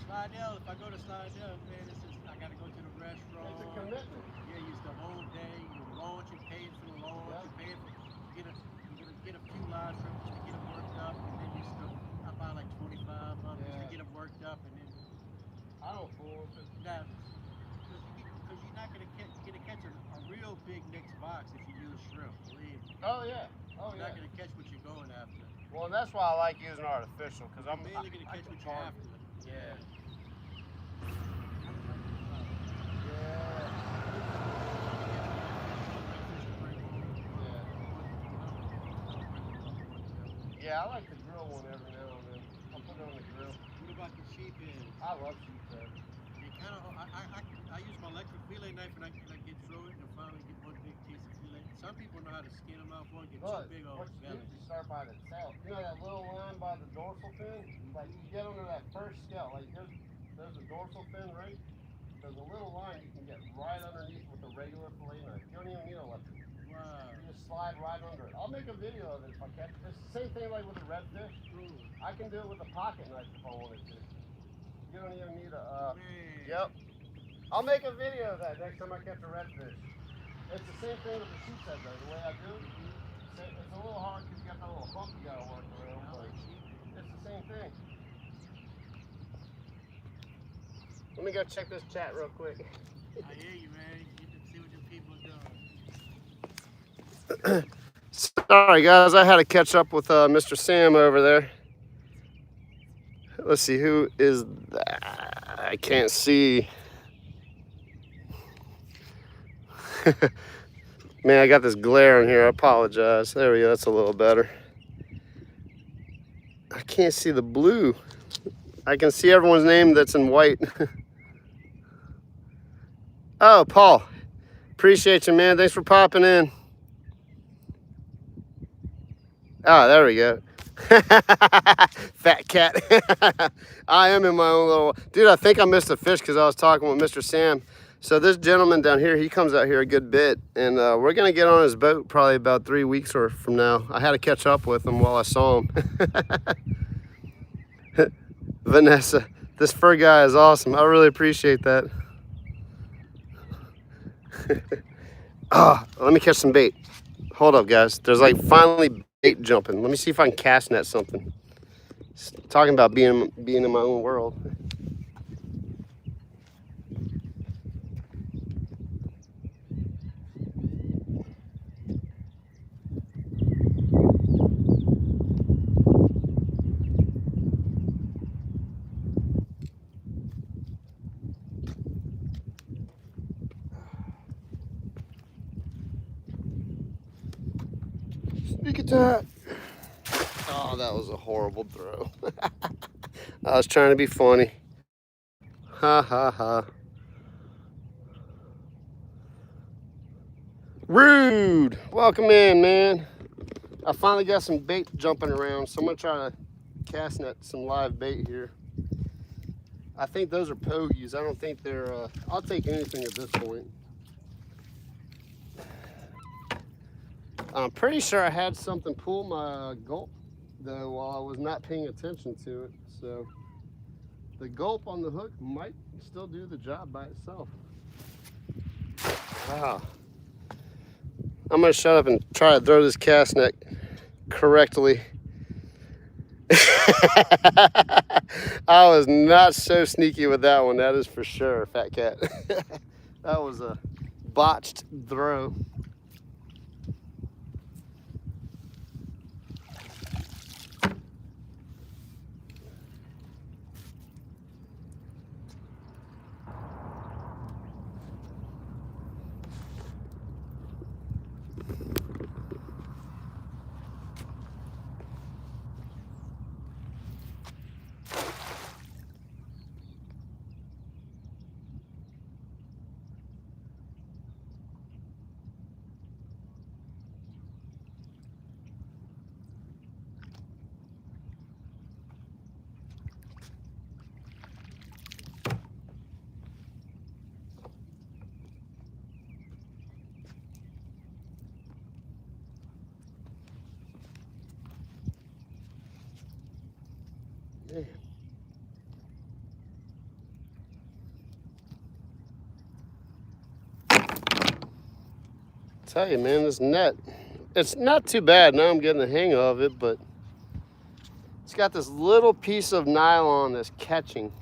Slidell, if I go to Slidell, man, I gotta go to the restaurant. It's a commitment. Yeah, use the whole day. You launch, you pay for the launch, Yep. you pay for you're gonna get a few live trips to get them worked up, and then you still I buy like 25 of them Yeah. to get them worked up, and then I don't fool with it. now because you're not gonna catch a real big mixed box if you use shrimp. Believe me. Oh yeah. Oh You're yeah. not gonna catch what you're going after. Well, and that's why I like using artificial because I'm Mainly gonna catch what you're after. Yeah. Yeah. Yeah, I like to grill one every now and then. I'll put it on the grill. What about the sheep head? I love sheep head. They kind of, I use my electric fillet knife and I get through it and finally get one big piece of fillet. Some people know how to skin them out for it, get too big on What the you do belly. is you start by the tail. You know that little line by the dorsal fin? Like you get under that first scale. Like there's a dorsal fin, right? There's a little line you can get right underneath with a regular fillet knife. You don't even need electric. Wow. You just slide right under it. I'll make a video of it if I catch it. It's the same thing like with a redfish. I can do it with a pocket knife if I wanted to. You don't even need a. Man. Yep. I'll make a video of that next time I catch a redfish. It's the same thing with the sheep's head though. The way I do it, it's a little hard because you got that little hump you gotta work around. But it's the same thing. Let me go check this chat real quick. I hear you, man. You get to see what your people are doing. Sorry guys, I had to catch up with Mr. Sam over there. Let's see, who is that? I can't see. Man, I got this glare in here. I apologize. There we go. That's a little better. I can't see the blue. I can see everyone's name that's in white. Oh, Paul. Appreciate you, man. Thanks for popping in. Oh, there we go. Fat cat. I am in my own little... Dude, I think I missed a fish because I was talking with Mr. Sam. So this gentleman down here, he comes out here a good bit. And we're going to get on his boat probably about 3 weeks or from now. I had to catch up with him while I saw him. Vanessa, this fur guy is awesome. I really appreciate that. Let me catch some bait. Hold up, guys. There's like finally bait jumping. Let me see if I can cast net something. Talking about being in my own world. Sneak attack. Oh, that was a horrible throw. I was trying to be funny. Ha ha ha. Rude. Welcome in, man. I finally got some bait jumping around, so I'm gonna try to cast net some live bait here. I think those are pogies. I don't think they're, I'll take anything at this point. I'm pretty sure I had something pull my gulp though while I was not paying attention to it. So the gulp on the hook might still do the job by itself. Wow. I'm gonna shut up and try to throw this cast net correctly. I was not so sneaky with that one, that is for sure, fat cat. That was a botched throw. Man. Tell you, man, this net, it's not too bad. Now I'm getting the hang of it, but it's got this little piece of nylon that's catching.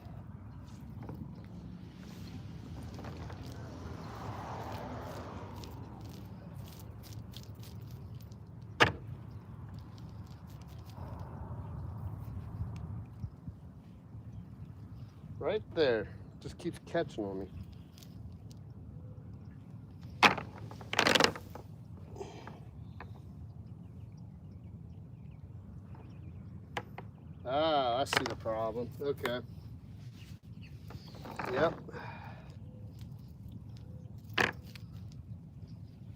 Right there, just keeps catching on me. I see the problem. Okay. Yep.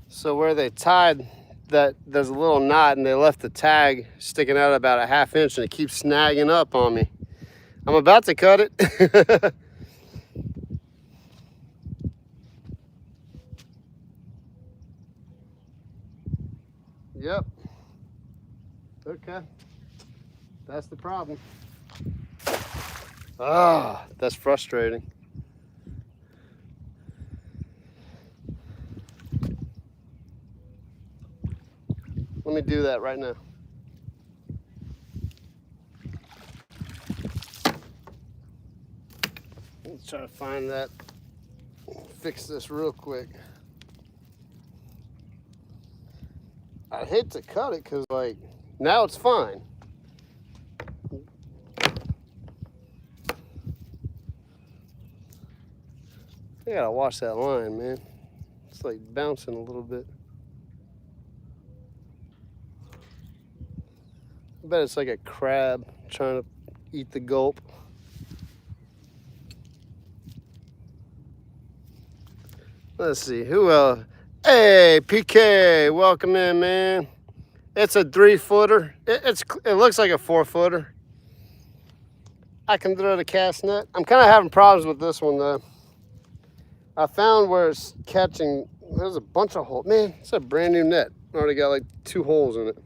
So where they tied that, there's a little knot, and they left the tag sticking out about a ½ inch, and it keeps snagging up on me. I'm about to cut it. Yep. Okay. That's the problem. Ah, that's frustrating. Let me do that right now. Let's try to find that. Fix this real quick. I hate to cut it because, like, now it's fine. I gotta wash that line, man. It's like bouncing a little bit. I bet it's like a crab trying to eat the gulp. Let's see, who else? Hey, PK, welcome in, man. It's a 3-footer. It looks like a 4-footer. I can throw the cast net. I'm kind of having problems with this one, though. I found where it's catching, there's a bunch of holes. Man, it's a brand new net. Already got like 2 holes in it.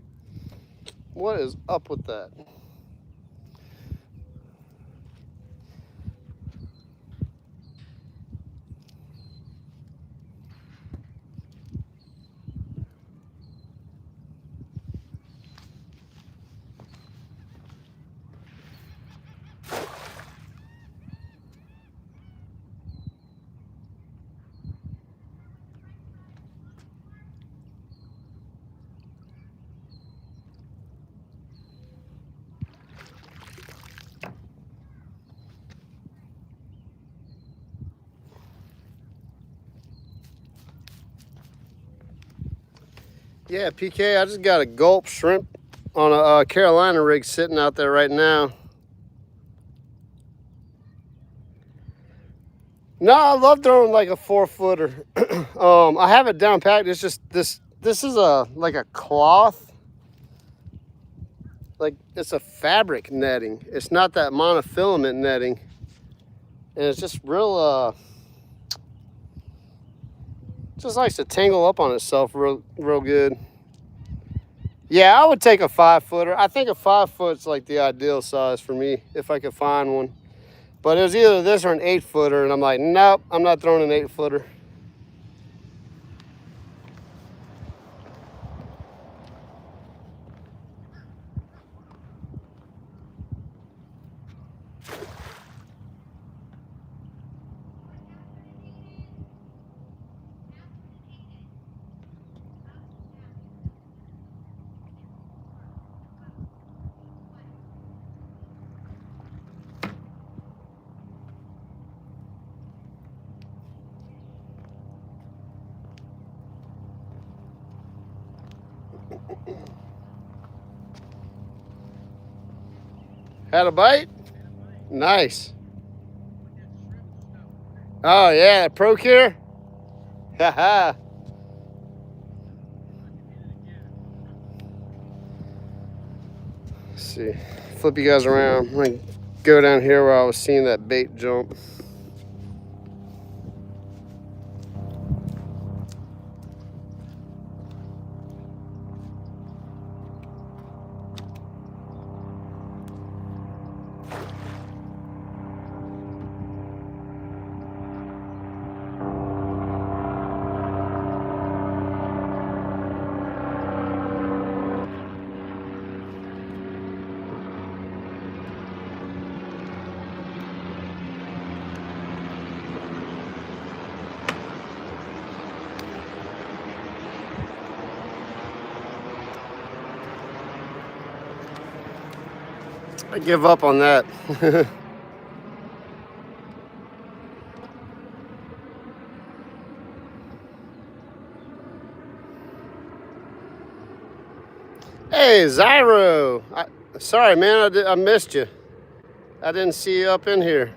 What is up with that? Yeah, PK, I just got a gulp shrimp on a Carolina rig sitting out there right now. No, I love throwing like a 4-footer. I have it down packed. It's just this is like a cloth. Like, it's a fabric netting. It's not that monofilament netting. And it's just real, just likes to tangle up on itself real good. Yeah, I would take a 5-footer. I think a 5-foot's like the ideal size for me if I could find one. But it was either this or an 8-footer, and I'm like, nope, I'm not throwing an 8-footer. Had a bite? Nice. Oh yeah, Pro Cure? Haha. Let's see. Flip you guys around. I'm gonna go down here where I was seeing that bait jump. I give up on that. Hey, Zyro. Sorry, man, I missed you. I didn't see you up in here.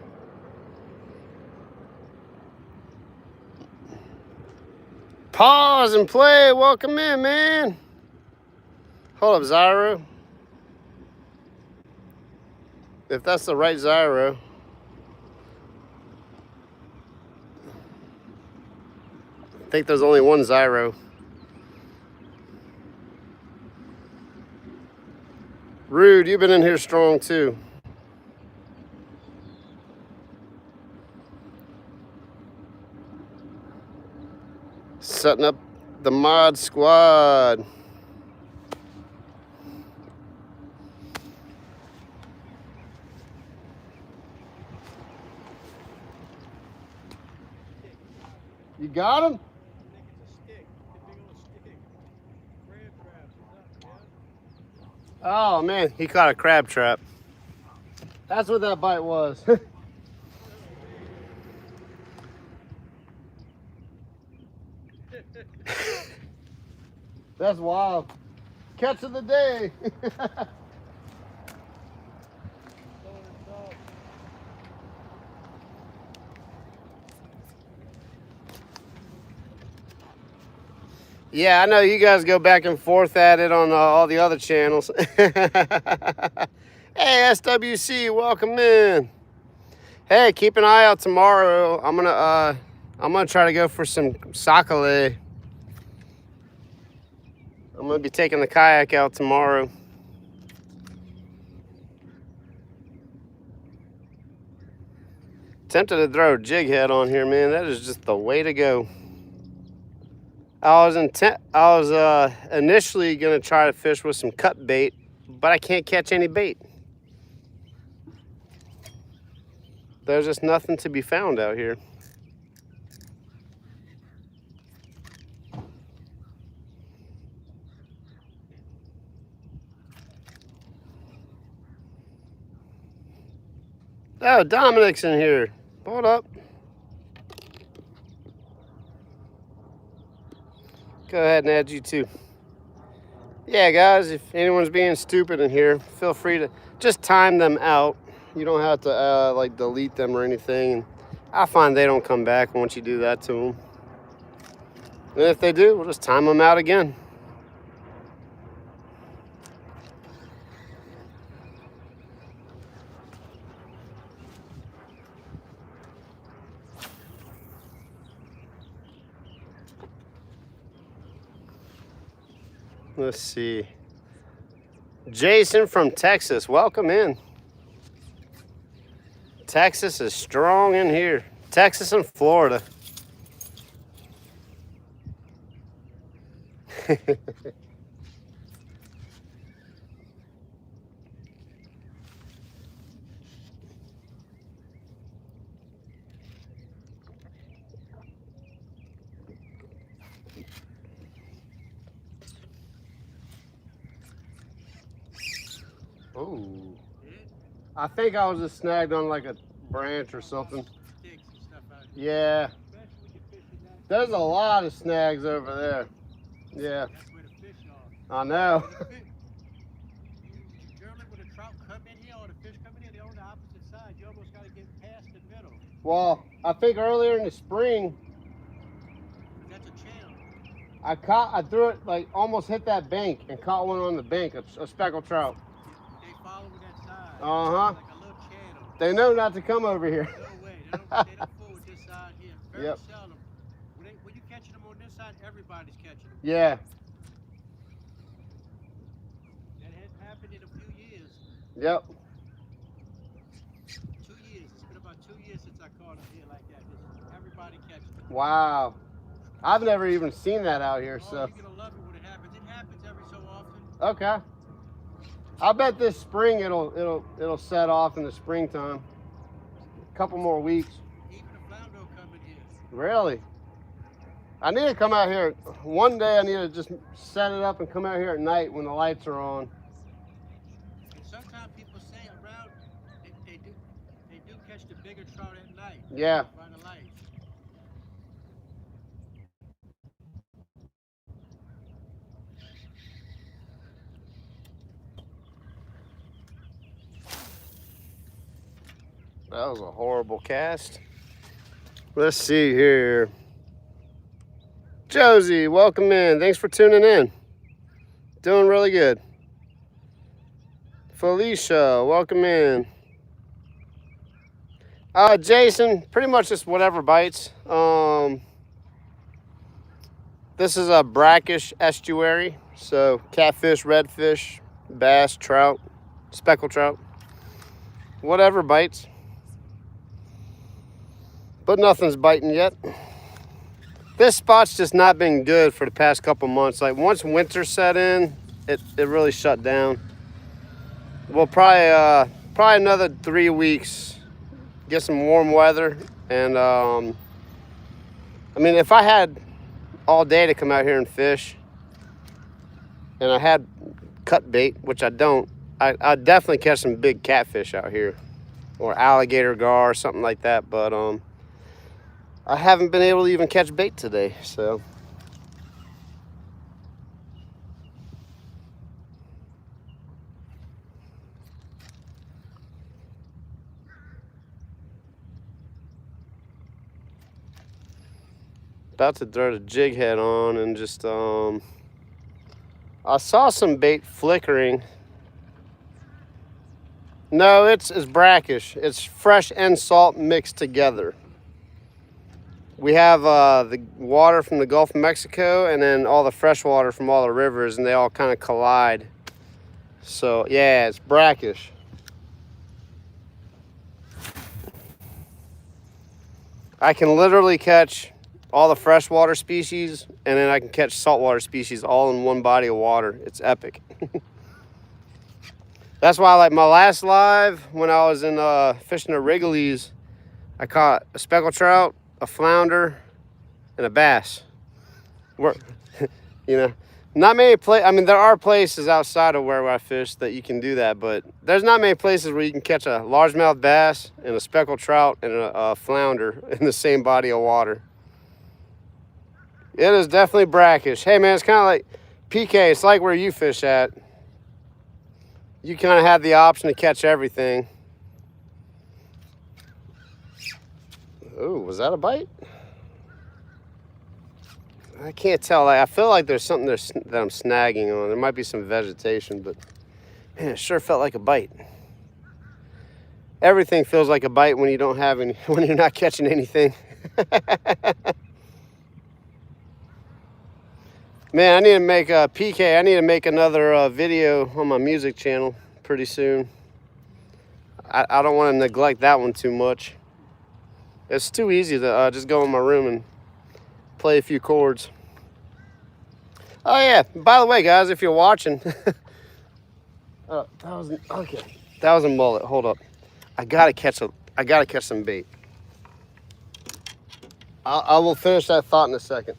Pause and play. Welcome in, man. Hold up, Zyro. If that's the right Zyro. I think there's only one Zyro. Rude, you've been in here strong too. Setting up the mod squad. You got him? Oh man, he caught a crab trap. That's what that bite was. That's wild. Catch of the day. Yeah, I know you guys go back and forth at it on all the other channels. Hey, SWC, welcome in. Hey, keep an eye out tomorrow. I'm gonna try to go for some sakale. I'm gonna be taking the kayak out tomorrow. Tempted to throw a jig head on here, man. That is just the way to go. I was initially gonna try to fish with some cut bait, but I can't catch any bait. There's just nothing to be found out here. Oh, Dominic's in here. Hold up. Go ahead and add you too. Yeah, guys, if anyone's being stupid in here, feel free to just time them out. You don't have to like delete them or anything. I find they don't come back once you do that to them. And if they do, we'll just time them out again. Let's see. Jason from Texas, welcome in. Texas is strong in here. Texas and Florida. Oh, I think I was just snagged on like a branch or something. Yeah, there's a lot of snags over there. Yeah, I know. Generally, when a trout come in here or the fish come in here, they're on the opposite side. You almost got to get past the middle. Well, I think earlier in the spring, That's a channel. I threw it like almost hit that bank and caught one on the bank, a speckled trout. They follow that side. Uh-huh. Like a little channel. They know not to come over here. No way. They don't fool with this side here. Very Yep. seldom. When you catching them on this side, everybody's catching them. Yeah. That hadn't happened in a few years. Yep. 2 years. It's been about 2 years since I caught them here like that. Just everybody catching them. Wow. I've never even seen that out here, Oh, so. you're gonna love it when it happens. It happens every so often. Okay. I bet this spring it'll set off in the springtime. A couple more weeks. Even the flounder will come in here. Really? I need to come out here. One day I need to just set it up and come out here at night when the lights are on. And sometimes people say around they do catch the bigger trout at night. Yeah. By the lights. That was a horrible cast. Let's see here. Josie, welcome in. Thanks for tuning in. Doing really good. Felicia, welcome in. Jason, pretty much just whatever bites. This is a brackish estuary, so catfish, redfish, bass, trout, speckled trout, whatever bites. But nothing's biting yet. This spot's just not been good for the past couple months. Like once winter set in, it really shut down. We'll probably another 3 weeks, get some warm weather, and I mean, if I had all day to come out here and fish, and I had cut bait, which I don't, I'd definitely catch some big catfish out here, or alligator gar, or something like that. But I haven't been able to even catch bait today, so. About to throw the jig head on and just, I saw some bait flickering. No, it's brackish. It's fresh and salt mixed together. We have the water from the Gulf of Mexico and then all the fresh water from all the rivers, and they all kind of collide. So yeah, it's brackish. I can literally catch all the freshwater species, and then I can catch saltwater species all in one body of water. It's epic. That's why, like my last live, when I was in fishing the Wrigley's, I caught a speckled trout, a flounder, and a bass. You know, not many I mean, there are places outside of where I fish that you can do that, but there's not many places where you can catch a largemouth bass and a speckled trout and a flounder in the same body of water. It is definitely brackish. Hey man, it's kind of like PK. It's like where you fish at. You kind of have the option to catch everything. Ooh, was that a bite? I can't tell. I feel like there's something that I'm snagging on. There might be some vegetation, but man, it sure felt like a bite. Everything feels like a bite when you don't have any, when you're not catching anything. Man, I need to make a PK. I need to make another video on my music channel pretty soon. I don't want to neglect that one too much. It's too easy to just go in my room and play a few chords. Oh yeah, by the way, guys, if you're watching, that was a mullet. Hold up, I gotta catch some bait. I will finish that thought in a second.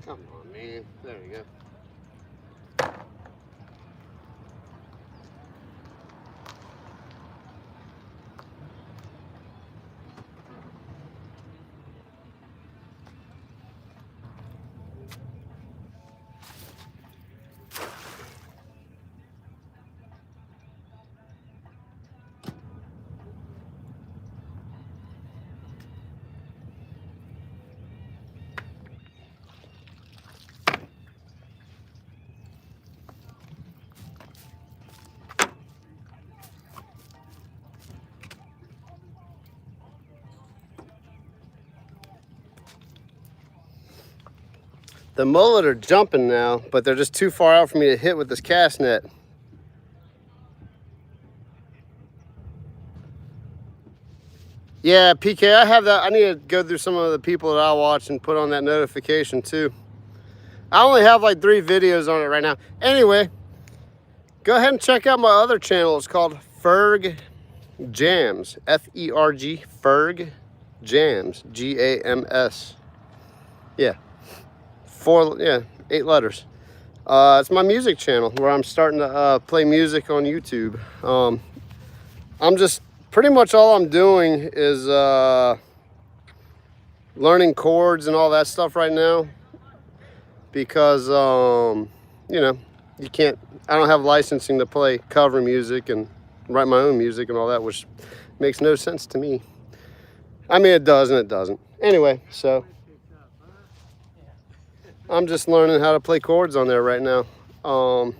Come on, man. There you go. The mullet are jumping now, but they're just too far out for me to hit with this cast net. Yeah, PK, I have that. I need to go through some of the people that I watch and put on that notification too. I only have like 3 videos on it right now. Anyway, go ahead and check out my other channel. It's called Ferg Jams. F-E-R-G, Ferg Jams. G-A-M-S. Yeah. 8 letters. It's my music channel where I'm starting to play music on YouTube. I'm just, pretty much all I'm doing is learning chords and all that stuff right now. Because, you know, I don't have licensing to play cover music and write my own music and all that, which makes no sense to me. I mean, it does and it doesn't. Anyway, so I'm just learning how to play chords on there right now. Oh,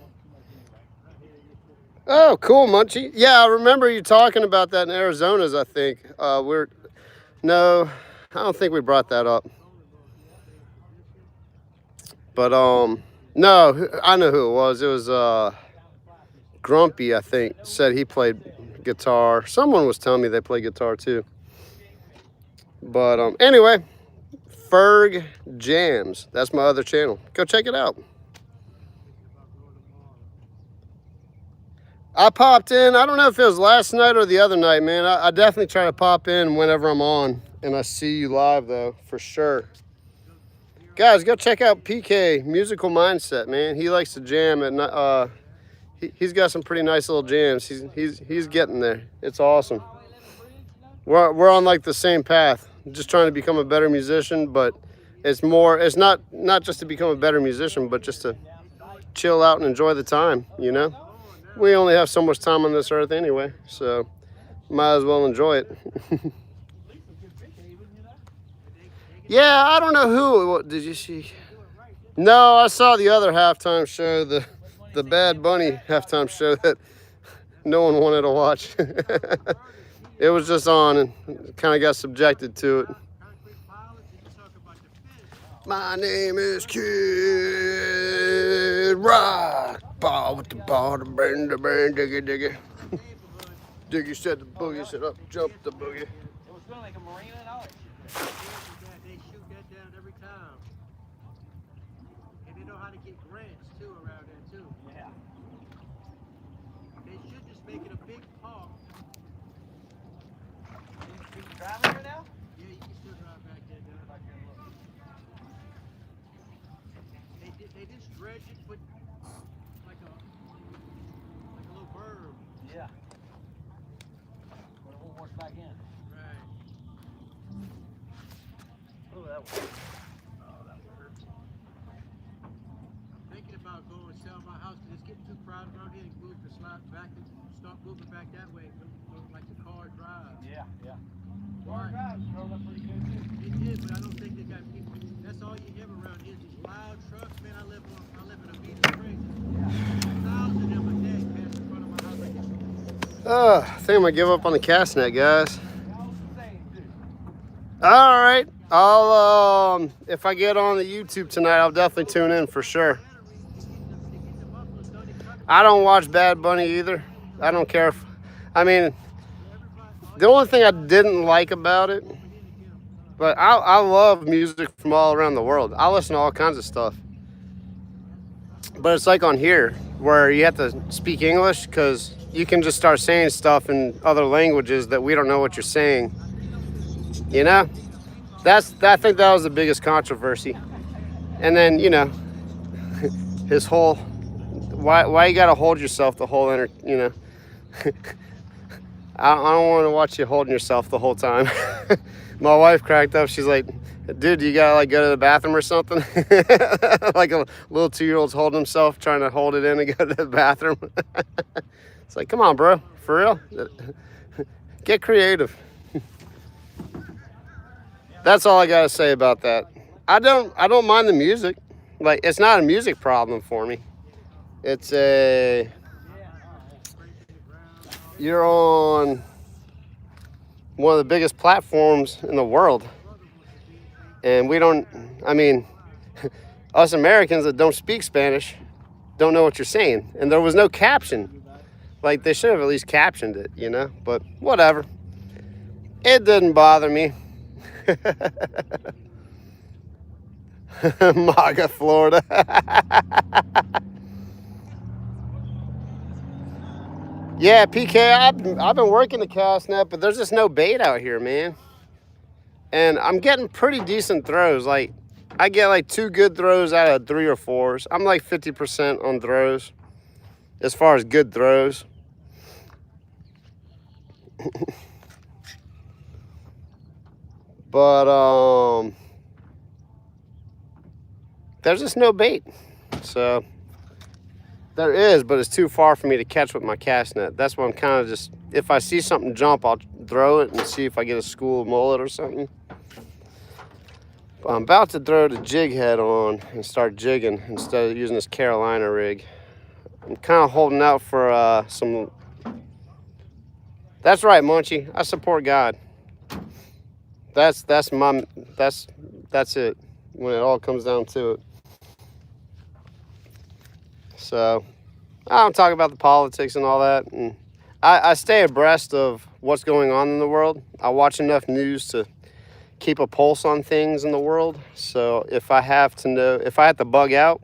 cool, Munchie. Yeah, I remember you talking about that in Arizona's, I think. No, I don't think we brought that up. But, no, I know who it was. It was, Grumpy, I think, said he played guitar. Someone was telling me they play guitar too. But, anyway, Ferg Jams. That's my other channel. Go check it out. I popped in. I don't know if it was last night or the other night, man. I definitely try to pop in whenever I'm on. And I see you live, though, for sure. Guys, go check out PK, Musical Mindset, man. He likes to jam at he's got some pretty nice little jams. He's getting there. It's awesome. We're on like the same path. Just trying to become a better musician, but it's not just to become a better musician, but just to chill out and enjoy the time, you know? We only have so much time on this earth anyway, so might as well enjoy it. Yeah, I don't know who. Did you see? No, I saw the other halftime show, the Bad Bunny halftime show that no one wanted to watch. It was just on and kind of got subjected to it. My name is Kid Rock. Ball with the ball, the band, diggy, diggy. Diggy said the boogie, said up, jump the boogie. It was feeling like a marina and all that shit. They shoot that down every time. And they know how to get grants too around there too. Yeah. They should just make it a big park. You can drive there now? Yeah, you can still drive back there. They just dredge it, put like a little berm. Yeah. But it won't wash back in. Right. Oh, that works. Oh, that works. I'm thinking about going and sell my house because it's getting too crowded around here and move the slide back and start moving back that way. Like the car drive. Yeah, yeah. Car drive rolled up pretty good too. It did, but I don't think they got people. That's all you hear around here is these loud trucks. Man, I live in a Beach Springs. Yeah. 1,000 of them a day pass in front of my house like this. I think I'm gonna give up on the cast net, guys. All right, I'll if I get on the YouTube tonight, I'll definitely tune in for sure. I don't watch Bad Bunny either. I don't care if, I mean, the only thing I didn't like about it, but I love music from all around the world. I listen to all kinds of stuff. But it's like on here where you have to speak English because you can just start saying stuff in other languages that we don't know what you're saying. You know? I think that was the biggest controversy. And then, you know, his whole, why you gotta hold yourself the whole, you know. I don't want to watch you holding yourself the whole time. My wife cracked up. She's like, dude, you gotta like go to the bathroom or something? Like a little 2-year-old's holding himself, trying to hold it in and go to the bathroom. It's like, come on, bro, for real? Get creative. That's all I gotta say about that. I don't mind the music. Like, it's not a music problem for me. It's you're on one of the biggest platforms in the world. And we don't, I mean, Us Americans that don't speak Spanish don't know what you're saying. And there was no caption. Like, they should have at least captioned it, you know? But whatever. It didn't bother me. MAGA, Florida. Yeah, PK, I've been working the cast net, but there's just no bait out here, man. And I'm getting pretty decent throws. Like, I get like 2 good throws out of 3 or 4s. I'm like 50% on throws as far as good throws. But there's just no bait. So there is, but it's too far for me to catch with my cast net. That's why I'm kind of just, if I see something jump, I'll throw it and see if I get a school mullet or something. But I'm about to throw the jig head on and start jigging instead of using this Carolina rig. I'm kind of holding out for some. That's right, Munchie. I support God. That's it when it all comes down to it. So I don't talk about the politics and all that, and I stay abreast of what's going on in the world. I watch enough news to keep a pulse on things in the world. So if I have to bug out,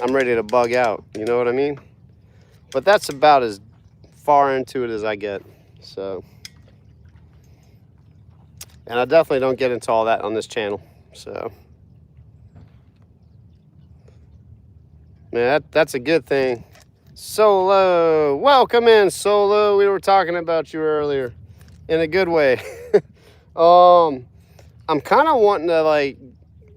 I'm ready to bug out. You know what I mean? But that's about as far into it as I get. So, and I definitely don't get into all that on this channel. So, man, that's a good thing. Solo, welcome in, Solo. We were talking about you earlier in a good way. I'm kind of wanting to like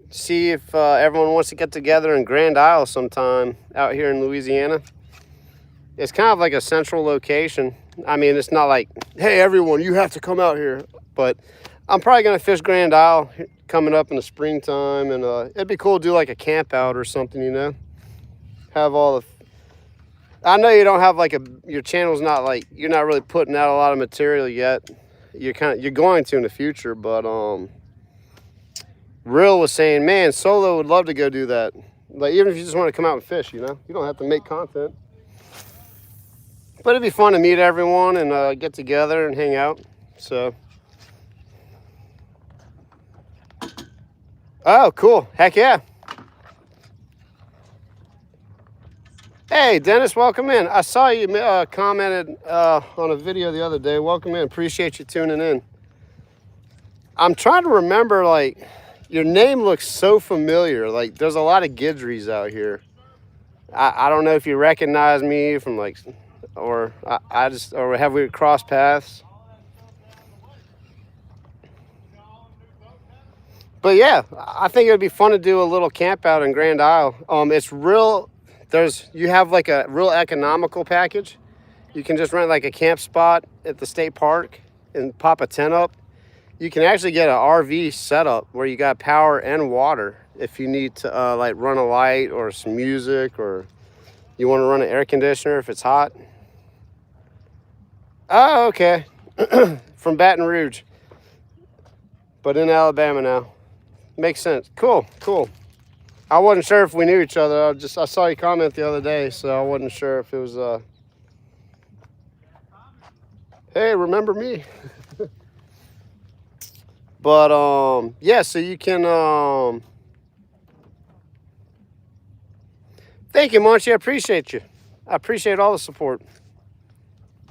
see if everyone wants to get together in Grand Isle sometime out here in Louisiana. It's kind of like a central location. I mean, it's not like, hey, everyone, you have to come out here. But I'm probably going to fish Grand Isle coming up in the springtime. And it'd be cool to do like a camp out or something, you know? Have all the... I know you don't have like your channel's not like, you're not really putting out a lot of material yet. You're going to in the future, but Real was saying, man, Solo would love to go do that. Like, even if you just want to come out and fish, you know? You don't have to make content. But it'd be fun to meet everyone and get together and hang out. So. Oh, cool. Heck yeah. Hey, Dennis, welcome in. I saw you commented on a video the other day. Welcome in. Appreciate you tuning in. I'm trying to remember, like, your name looks so familiar. Like, there's a lot of Guidries out here. I don't know if you recognize me from, like... or or have we crossed paths? But yeah, I think it would be fun to do a little camp out in Grand Isle. It's real. You have like a real economical package. You can just rent like a camp spot at the state park and pop a tent up. You can actually get an RV setup where you got power and water if you need to like run a light or some music, or you want to run an air conditioner if it's hot. Oh, okay. From Baton Rouge. But in Alabama now. Makes sense. Cool, cool. I wasn't sure if we knew each other. I saw you comment the other day, so I wasn't sure if it was hey, remember me? But yeah, so you can thank you, Munchie. I appreciate you. I appreciate all the support.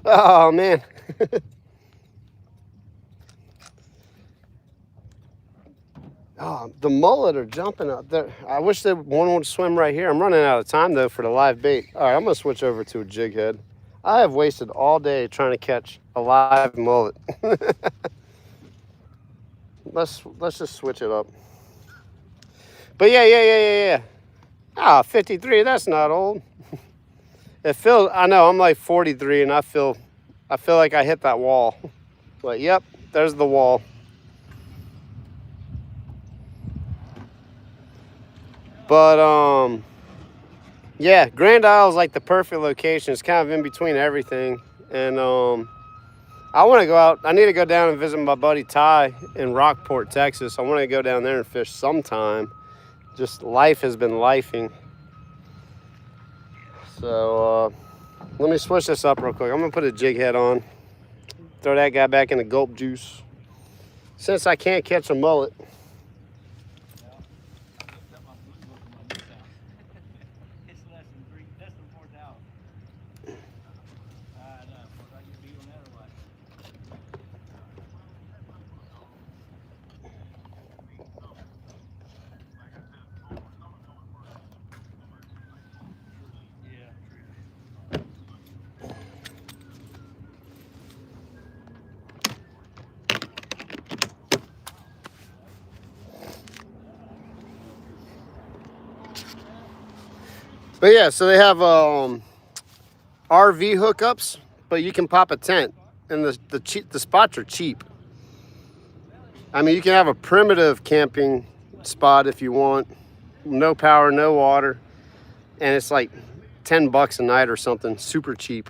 Oh, man. Oh, the mullet are jumping out there. I wish that one would swim right here. I'm running out of time, though, for the live bait. All right, I'm going to switch over to a jig head. I have wasted all day trying to catch a live mullet. Let's just switch it up. But yeah. Ah, 53, that's not old. It feels, I know, I'm like 43 and I feel like I hit that wall. Like, yep, there's the wall. But, yeah, Grand Isle is like the perfect location. It's kind of in between everything. And I want to go out. I need to go down and visit my buddy Ty in Rockport, Texas. I want to go down there and fish sometime. Just life has been lifing. So let me switch this up real quick. I'm gonna put a jig head on. Throw that guy back in the gulp juice. Since I can't catch a mullet. It's less than 4,000. I know. I get beat on that or what? Yeah, true. But yeah, so they have RV hookups, but you can pop a tent, and the spots are cheap. I mean, you can have a primitive camping spot if you want, no power, no water, and it's like $10 a night or something, super cheap.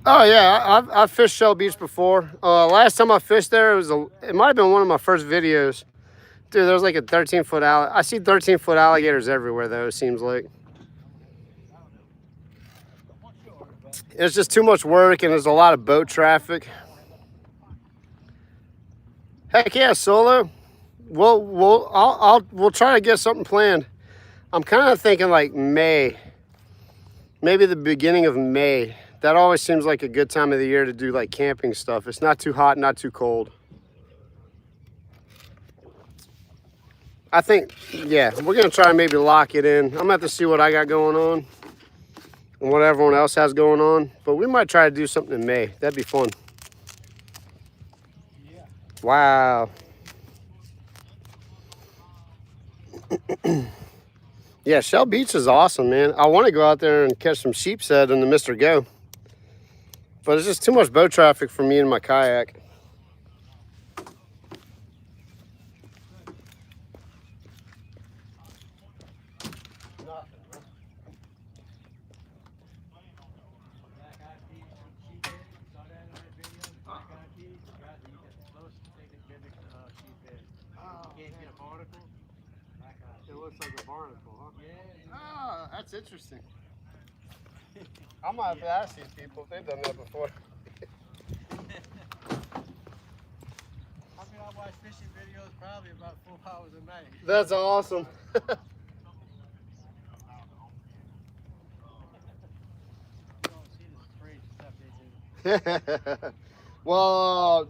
Oh yeah, I've fished Shell Beach before. Last time I fished there, it might have been one of my first videos. Dude, there was like a 13-foot alligator. I see 13-foot alligators everywhere though, it seems like. It's just too much work and there's a lot of boat traffic. Heck yeah, Solo. We'll try to get something planned. I'm kind of thinking like May, maybe the beginning of May. That always seems like a good time of the year to do like camping stuff. It's not too hot, not too cold. I think, yeah, we're gonna try and maybe lock it in. I'm gonna have to see what I got going on and what everyone else has going on. But we might try to do something in May. That'd be fun. Yeah. Wow. Yeah, Shell Beach is awesome, man. I want to go out there and catch some sheepshead in the Mr. Go. But it's just too much boat traffic for me and my kayak. It looks like a barnacle, huh? Yeah. Oh, that's interesting. I might have to ask these people if they've done that before. I mean, I watch fishing videos probably about 4 hours a night. That's awesome. You don't see this crazy stuff they do. Well,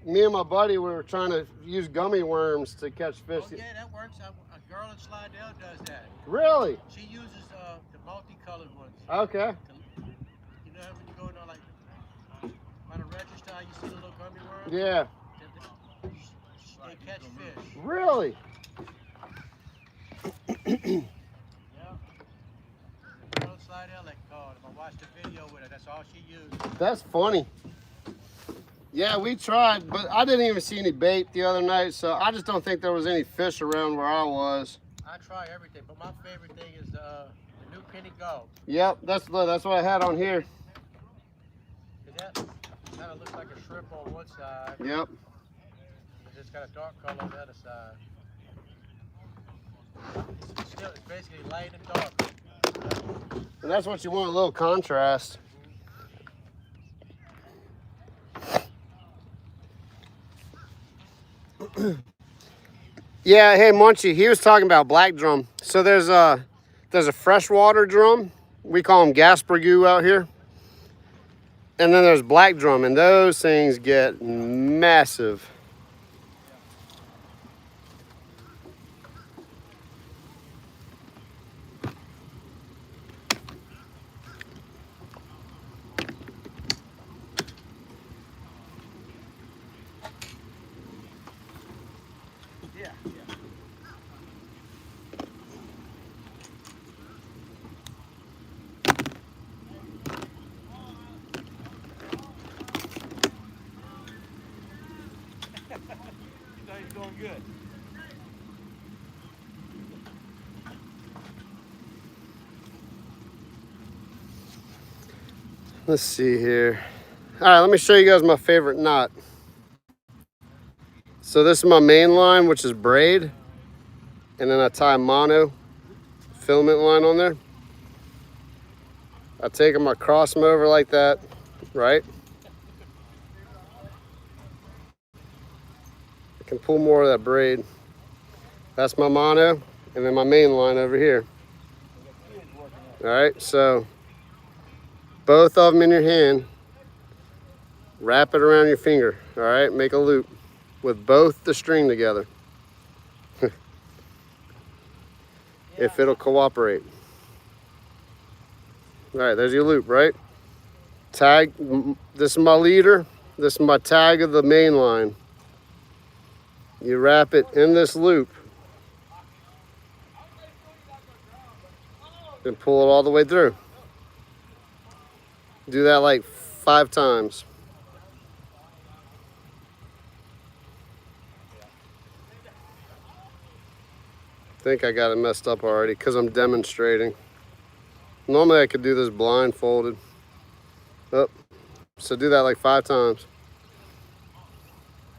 me and my buddy were trying to use gummy worms to catch fish. Oh, yeah, that works. A girl in Slidell does that. Really? She uses the multicolored ones. Okay. You know when you go to like by the register, you see the little gummy worms? Yeah. They catch fish. Really? Yeah. Girl in Slidell, they call it. I watched the video with her. That's all she used. That's funny. Yeah, we tried, but I didn't even see any bait the other night, so I just don't think there was any fish around where I was. I try everything, but my favorite thing is the new penny gold. Yep, that's what I had on here. That kind of looks like a shrimp on one side. Yep. It's got a dark color on the other side. It's basically light and dark. And that's what you want, a little contrast. Yeah, hey Munchie, he was talking about black drum. So there's a freshwater drum. We call them Gaspergoo out here. And then there's black drum, and those things get massive. Yeah. You know he's doing good. Let's see here. All right, let me show you guys my favorite knot. So this is my main line, which is braid. And then I tie mono filament line on there. I take them, I cross them over like that, right? I can pull more of that braid. That's my mono, and then my main line over here. All right, so both of them in your hand, wrap it around your finger, all right? Make a loop with both the string together. If it'll cooperate. All right, there's your loop, right? Tag, this is my leader, this is my tag of the main line. You wrap it in this loop and pull it all the way through. Do that like 5 times. I think I got it messed up already because I'm demonstrating. Normally I could do this blindfolded. Oh, so do that like 5 times.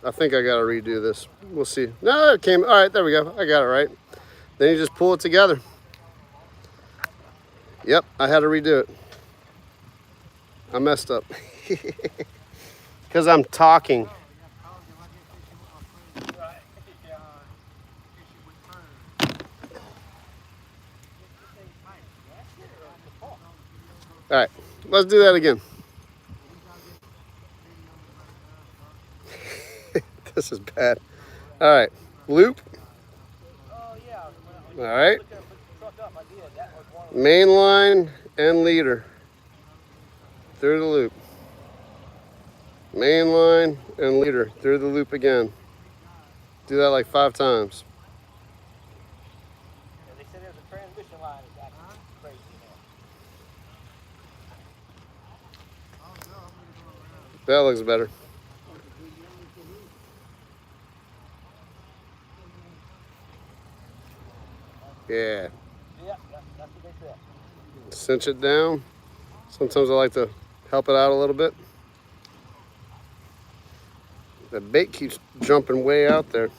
I think I gotta redo this. We'll see. No, it came, all right, there we go. I got it right. Then you just pull it together. Yep, I had to redo it. I messed up. Because I'm talking. All right, let's do that again. This is bad. All right, loop. All right. Main line and leader through the loop. Main line and leader through the loop again. Do that like 5 times. They said there's a transmission line is actually crazy now. That looks better. Yeah. Yeah, that's what they said. Cinch it down. Sometimes I like to help it out a little bit. The bait keeps jumping way out there.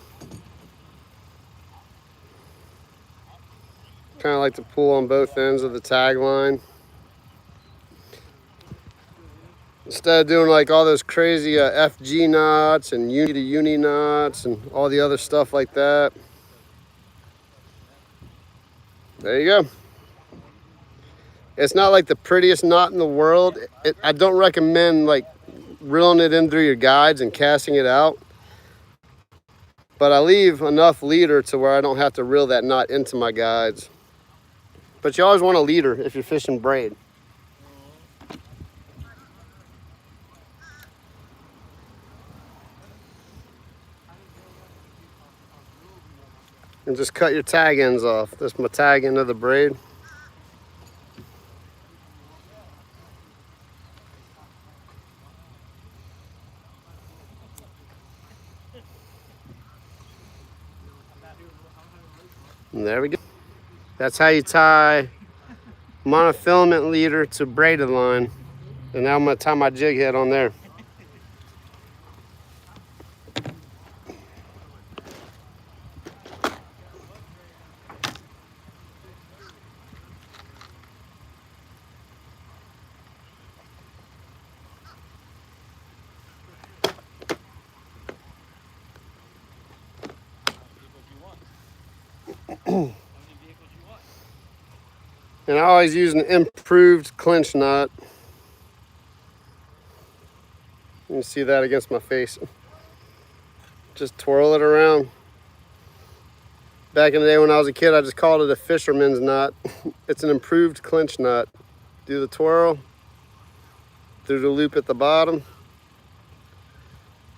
Kind of like to pull on both ends of the tag line. Instead of doing like all those crazy FG knots and uni to uni knots and all the other stuff like that. There you go. It's not like the prettiest knot in the world. I don't recommend like reeling it in through your guides and casting it out. But I leave enough leader to where I don't have to reel that knot into my guides. But you always want a leader if you're fishing braid. And just cut your tag ends off. This is my tag end of the braid. And there we go. That's how you tie monofilament leader to braided line. And now I'm gonna tie my jig head on there. And I always use an improved clinch knot. You can see that against my face. Just twirl it around. Back in the day when I was a kid, I just called it a fisherman's knot. It's an improved clinch knot. Do the twirl through the loop at the bottom.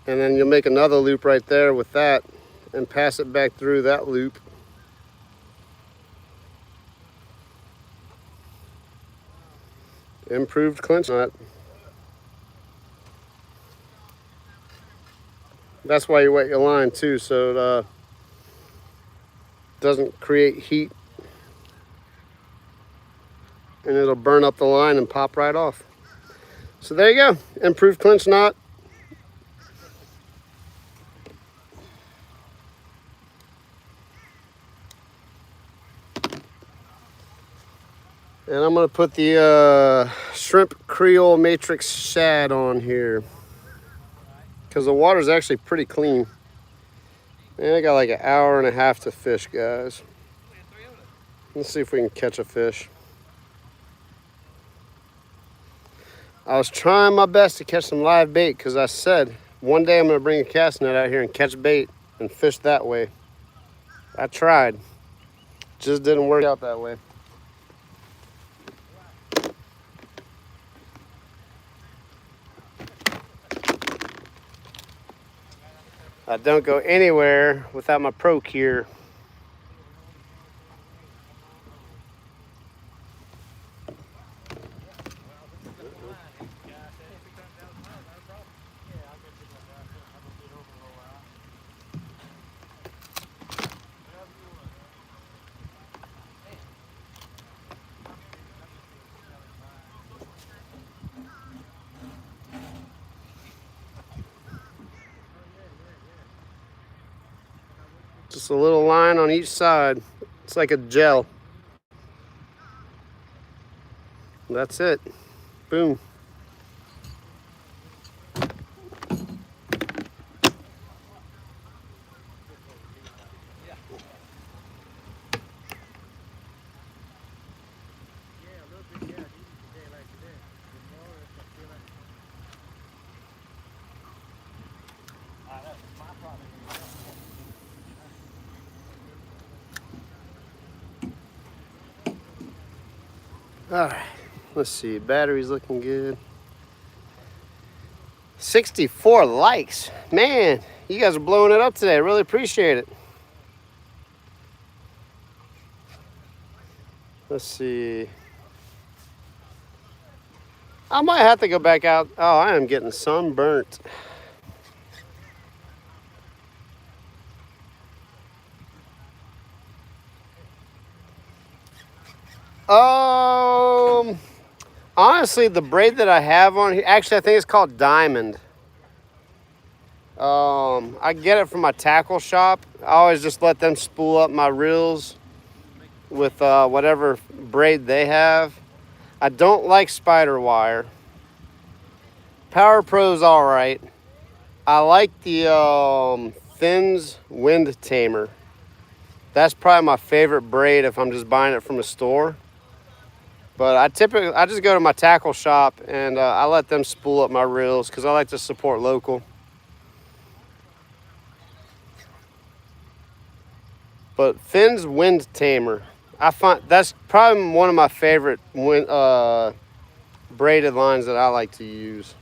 And then you'll make another loop right there with that and pass it back through that loop. Improved clinch knot. That's why you wet your line too, so it doesn't create heat. And it'll burn up the line and pop right off. So there you go, improved clinch knot. And I'm gonna put the shrimp Creole matrix shad on here because the water's actually pretty clean. And I got like an hour and a half to fish, guys. Let's see if we can catch a fish. I was trying my best to catch some live bait because I said one day I'm gonna bring a cast net out here and catch bait and fish that way. I tried, just didn't work out that way. I don't go anywhere without my pro gear. Just a little line on each side. It's like a gel. That's it. Boom. All right, let's see. Battery's looking good. 64 likes. Man, you guys are blowing it up today. I really appreciate it. Let's see. I might have to go back out. Oh, I am getting sunburnt. Honestly, the braid that I have on here, actually, I think it's called Diamond. I get it from my tackle shop. I always just let them spool up my reels with whatever braid they have. I don't like spider wire. Power Pro's all right. I like the Fins Wind Tamer. That's probably my favorite braid if I'm just buying it from a store. But I just go to my tackle shop and I let them spool up my reels because I like to support local. But Fins Wind Tamer, I find that's probably one of my favorite braided lines that I like to use.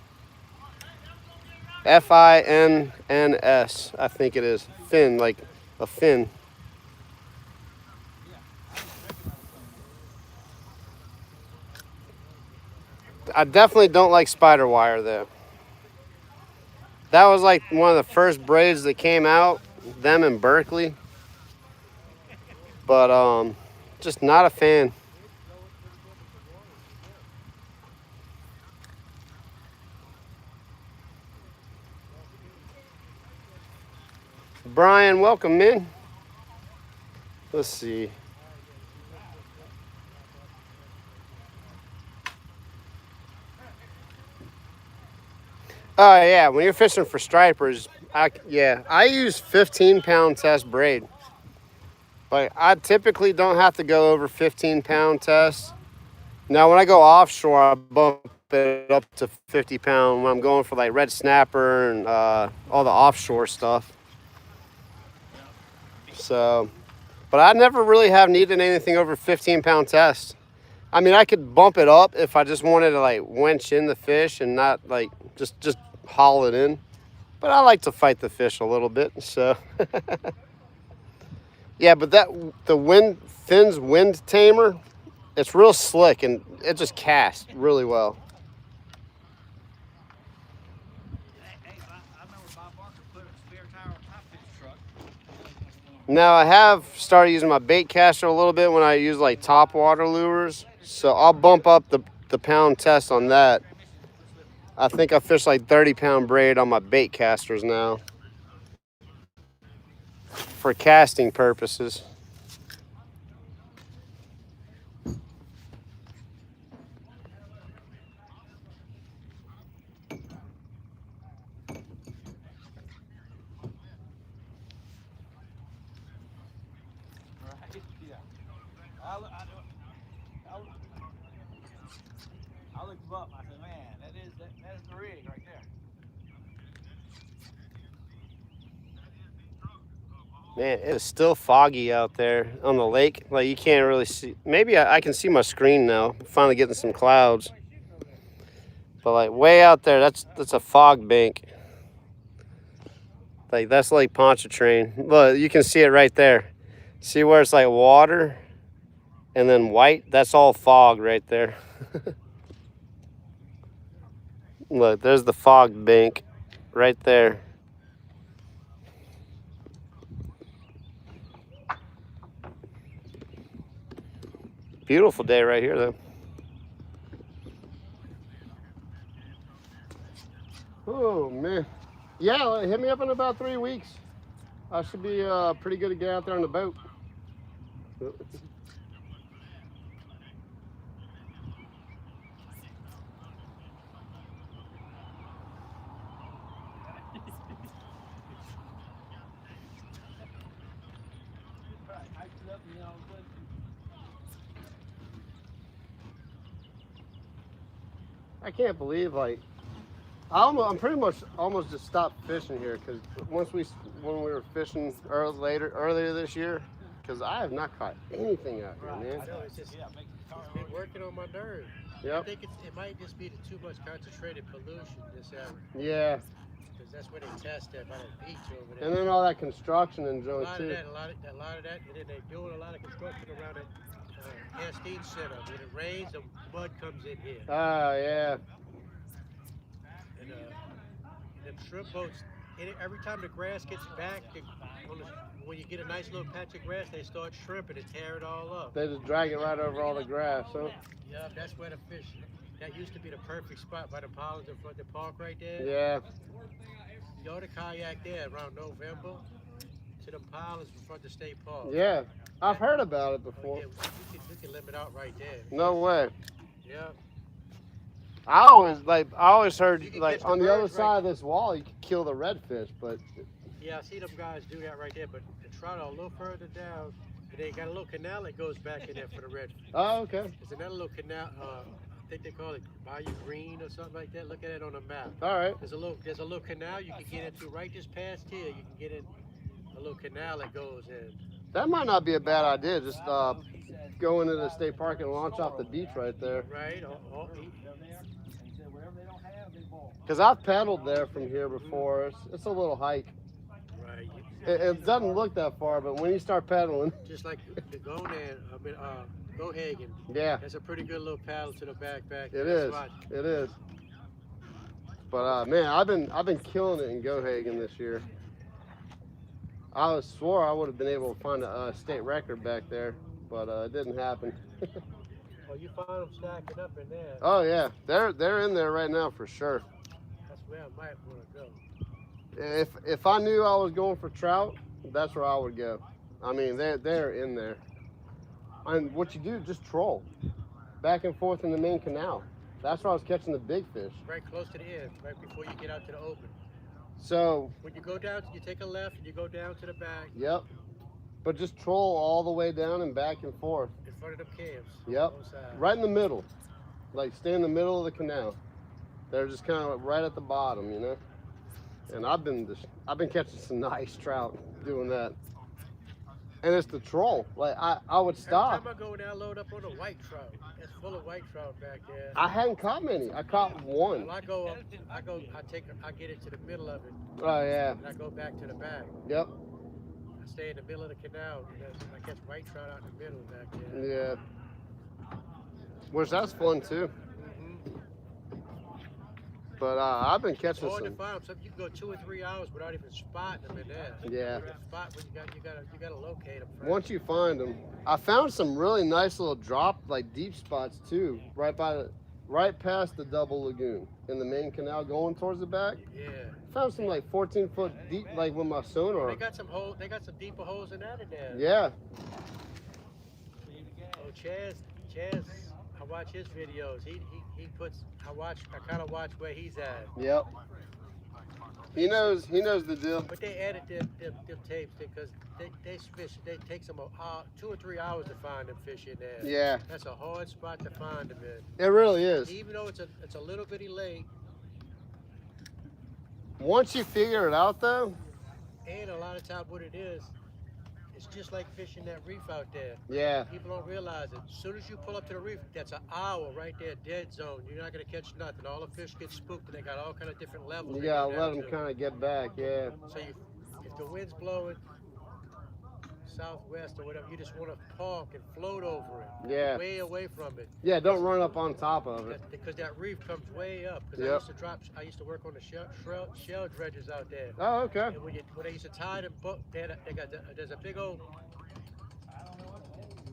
Fins, I think it is. Fin, like a fin. I definitely don't like spider wire though. That was like one of the first braids that came out, them in Berkeley. But just not a fan. Brian, welcome, man. Let's see. Oh yeah, when you're fishing for stripers, I use 15-pound test braid. Like I typically don't have to go over 15-pound test. Now when I go offshore, I bump it up to 50-pound when I'm going for like red snapper and all the offshore stuff. So, but I never really have needed anything over 15-pound test. I mean, I could bump it up if I just wanted to like winch in the fish and not like just haul it in. But I like to fight the fish a little bit, so. Yeah, but the Fins Wind Tamer, it's real slick and it just casts really well. Now I have started using my bait caster a little bit when I use like top water lures. So I'll bump up the pound test on that. I think I fish like 30-pound braid on my bait casters now for casting purposes. yeah. I looked him up. I said, man, that is the rig right there. Man, it is still foggy out there on the lake. Like you can't really see. Maybe I can see my screen now. Finally getting some clouds. But like way out there, that's a fog bank. Like that's Lake Pontchartrain. Look, you can see it right there. See where it's like water and then white? That's all fog right there. Look, there's the fog bank right there. Beautiful day right here though. Oh man. Yeah, hit me up in about 3 weeks. I should be pretty good to get out there on the boat. I can't believe like I'm pretty much almost just stopped fishing here because when we were fishing earlier this year, because I have not caught anything out here, man. I know, it's been working on my nerves. Yep. I think it might just be the too much concentrated pollution this area. Yeah. Because that's where they test that by the beach over there. And then all that construction and a junk lot too. of that, a lot of that, and then they're doing a lot of construction around it. Castine Center. When it rains, the mud comes in here. Ah, yeah. And the shrimp boats, every time the grass gets back, when you get a nice little patch of grass, they start shrimping and tear it all up. They just drag it right over all the grass, huh? Yeah, that's where the fish. That used to be the perfect spot by the ponds in front of the park right there. Yeah. You ought to kayak there around November to the piles in front of the state park. Yeah. I've heard about it before. Yeah, we can limit out right there. No way. Yeah. I always heard You can like catch the on the other birds side of this wall you could kill the redfish, but yeah, I see them guys do that right there, but the trout are a little further down, and they got a little canal that goes back in there for the redfish. oh, okay. There's another little canal, I think they call it Bayou Green or something like that. Look at it on the map. All right. There's a little canal you can get into right just past here. You can get in a little canal that goes in. That might not be a bad idea. Just go into the state park and launch off the beach right there. Right. Because I've paddled there from here before. It's a little hike. Right. It doesn't look that far, but when you start paddling, Just like the Gohagen. yeah, That's a pretty good little paddle to the back. it is. It is. But man, I've been killing it in Gohagen this year. I swore I would have been able to find a state record back there, but it didn't happen. Oh, you find them stacking up in there. Oh yeah, they're in there right now for sure. That's where I might want to go. If I knew I was going for trout, that's where I would go. I mean, they're in there. And what you do, just troll back and forth in the main canal. That's where I was catching the big fish. Right close to the end, right before you get out to the open. So when you go down, you take a left and you go down to the back. Yep. But just troll all the way down and back and forth. In front of them camps. Yep. Right in the middle. Like stay in the middle of the canal. They're just kind of right at the bottom, you know. And I've been catching some nice trout doing that. And it's the troll. Like I would stop. Every time I go down, load up on a white trout. It's full of white trout back there. I hadn't caught many. I caught one. Well, I get into the middle of it. Oh yeah. And I go back to the back. Yep. I stay in the middle of the canal. I catch white trout out in the middle back there. Yeah. Which that's fun too. But I've been catching Hard to some. find them. You can go 2 or 3 hours without even spotting them in there. Yeah. You gotta locate them first. Once you find them, I found some really nice little drop, like deep spots too, right past the double lagoon in the main canal going towards the back. Yeah. Found some like 14-foot deep, like with my sonar. They got some holes. They got some deeper holes than that in there. Yeah. Oh, Chaz, I watch his videos. He puts. I kind of watch where he's at. Yep. He knows the deal. But they added them tapes because they fish. They takes them 2 or 3 hours to find them fish in there. Yeah. That's a hard spot to find them in. It really is. Even though it's a little bitty lake. Once you figure it out, though. And a lot of times what it is, it's just like fishing that reef out there. Yeah. People don't realize it. As soon as you pull up to the reef, that's an hour right there, dead zone. You're not gonna catch nothing. All the fish get spooked, and they got all kind of different levels. You gotta let them kind of get back. Yeah. So if the wind's blowing southwest or whatever, you just want to park and float over it. Yeah. Way away from it. Yeah. Don't run up on top of it. Because that reef comes way up. Because Yep. I used to work on the shell dredges out there. Oh, okay. And when they used to tie them, there's a big old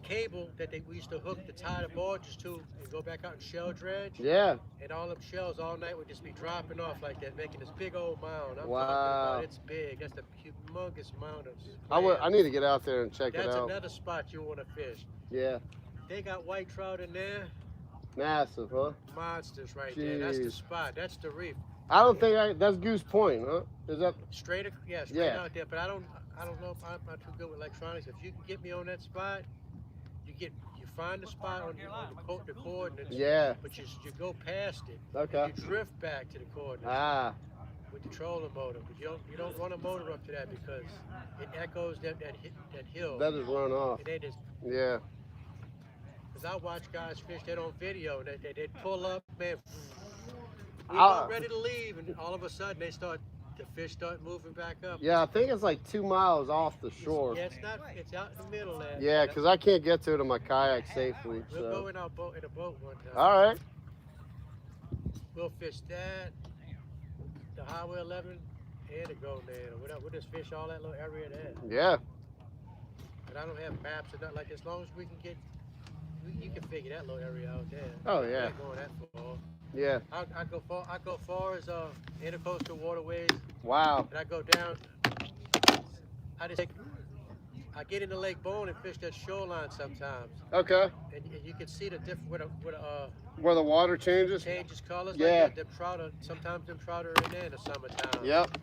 cable that we used to hook to tie the barges to and go back out and shell dredge. Yeah. And all them shells all night would just be dropping off like that, making this big old mound. I'm Wow. talking about it's big. That's the humongous mound of I need to get out there and check it That's out. another spot you want to fish. Yeah. They got white trout in there. Massive, huh? Monsters right there. That's the Jeez. spot. That's the reef. I don't think that's Goose Point, huh? Is that? Straight Yeah. out there. But I don't know if I'm not too good with electronics. If you can get me on that spot, you find the spot on the coordinates. Yeah. But you go past it. Okay. And you drift back to the coordinates. Ah. With the trolling motor, but you don't run a motor up to that because it echoes that hill. That is run off. And they just, Yeah. because I watch guys fish that on video, and they pull up, man, we're about ready to leave, and all of a sudden the fish start moving back up. Yeah, I think it's like 2 miles off the shore. Yeah, it's out in the middle there. Yeah, because I can't get to it in my kayak safely. We'll So. go in a boat one time. All right. We'll fish that, the Highway 11, and the Golden Head, or whatever. We'll just fish all that little area there. Yeah. But I don't have maps or nothing like that. As long as we can you can figure that little area out there. Oh, I'm yeah. not going that far. Yeah. I go far as intercoastal waterways, Wow. and I go down. I get in the Lake Bone and fish that shoreline sometimes, Okay. and you can see the different Where the water changes? changes colors. Yeah. Like that. Sometimes them trout are in there in the summertime. Yep.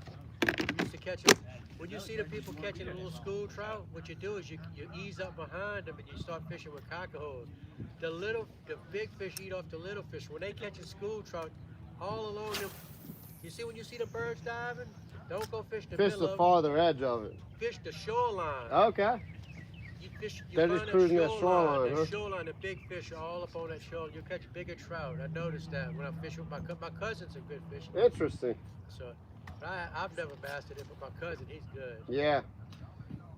We used to catch them. When you see the people catching a little school trout, what you do is you ease up behind them and you start fishing with cockahos. The big fish eat off the little fish. When they catch a school trout, all along them, you see when you see the birds diving, don't go fish the Fish middle the of farther edge of it. it. Fish the shoreline. Okay. You They're find just cruising that shoreline, that huh? shoreline, the big fish are all up on that shoreline. You catch bigger trout. I noticed that when I fish with my cousin's a good fisherman. Interesting. So, but I've never mastered it, but my cousin, he's good. Yeah.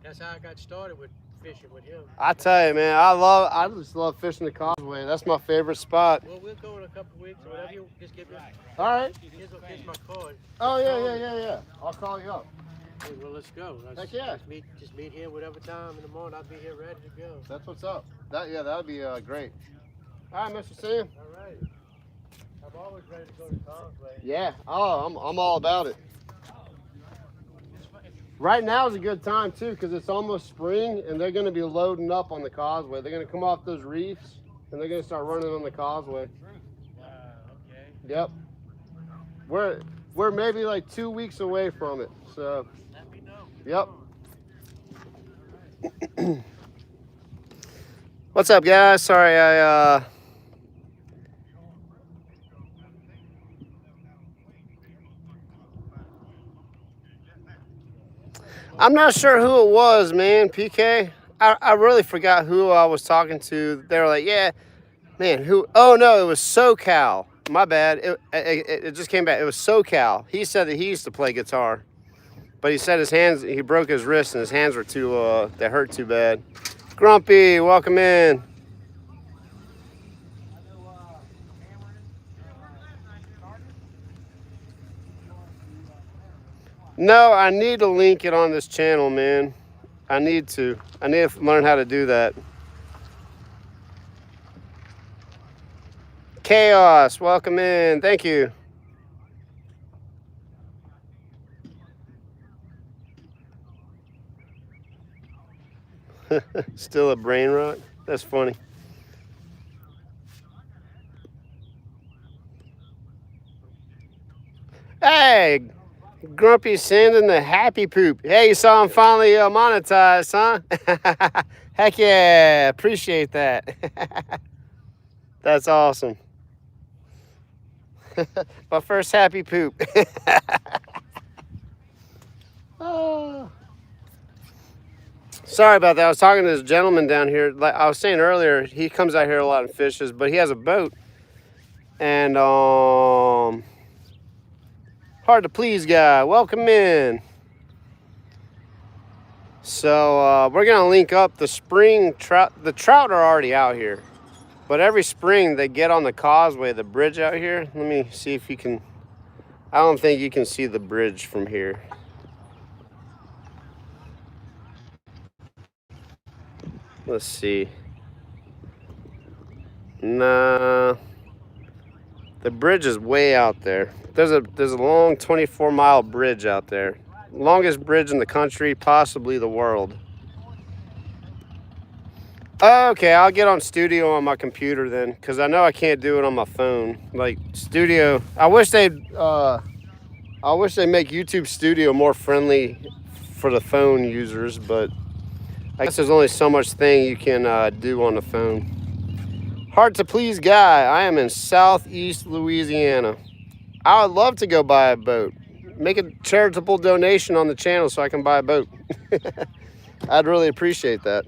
That's how I got started with fishing with him. I tell you, man, I just love fishing the causeway. That's my favorite spot. Well, we'll go in a couple of weeks or whatever. You just give me. All right. Here's my card. Oh, yeah. I'll call you up. Hey, well, let's go. Heck yeah. Just meet here whatever time in the morning. I'll be here ready to go. That's what's up. That would be great. All right, Mr. Sam. All right. I'm always ready to go to Causeway. Yeah. Oh, I'm all about it. Right now is a good time too because it's almost spring and they're going to be loading up on the causeway. They're going to come off those reefs and they're going to start running on the causeway. Wow. Okay. Yep. We're maybe like 2 weeks away from it. So. Let me know. Yep. What's up, guys? Sorry, I'm not sure who it was, man. PK. I really forgot who I was talking to. They were like, "Yeah, man, who?" Oh no, it was SoCal. My bad. It just came back. It was SoCal. He said that he used to play guitar, but he said he broke his wrist and his hands were they hurt too bad. Grumpy, welcome in. No, I need to link it on this channel, man. I need to learn how to do that. Chaos, welcome in. Thank you. Still a brain rot? That's funny. Hey, Grumpy sending the happy poop. Hey, you saw him finally monetized, huh? Heck yeah, appreciate that. That's awesome. My first happy poop. Oh. Sorry about that. I was talking to this gentleman down here. Like I was saying earlier, he comes out here a lot and fishes, but he has a boat. And hard to please guy. Welcome in. So we're gonna link up the spring trout. The trout are already out here, but every spring they get on the causeway, the bridge out here. Let me see if you can. I don't think you can see the bridge from here. Let's see. Nah, the bridge is way out there. There's a long 24-mile bridge out there. Longest bridge in the country, possibly the world. Okay, I'll get on Studio on my computer then, because I know I can't do it on my phone. Like Studio, I wish they'd make YouTube Studio more friendly for the phone users, but I guess there's only so much thing you can do on the phone. Hard to please guy. I am in Southeast Louisiana. I would love to go buy a boat. Make a charitable donation on the channel so I can buy a boat. I'd really appreciate that.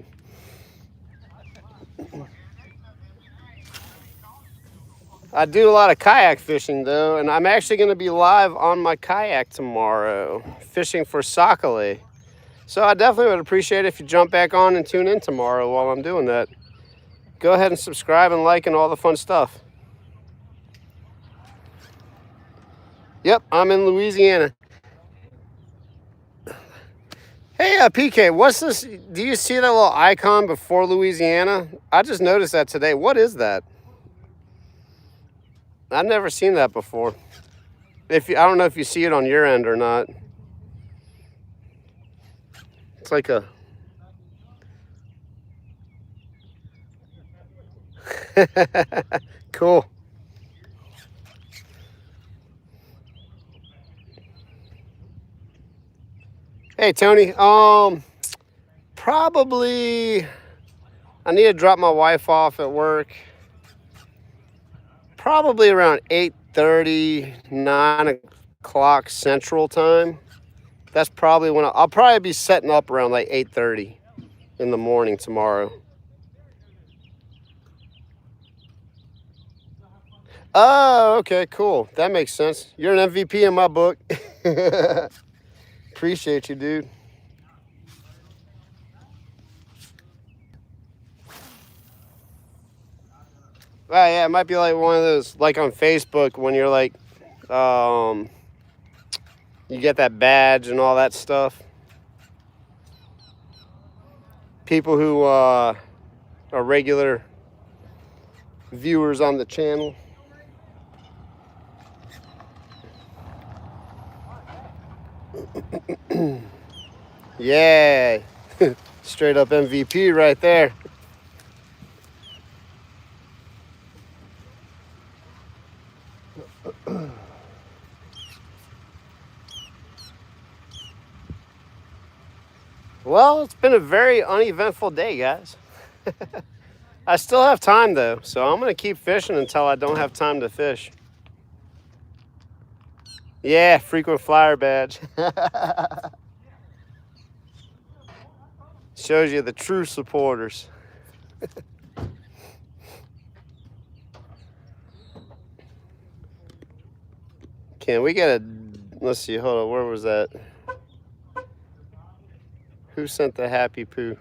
I do a lot of kayak fishing though, and I'm actually going to be live on my kayak tomorrow, fishing for sockeye. So I definitely would appreciate it if you jump back on and tune in tomorrow while I'm doing that. Go ahead and subscribe and like and all the fun stuff. Yep, I'm in Louisiana. Hey, PK, what's this? Do you see that little icon before Louisiana? I just noticed that today. What is that? I've never seen that before. I don't know if you see it on your end or not. It's like a... Cool. Hey, Tony. Probably I need to drop my wife off at work. Probably around 8:30, 9 o'clock Central Time. That's probably when I'll probably be setting up around like 8:30 in the morning tomorrow. Oh, okay, cool. That makes sense. You're an MVP in my book. Appreciate you, dude. Oh, yeah, it might be like one of those, like on Facebook when you're like, you get that badge and all that stuff. People who are regular viewers on the channel. Yeah, straight up MVP right there. Well, it's been a very uneventful day, guys. I still have time though, so I'm gonna keep fishing until I don't have time to fish. Yeah, frequent flyer badge. Shows you the true supporters. Can we get a, let's see, hold on, where was that? Who sent the happy poo?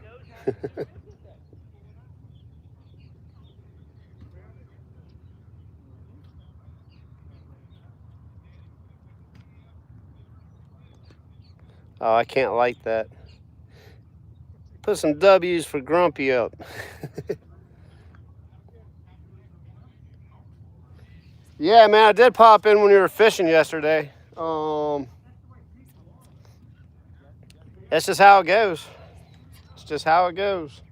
Oh, I can't like that. Put some W's for Grumpy up. Yeah, man, I did pop in when we were fishing yesterday. That's just how it goes. It's just how it goes.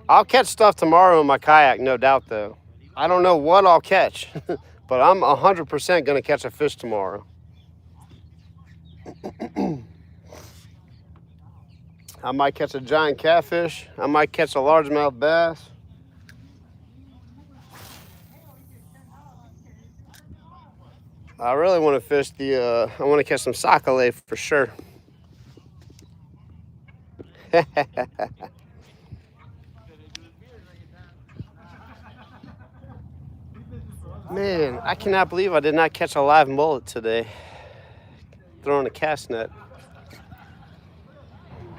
I'll catch stuff tomorrow in my kayak, no doubt, though. I don't know what I'll catch, but I'm 100% going to catch a fish tomorrow. I might catch a giant catfish. I might catch a largemouth bass. I really want to fish I want to catch some sockeye for sure. Man, I cannot believe I did not catch a live mullet today throwing a cast net.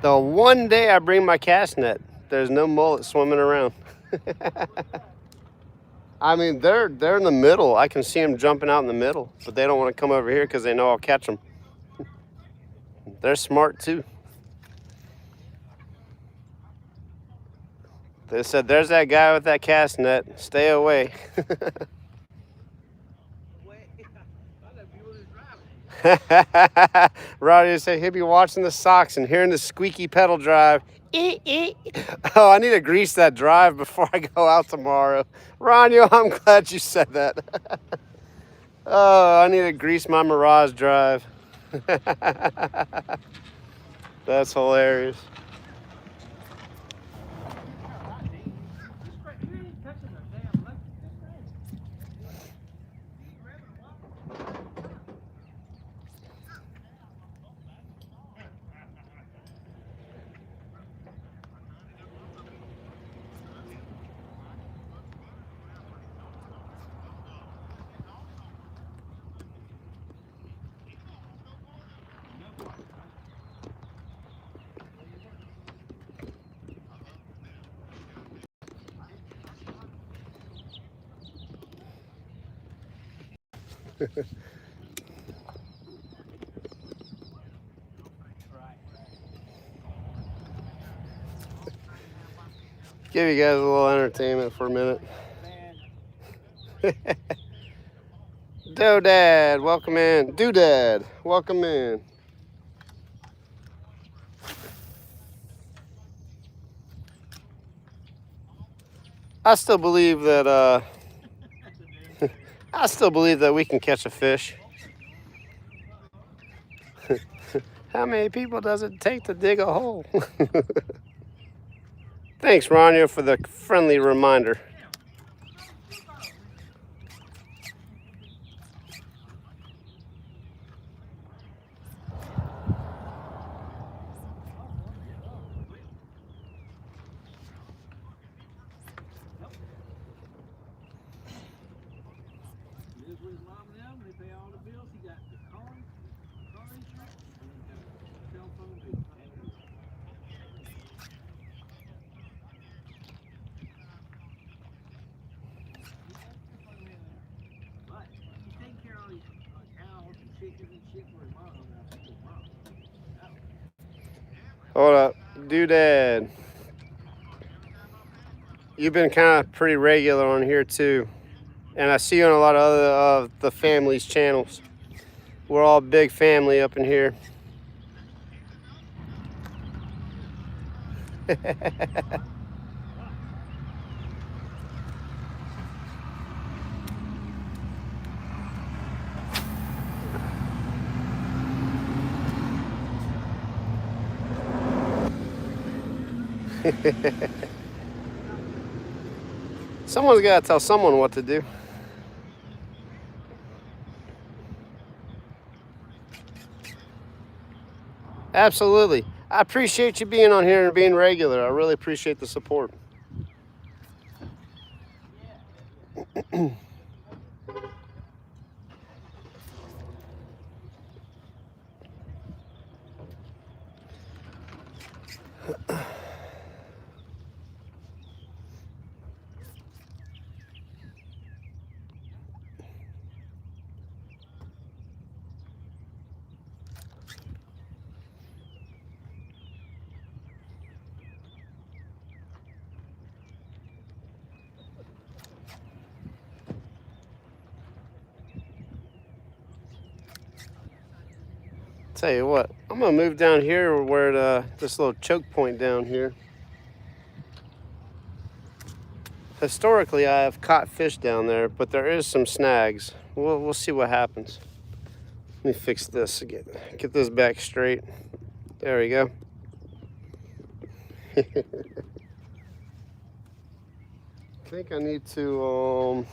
The one day I bring my cast net, there's no mullet swimming around. I mean, they're in the middle. I can see them jumping out in the middle, but they don't want to come over here because they know I'll catch them. They're smart too. They said, "There's that guy with that cast net. Stay away." Roddy said he'll be watching the socks and hearing the squeaky pedal drive. Oh, I need to grease that drive before I go out tomorrow. Ronyo, I'm glad you said that. Oh, I need to grease my Mirage drive. That's hilarious. Give you guys a little entertainment for a minute. Doodad, welcome in. Doodad, welcome in. I still believe that we can catch a fish. How many people does it take to dig a hole? Thanks, Ronyo, for the friendly reminder. Hold up, Doodad. You've been kind of pretty regular on here too, and I see you on a lot of other of the family's channels. We're all big family up in here. Someone's got to tell someone what to do. Absolutely. I appreciate you being on here and being regular. I really appreciate the support. Tell you what, I'm gonna move down here where this little choke point down here. Historically, I have caught fish down there, but there is some snags. We'll see what happens. Let me fix this again. Get this back straight. There we go. I think I need to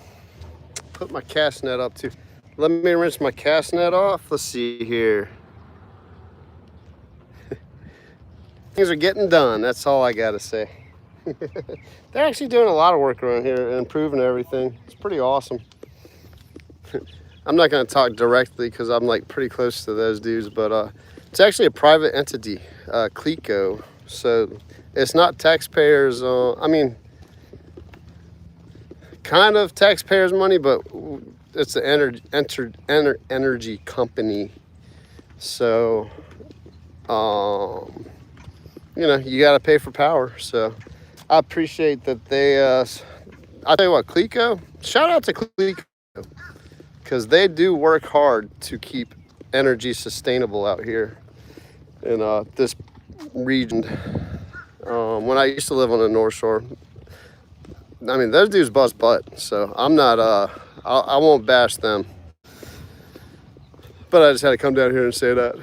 put my cast net up too. Let me rinse my cast net off. Let's see here. Things are getting done. That's all I gotta say. They're actually doing a lot of work around here and improving everything. It's pretty awesome. I'm not gonna talk directly because I'm like pretty close to those dudes, but it's actually a private entity, Clico. So it's not taxpayers. I mean, kind of taxpayers' money, but it's an energy company. So, you know, you got to pay for power. So I appreciate that they, I'll tell you what, Clico, shout out to Clico, because they do work hard to keep energy sustainable out here in this region. When I used to live on the North Shore, I mean, those dudes bust butt, so I'm not, I won't bash them. But I just had to come down here and say that.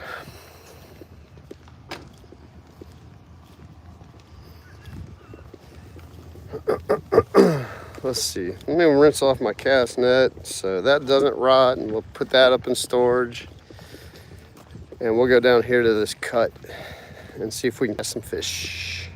Let's see, let me rinse off my cast net so that doesn't rot, and we'll put that up in storage. And we'll go down here to this cut and see if we can get some fish.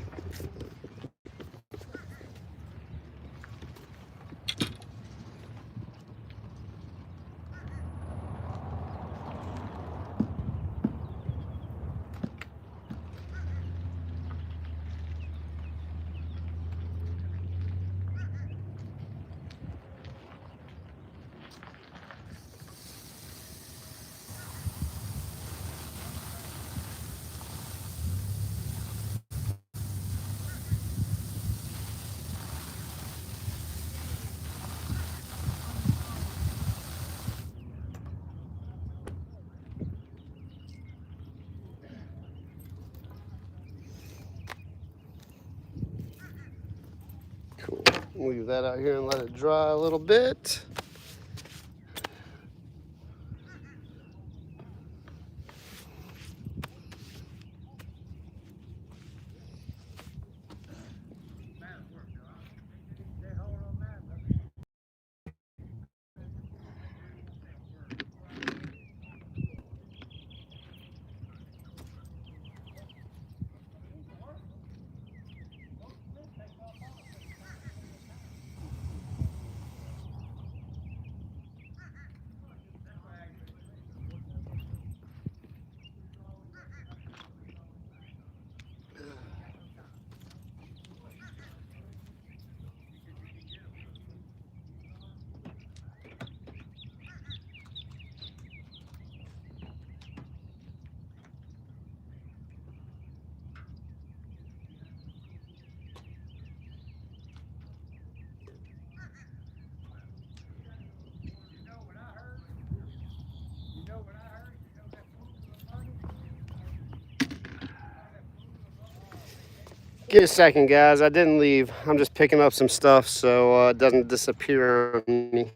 Cool. Leave that out here and let it dry a little bit. Give me a second, guys. I didn't leave. I'm just picking up some stuff so it doesn't disappear on me.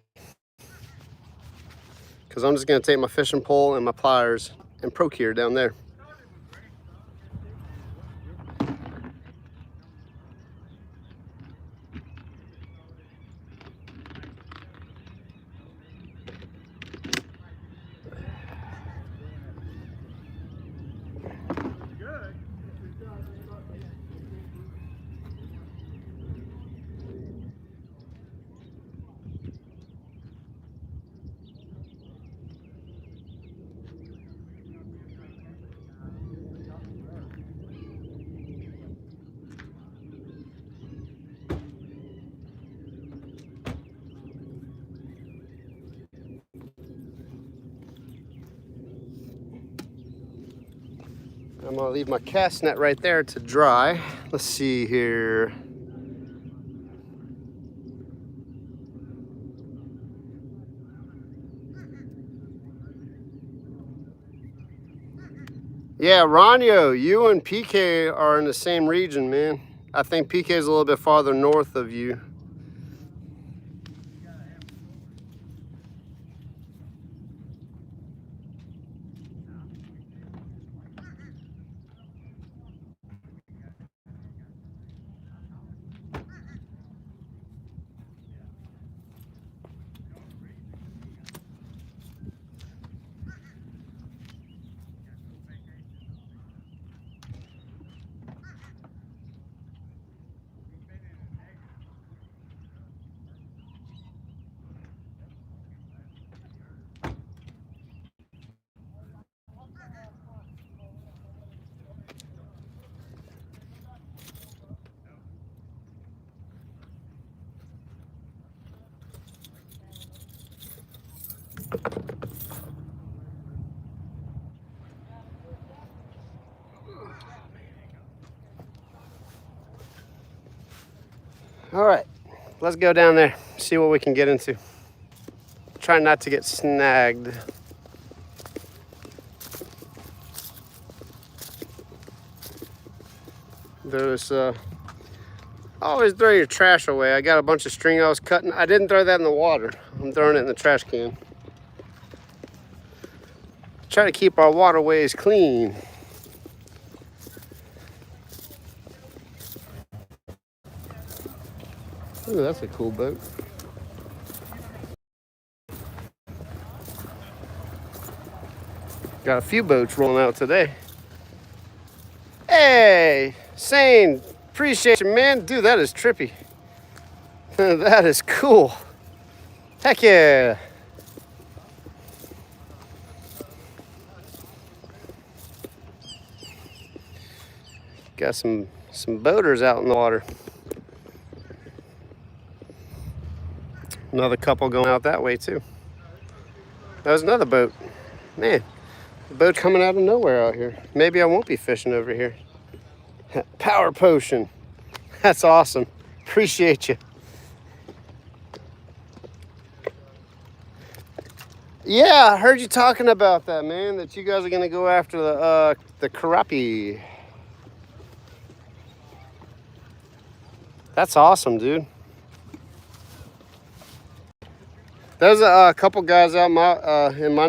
Because I'm just going to take my fishing pole and my pliers and procure down there. I'm gonna leave my cast net right there to dry. Let's see here. Yeah, Ronyo, you and PK are in the same region, man. I think PK is a little bit farther north of you. All right, let's go down there, see what we can get into. Try not to get snagged. There's always throw your trash away. I got a bunch of string I was cutting. I didn't throw that in the water. I'm throwing it in the trash can. Try to keep our waterways clean. Ooh, that's a cool boat. Got a few boats rolling out today. Hey, Sane, appreciate you, man. Dude, that is trippy. That is cool. Heck yeah. Got some boaters out in the water. Another couple going out that way too. That was another boat. Man, the boat coming out of nowhere out here. Maybe I won't be fishing over here. Power potion. That's awesome. Appreciate you. Yeah, I heard you talking about that, man, that you guys are gonna go after the crappie. That's awesome, dude. There's a couple guys out in my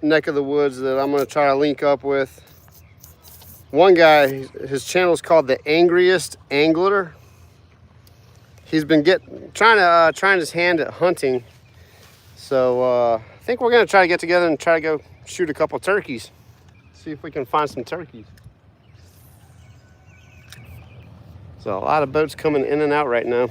neck of the woods that I'm gonna try to link up with. One guy, his channel is called The Angriest Angler. He's been trying his hand at hunting. So I think we're gonna try to get together and try to go shoot a couple turkeys. See if we can find some turkeys. So a lot of boats coming in and out right now.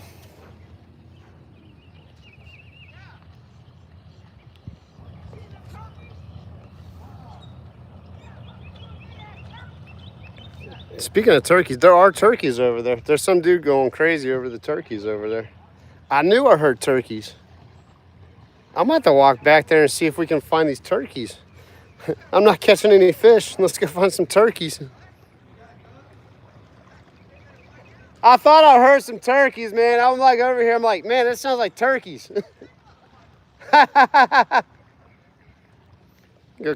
Speaking of turkeys, there are turkeys over there. There's some dude going crazy over the turkeys over there. I knew I heard turkeys. I'm gonna have to walk back there and see if we can find these turkeys. I'm not catching any fish. Let's go find some turkeys. I thought I heard some turkeys, man. I'm like over here, I'm like, man, that sounds like turkeys. Go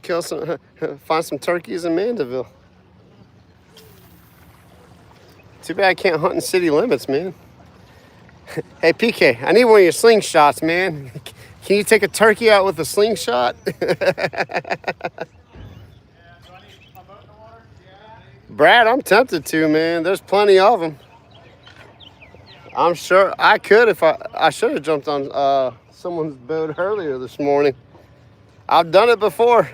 find some turkeys in Mandeville. Too bad I can't hunt in city limits, man. Hey, PK, I need one of your slingshots, man. Can you take a turkey out with a slingshot? Brad, I'm tempted to, man. There's plenty of them. I'm sure I could if I should have jumped on someone's boat earlier this morning. I've done it before.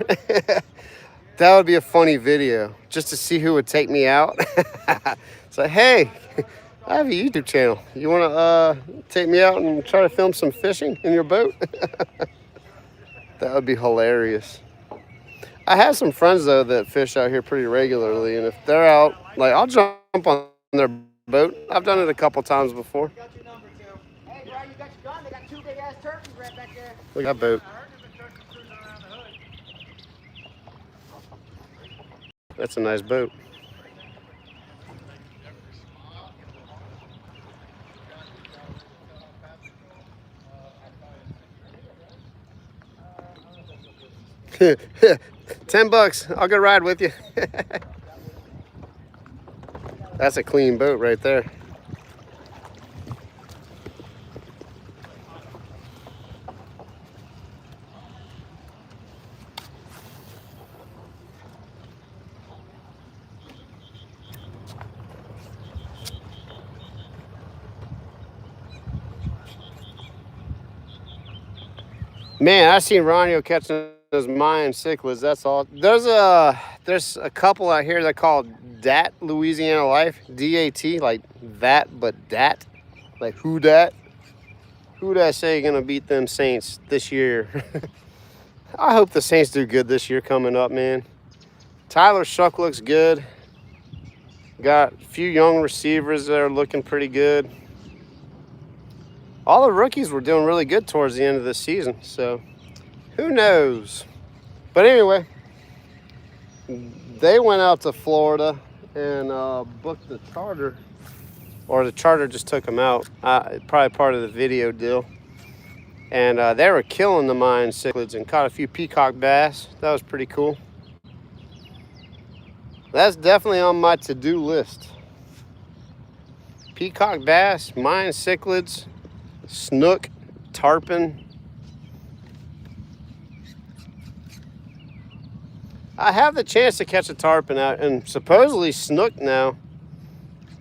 That would be a funny video, just to see who would take me out. So, hey, I have a YouTube channel. You want to take me out and try to film some fishing in your boat? That would be hilarious. I have some friends, though, that fish out here pretty regularly, and if they're out, like, I'll jump on their boat. I've done it a couple times before. Got your number too. Hey, bro, you got your gun? They got two big ass turkeys right back there. Look at that boat. That's a nice boat. $10. I'll go ride with you. That's a clean boat right there. Man, I seen Ronio catching those Mayan cichlids. That's all. There's a couple out here that call Dat Louisiana Life, DAT, like that, but dat, like who dat? Who dat say gonna beat them Saints this year? I hope the Saints do good this year coming up, man. Tyler Shuck looks good. Got a few young receivers that are looking pretty good. All the rookies were doing really good towards the end of the season, so who knows? But anyway, they went out to Florida and booked the charter or the charter just took them out. Probably part of the video deal. And they were killing the mine cichlids and caught a few peacock bass. That was pretty cool. That's definitely on my to-do list. Peacock bass, mine cichlids, snook, tarpon. I have the chance to catch a tarpon out, and supposedly snook now.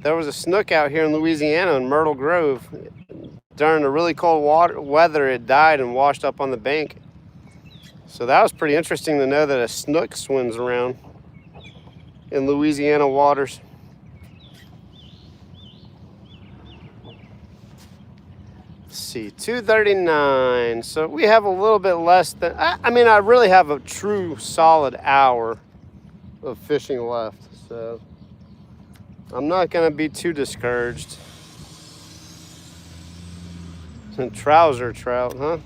There was a snook out here in Louisiana in Myrtle Grove. During the really cold weather, it died and washed up on the bank. So that was pretty interesting to know that a snook swims around in Louisiana waters. Let's see, 2:39. So we have a little bit less than, I mean, I really have a true solid hour of fishing left. So I'm not going to be too discouraged. Trouser trout, huh?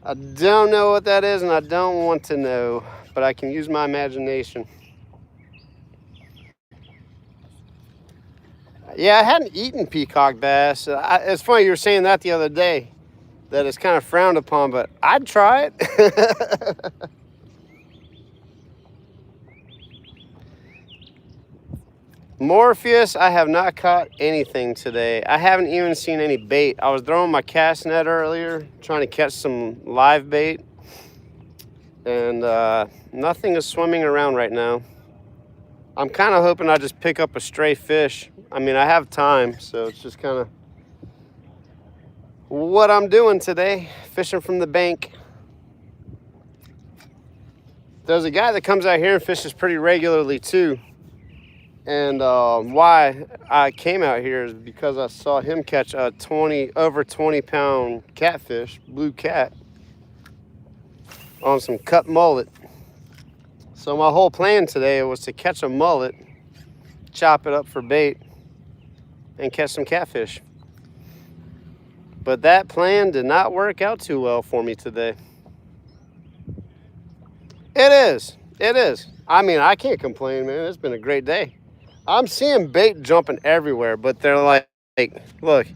I don't know what that is, and I don't want to know, but I can use my imagination. Yeah, I hadn't eaten peacock bass. It's funny you were saying that the other day, that it's kind of frowned upon, but I'd try it. Morpheus, I have not caught anything today. I haven't even seen any bait. I was throwing my cast net earlier, trying to catch some live bait, and nothing is swimming around right now. I'm kind of hoping I just pick up a stray fish. I mean, I have time, so it's just kind of what I'm doing today, fishing from the bank. There's a guy that comes out here and fishes pretty regularly too. And why I came out here is because I saw him catch a over 20-pound catfish, blue cat, on some cut mullet. So my whole plan today was to catch a mullet, chop it up for bait, and catch some catfish. But that plan did not work out too well for me today. It is. I mean, I can't complain, man. It's been a great day. I'm seeing bait jumping everywhere, but they're like, look,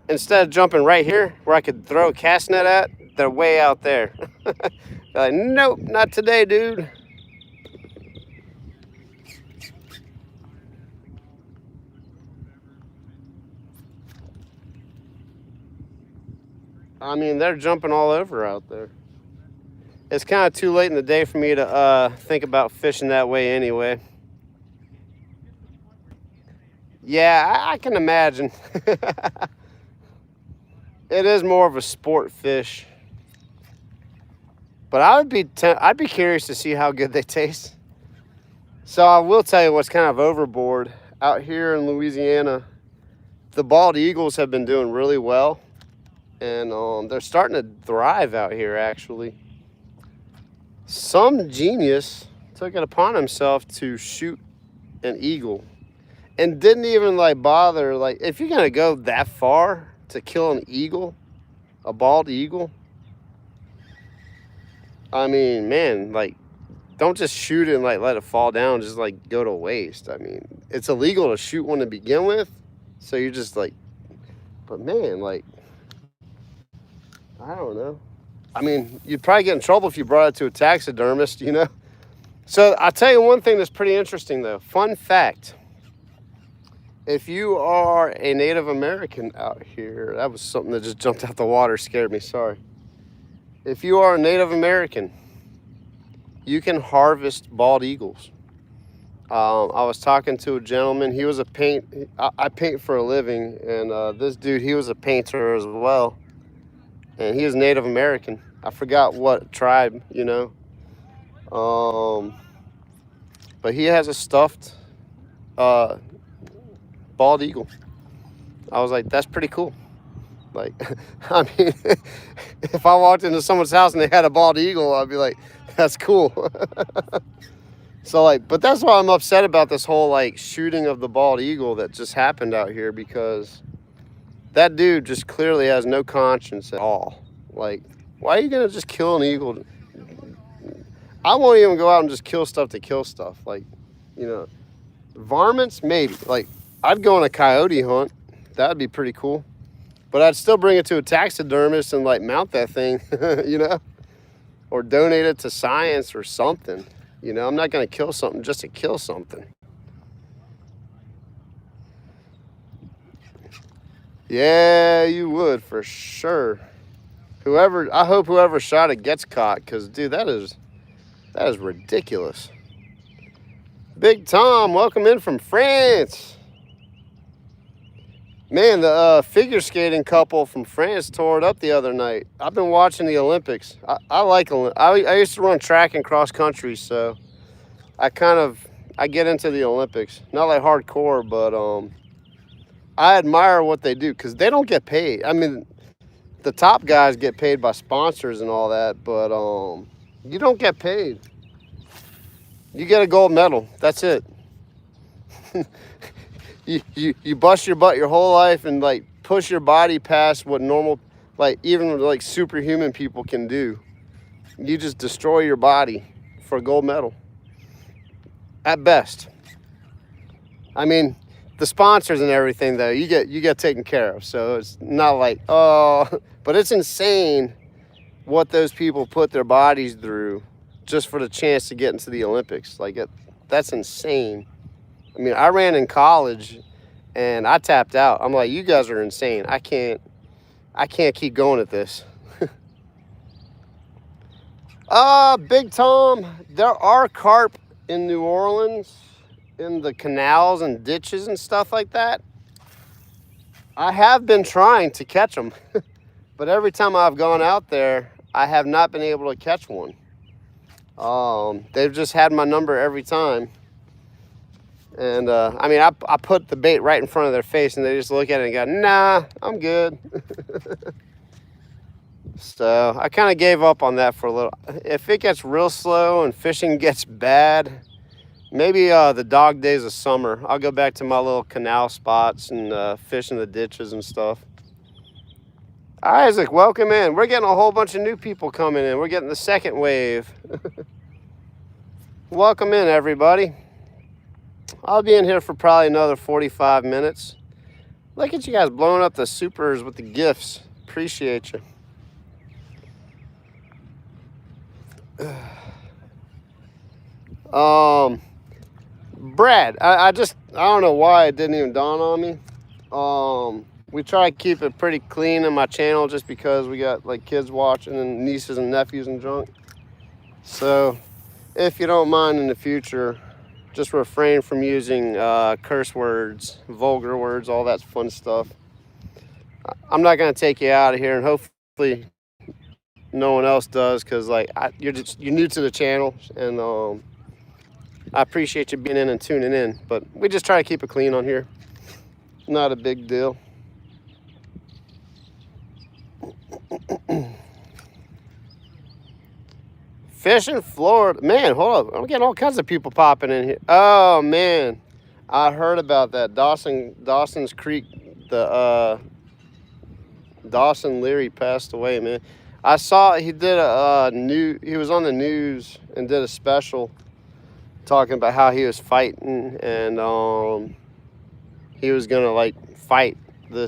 instead of jumping right here where I could throw a cast net at, they're way out there. They're like, nope, not today, dude. I mean, they're jumping all over out there. It's kind of too late in the day for me to think about fishing that way anyway. Yeah, I can imagine. It is more of a sport fish. But I'd be curious to see how good they taste. So I will tell you what's kind of overboard. Out here in Louisiana, the bald eagles have been doing really well. And they're starting to thrive out here, actually. Some genius took it upon himself to shoot an eagle. And didn't even bother, if you're gonna go that far to kill an eagle, a bald eagle, I mean, man, don't just shoot it and let it fall down, just go to waste. I mean, it's illegal to shoot one to begin with, so you're just but man, I don't know. I mean, you'd probably get in trouble if you brought it to a taxidermist, you know? So I'll tell you one thing that's pretty interesting though. Fun fact. If you are a Native American out here, that was something that just jumped out the water, scared me, sorry. If you are a Native American, you can harvest bald eagles. I was talking to a gentleman, he was I paint for a living, and this dude, he was a painter as well. And he was Native American. I forgot what tribe, you know. But he has a stuffed bald eagle. I was like, that's pretty cool. I mean, if I walked into someone's house and they had a bald eagle, I'd be like, that's cool. So but that's why I'm upset about this whole shooting of the bald eagle that just happened out here, because that dude just clearly has no conscience at all. Why are you gonna just kill an eagle? I won't even go out and just kill stuff to kill stuff. Like, you know, varmints, maybe. Like, I'd go on a coyote hunt. That'd be pretty cool. But I'd still bring it to a taxidermist and, like, mount that thing, you know? Or donate it to science or something. You know, I'm not going to kill something just to kill something. Yeah, you would, for sure. I hope whoever shot it gets caught, because, dude, that is ridiculous. Big Tom, welcome in from France. Man, the figure skating couple from France tore it up the other night. I've been watching the Olympics. I used to run track and cross country, so I get into the Olympics. Not like hardcore, but I admire what they do because they don't get paid. I mean, the top guys get paid by sponsors and all that, but you don't get paid. You get a gold medal. That's it. You bust your butt your whole life and, like, push your body past what normal, like, even like superhuman people can do. You just destroy your body for a gold medal. At best. I mean, the sponsors and everything, though, you get taken care of. So it's not like, oh, but it's insane what those people put their bodies through just for the chance to get into the Olympics. Like, that's insane. I mean, I ran in college and I tapped out. I'm like, you guys are insane. I can't keep going at this. Big Tom, there are carp in New Orleans, in the canals and ditches and stuff like that. I have been trying to catch them, but every time I've gone out there, I have not been able to catch one. They've just had my number every time. And, I mean, I put the bait right in front of their face, and they just look at it and go, nah, I'm good. So I kind of gave up on that for a little. If it gets real slow and fishing gets bad, maybe the dog days of summer, I'll go back to my little canal spots and fish in the ditches and stuff. Isaac, welcome in. We're getting a whole bunch of new people coming in. We're getting the second wave. Welcome in, everybody. I'll be in here for probably another 45 minutes. Look at you guys blowing up the supers with the gifts. Appreciate you. Brad, I don't know why it didn't even dawn on me. We try to keep it pretty clean in my channel just because we got, like, kids watching and nieces and nephews and junk. So if you don't mind in the future, just refrain from using curse words, vulgar words, all that fun stuff. I'm not going to take you out of here, and hopefully no one else does, because, like, you're new to the channel, and I appreciate you being in and tuning in, but we just try to keep it clean on here. Not a big deal. Fish in Florida. Man, hold up. I'm getting all kinds of people popping in here. Oh, man. I heard about that. Dawson's Creek, the Dawson Leary passed away, man. I saw he did he was on the news and did a special talking about how he was fighting, and he was gonna, like, fight the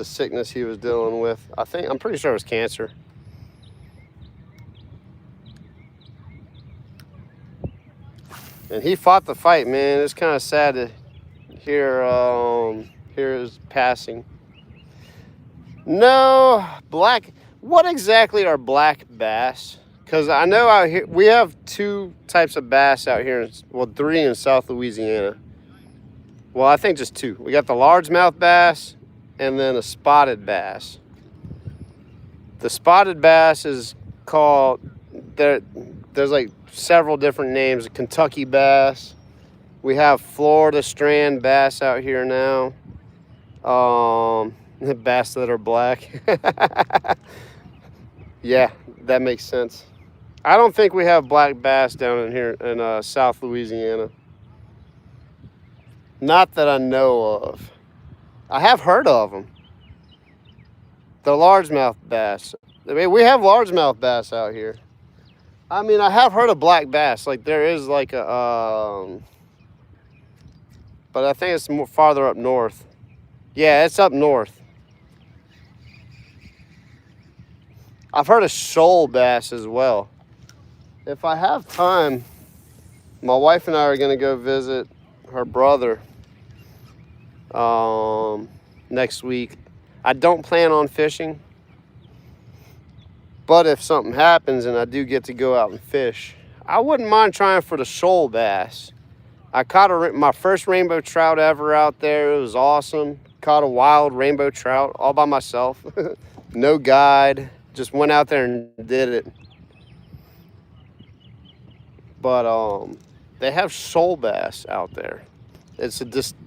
sickness he was dealing with. I'm pretty sure it was cancer. And he fought the fight, man. It's kind of sad to hear his passing. No, what exactly are black bass? Because I know out here, we have two types of bass out here. Well, three in South Louisiana. Well, I think just two. We got the largemouth bass and then a spotted bass. The spotted bass is called, there's like several different names. Kentucky bass. We have Florida strand bass out here now. The bass that are black. Yeah, that makes sense. I don't think we have black bass down in here in South Louisiana. Not that I know of. I have heard of them. The largemouth bass. I mean, we have largemouth bass out here. I mean, I have heard of black bass. Like there is like a, but I think it's more farther up north. Yeah, it's up north. I've heard of shoal bass as well. If I have time, my wife and I are gonna go visit her brother next week. I don't plan on fishing, but if something happens and I do get to go out and fish, I wouldn't mind trying for the shoal bass. I caught my first rainbow trout ever out there. It was awesome. Caught a wild rainbow trout all by myself. No guide. Just went out there and did it. But they have shoal bass out there. It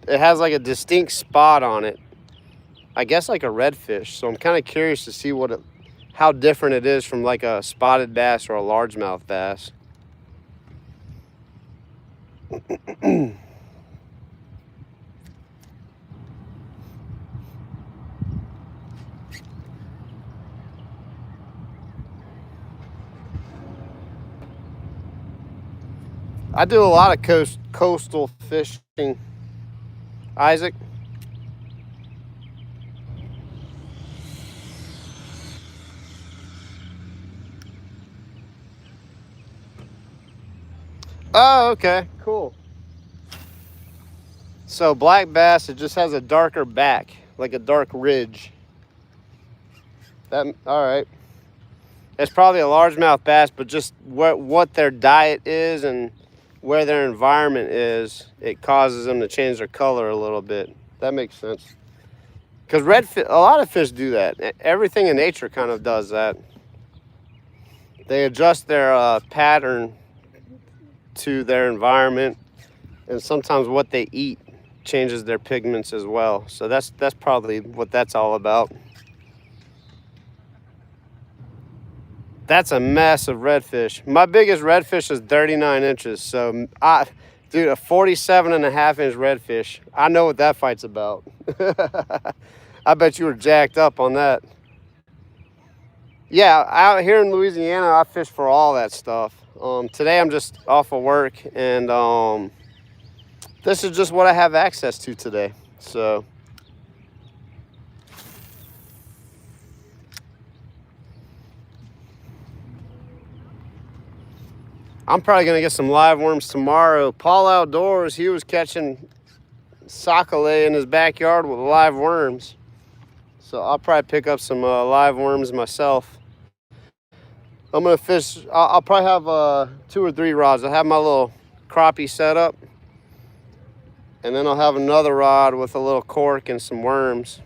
has like a distinct spot on it. I guess like a redfish. So I'm kind of curious to see how different it is from like a spotted bass or a largemouth bass. I do a lot of coastal fishing. Isaac? Oh, okay, cool. So black bass, it just has a darker back, like a dark ridge. All right. It's probably a largemouth bass, but just what their diet is and where their environment is, it causes them to change their color a little bit. That makes sense. Because a lot of fish do that. Everything in nature kind of does that. They adjust their pattern to their environment, and sometimes what they eat changes their pigments as well. So that's probably what that's all about. That's a massive redfish. My biggest redfish is 39 inches. So, dude, a 47.5-inch redfish. I know what that fight's about. I bet you were jacked up on that. Yeah, out here in Louisiana, I fish for all that stuff. Today I'm just off of work, and this is just what I have access to today. So I'm probably gonna get some live worms tomorrow. Paul Outdoors, he was catching sockeye in his backyard with live worms. So I'll probably pick up some live worms myself. I'm gonna fish. I'll probably have 2 or 3 rods. I'll have my little crappie set up, and then I'll have another rod with a little cork and some worms.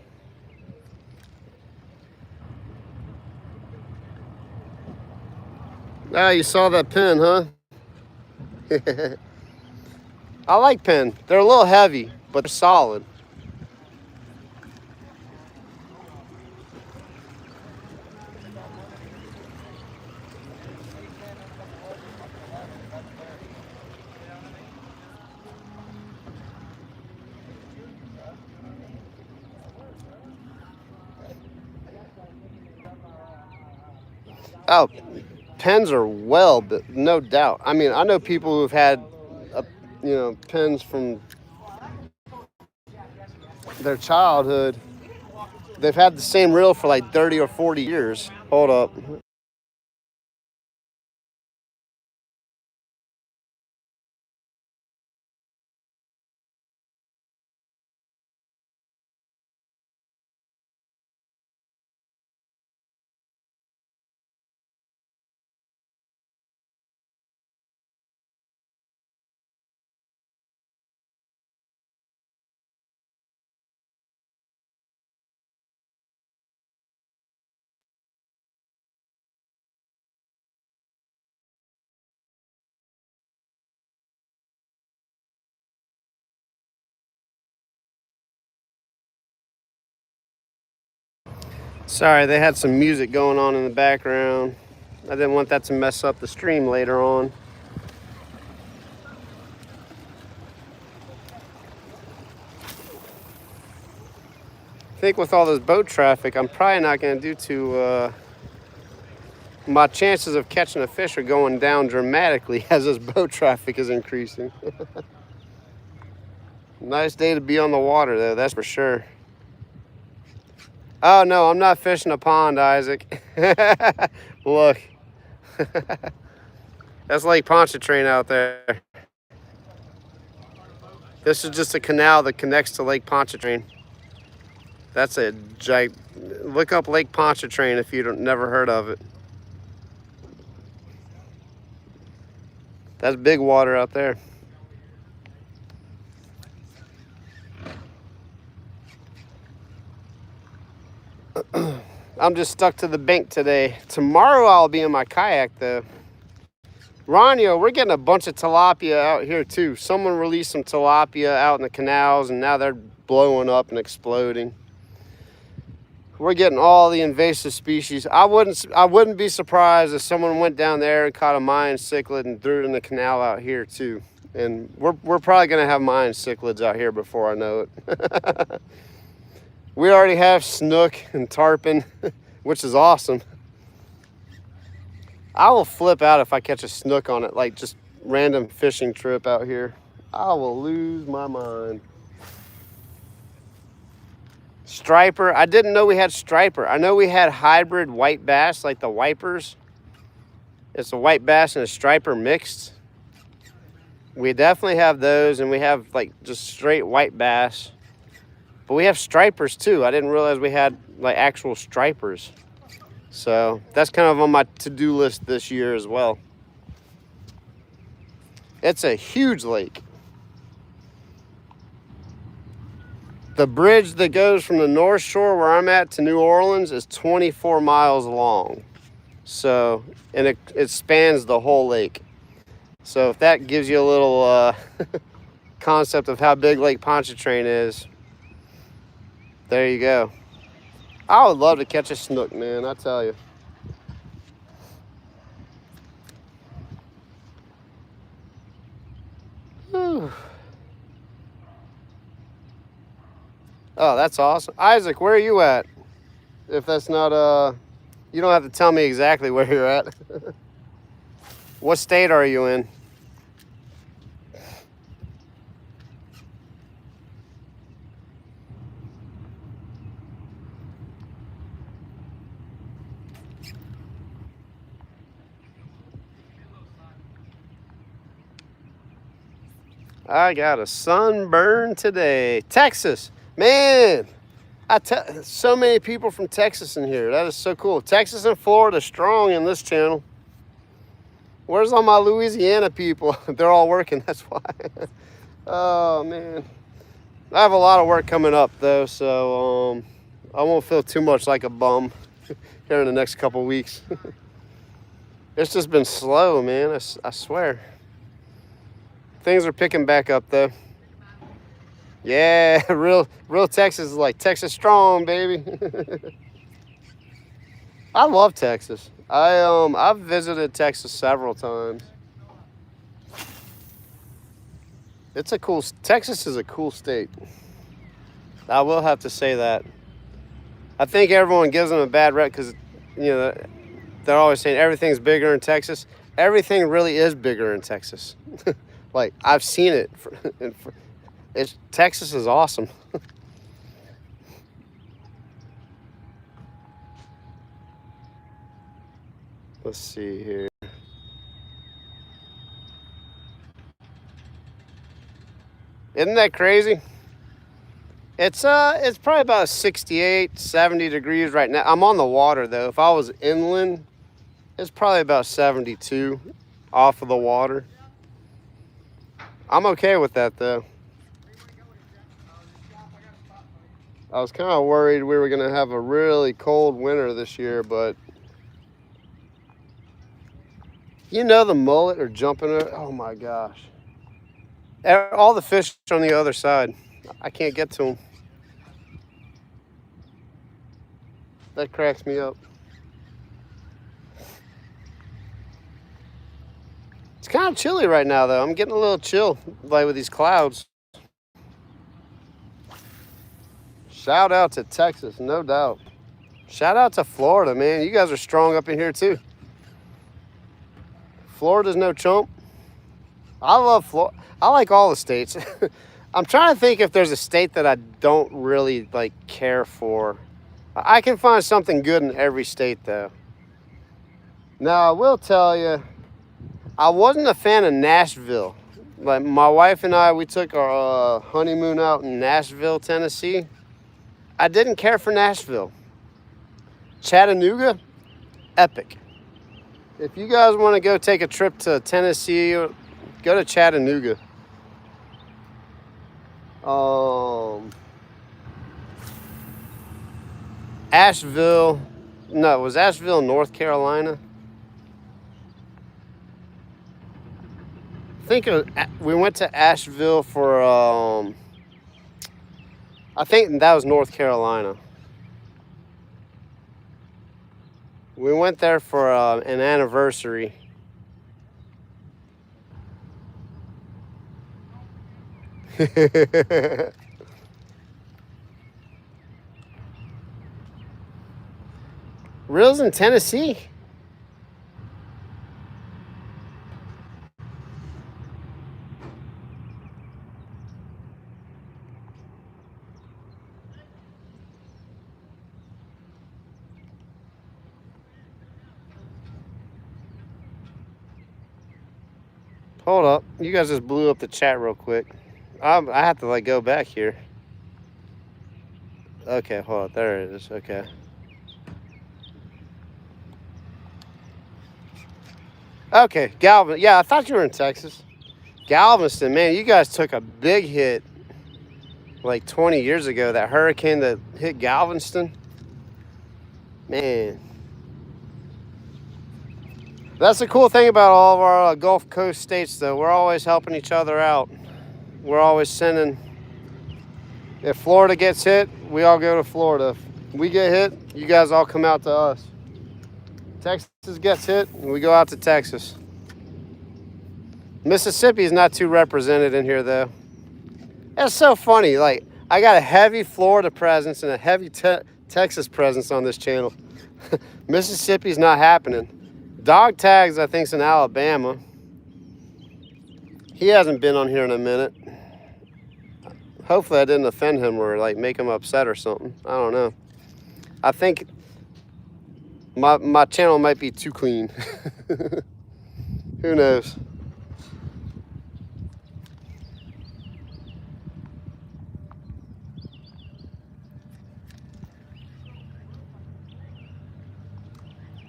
Ah, you saw that pin, huh? I like pin. They're a little heavy, but they're solid. Oh, pens are but no doubt. I mean, I know people who've had, pens from their childhood. They've had the same reel for like 30 or 40 years. Hold up. Sorry, they had some music going on in the background. I didn't want that to mess up the stream later on. I think with all this boat traffic, I'm probably not going to do my chances of catching a fish are going down dramatically as this boat traffic is increasing. Nice day to be on the water, though, that's for sure. Oh, no, I'm not fishing a pond, Isaac. Look. That's Lake Pontchartrain out there. This is just a canal that connects to Lake Pontchartrain. That's a giant. Look up Lake Pontchartrain if you've never heard of it. That's big water out there. I'm just stuck to the bank today. Tomorrow I'll be in my kayak though. Ronio, we're getting a bunch of tilapia out here too. Someone released some tilapia out in the canals and now they're blowing up and exploding. We're getting all the invasive species. I wouldn't be surprised if someone went down there and caught a Mayan cichlid and threw it in the canal out here too. And we're probably gonna have Mayan cichlids out here before I know it. We already have snook and tarpon, which is awesome. I will flip out if I catch a snook on it, like just random fishing trip out here. I will lose my mind. Striper, I didn't know we had striper. I know we had hybrid white bass, like the wipers. It's a white bass and a striper mixed. We definitely have those, and we have like just straight white bass. But we have stripers too. I didn't realize we had like actual stripers. So that's kind of on my to-do list this year as well. It's a huge lake. The bridge that goes from the North Shore where I'm at to New Orleans is 24 miles long. So, and it spans the whole lake. So if that gives you a little concept of how big Lake Pontchartrain is, there you go. I would love to catch a snook, man, I tell you. Whew. Oh, that's awesome. Isaac, where are you at? If that's not, you don't have to tell me exactly where you're at. What state are you in? I got a sunburn today. Texas, man. So many people from Texas in here. That is so cool. Texas and Florida strong in this channel. Where's all my Louisiana people? They're all working, that's why. Oh, man. I have a lot of work coming up, though, so I won't feel too much like a bum here in the next couple weeks. It's just been slow, man, I swear. Things are picking back up, though. Yeah, real Texas is like Texas strong, baby. I love Texas. I've visited Texas several times. Texas is a cool state. I will have to say that. I think everyone gives them a bad rep because, you know, they're always saying everything's bigger in Texas. Everything really is bigger in Texas. Like, I've seen it. Texas is awesome. Let's see here. Isn't that crazy? It's probably about 68, 70 degrees right now. I'm on the water though. If I was inland, it's probably about 72 off of the water. I'm okay with that though. I was kind of worried we were gonna have a really cold winter this year, but you know the mullet are jumping. Oh my gosh. All the fish on the other side. I can't get to them. That cracks me up. It's kind of chilly right now, though. I'm getting a little chill, like with these clouds. Shout out to Texas, no doubt. Shout out to Florida, man. You guys are strong up in here, too. Florida's no chump. I love Florida. I like all the states. I'm trying to think if there's a state that I don't really like care for. I can find something good in every state though. Now I will tell you, I wasn't a fan of Nashville. Like my wife and I, we took our honeymoon out in Nashville, Tennessee. I didn't care for Nashville. Chattanooga, epic. If you guys want to go take a trip to Tennessee, go to Chattanooga. Asheville, no, was Asheville, North Carolina? I think we went to Asheville for, I think that was North Carolina. We went there for an anniversary. Reels in Tennessee? Hold up. You guys just blew up the chat real quick. I have to like go back here. Okay, hold up. There it is. Okay. Okay, Galveston. Yeah, I thought you were in Texas. Galveston, man, you guys took a big hit like 20 years ago. That hurricane that hit Galveston. Man. That's the cool thing about all of our Gulf Coast states, though. We're always helping each other out. We're always sending. If Florida gets hit, we all go to Florida. If we get hit, you guys all come out to us. Texas gets hit, we go out to Texas. Mississippi is not too represented in here, though. That's so funny. Like, I got a heavy Florida presence and a heavy Texas presence on this channel. Mississippi's not happening. Dog Tags, I think, is in Alabama. He hasn't been on here in a minute. Hopefully I didn't offend him or like make him upset or something. I don't know. I think my channel might be too clean. Who knows?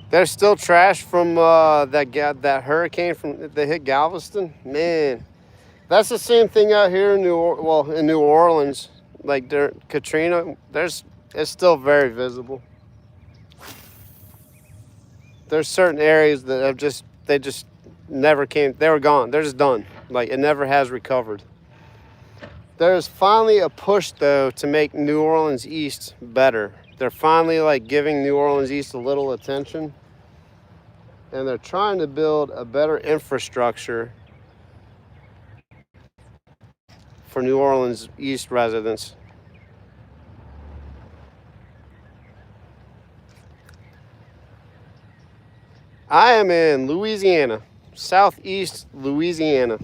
There's still trash from that hurricane that hit Galveston. Man, that's the same thing out here in New Orleans. Like Katrina, it's still very visible. There's certain areas that have they just never came. They were gone. They're just done. Like it never has recovered. There's finally a push though to make New Orleans East better. They're finally like giving New Orleans East a little attention. And they're trying to build a better infrastructure for New Orleans East residents. I am in Louisiana, southeast Louisiana.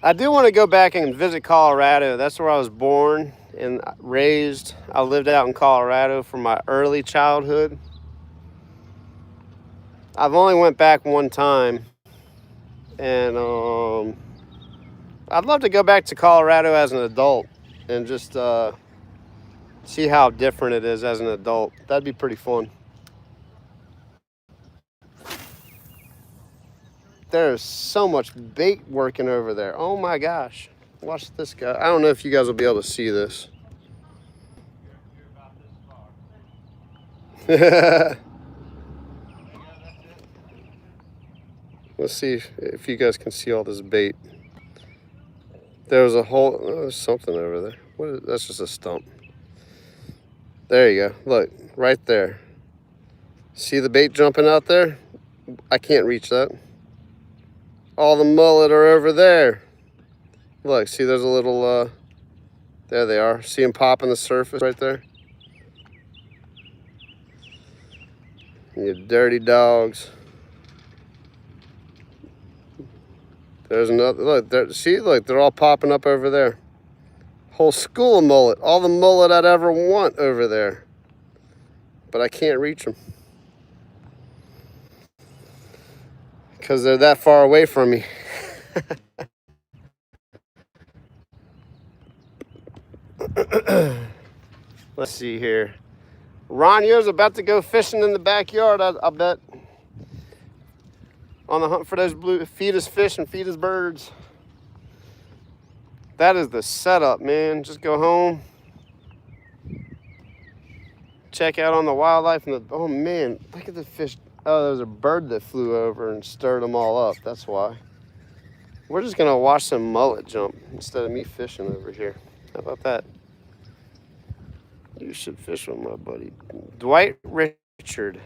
I do want to go back and visit Colorado. That's where I was born and raised. I lived out in Colorado for my early childhood. I've only went back one time, and I'd love to go back to Colorado as an adult and just see how different it is as an adult. That'd be pretty fun. There's so much bait working over there. Oh my gosh. Watch this guy. I don't know if you guys will be able to see this. Let's see if you guys can see all this bait. There's a whole, there's something over there. What is, that's just a stump. There you go. Look, right there. See the bait jumping out there? I can't reach that. All the mullet are over there. Look, see there's a little, there they are. See them popping the surface right there? You dirty dogs. There's another, look, there, see, look, they're all popping up over there. Whole school of mullet. All the mullet I'd ever want over there. But I can't reach them. Because they're that far away from me. Let's see here. Ronyo's about to go fishing in the backyard, I bet. On the hunt for those blue feed us fish and feed us birds. That is the setup, man. Just go home. Check out on the wildlife and the, oh man, look at the fish. Oh, there was a bird that flew over and stirred them all up. That's why. We're just gonna watch some mullet jump instead of me fishing over here. How about that? You should fish with my buddy Dwight Richard.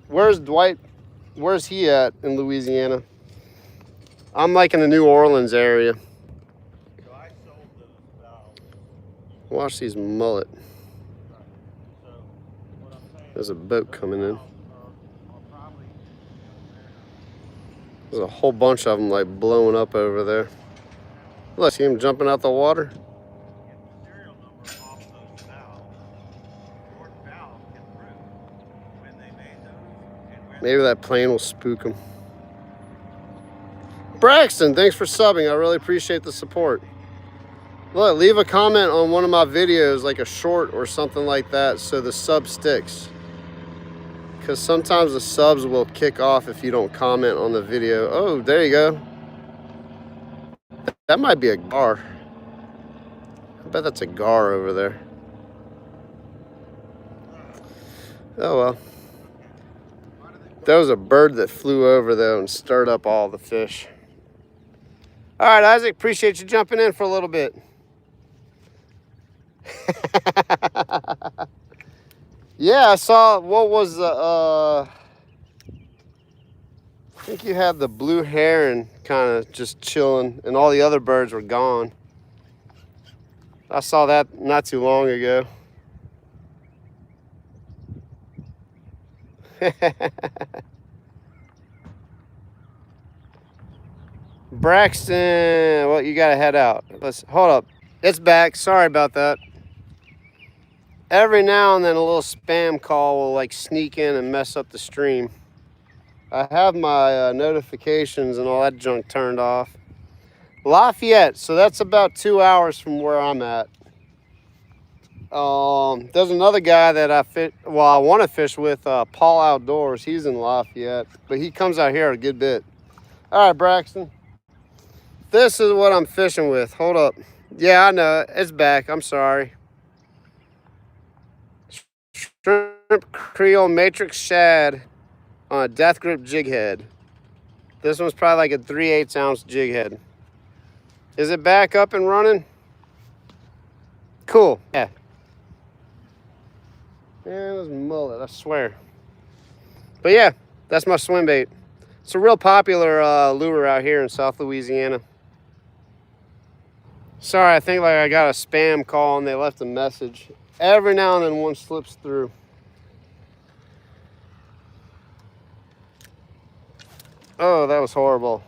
Where's Dwight? Where's he at in Louisiana? I'm like in the New Orleans area. So I sold those valves. Watch these mullet. So what I'm saying There's a boat coming in. are probably There's a whole bunch of them like blowing up over there. Look, see him jumping out the water? get the serial number off those valves. Your valve can prove when they made those and when Maybe that plane will spook him. Braxton, thanks for subbing. I really appreciate the support. Look, leave a comment on one of my videos, like a short or something like that, so the sub sticks. Because sometimes the subs will kick off if you don't comment on the video. Oh, there you go. That might be a gar. I bet that's a gar over there. Oh well. There was a bird that flew over though and stirred up all the fish. All right, Isaac, appreciate you jumping in for a little bit. Yeah, I saw, what was the, I think you had the blue heron kind of just chilling and all the other birds were gone. I saw that not too long ago. Braxton, well, you gotta head out. Let's hold up. It's back. Sorry about that. Every now and then a little spam call will like sneak in and mess up the stream. I have my notifications and all that junk turned off. Lafayette, so that's about 2 hours from where I'm at. There's another guy that I want to fish with, Paul Outdoors. He's in Lafayette, but he comes out here a good bit. All right, Braxton. This is what I'm fishing with. Hold up. Yeah, I know. It's back. I'm sorry. Shrimp Creole Matrix Shad on a death grip jig head. This one's probably like a 3/8 ounce jig head. Is it back up and running? Cool. Yeah. Man, it was mullet, I swear. But yeah, that's my swim bait. It's a real popular lure out here in South Louisiana. Sorry, I think like I got a spam call and they left a message. Every now and then one slips through. Oh, that was horrible.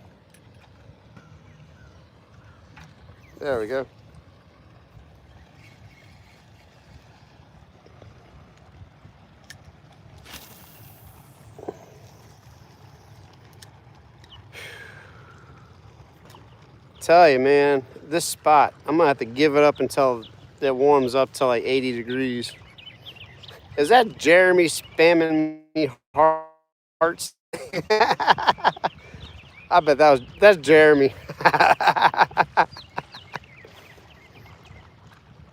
There we go. Tell you, man, this spot, I'm gonna have to give it up until it warms up to like 80 degrees. Is that Jeremy spamming me hearts? I bet that's Jeremy.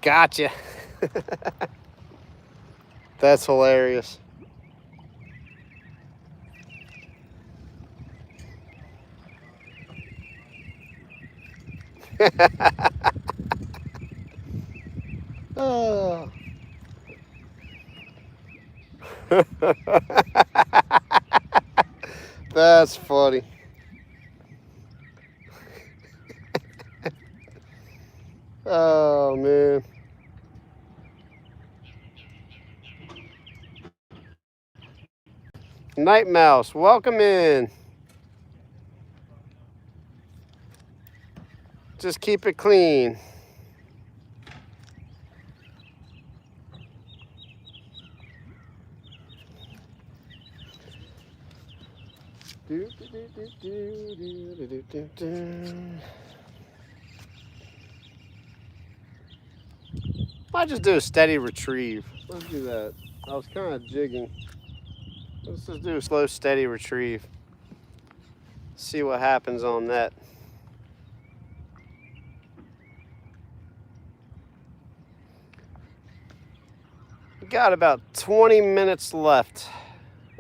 Gotcha. That's hilarious. Oh. That's funny. Oh man. Night Mouse, welcome in. Just keep it clean. Might just do a steady retrieve. Let's do that. I was kind of jigging. Let's just do a slow, steady retrieve. See what happens on that. We got about 20 minutes left,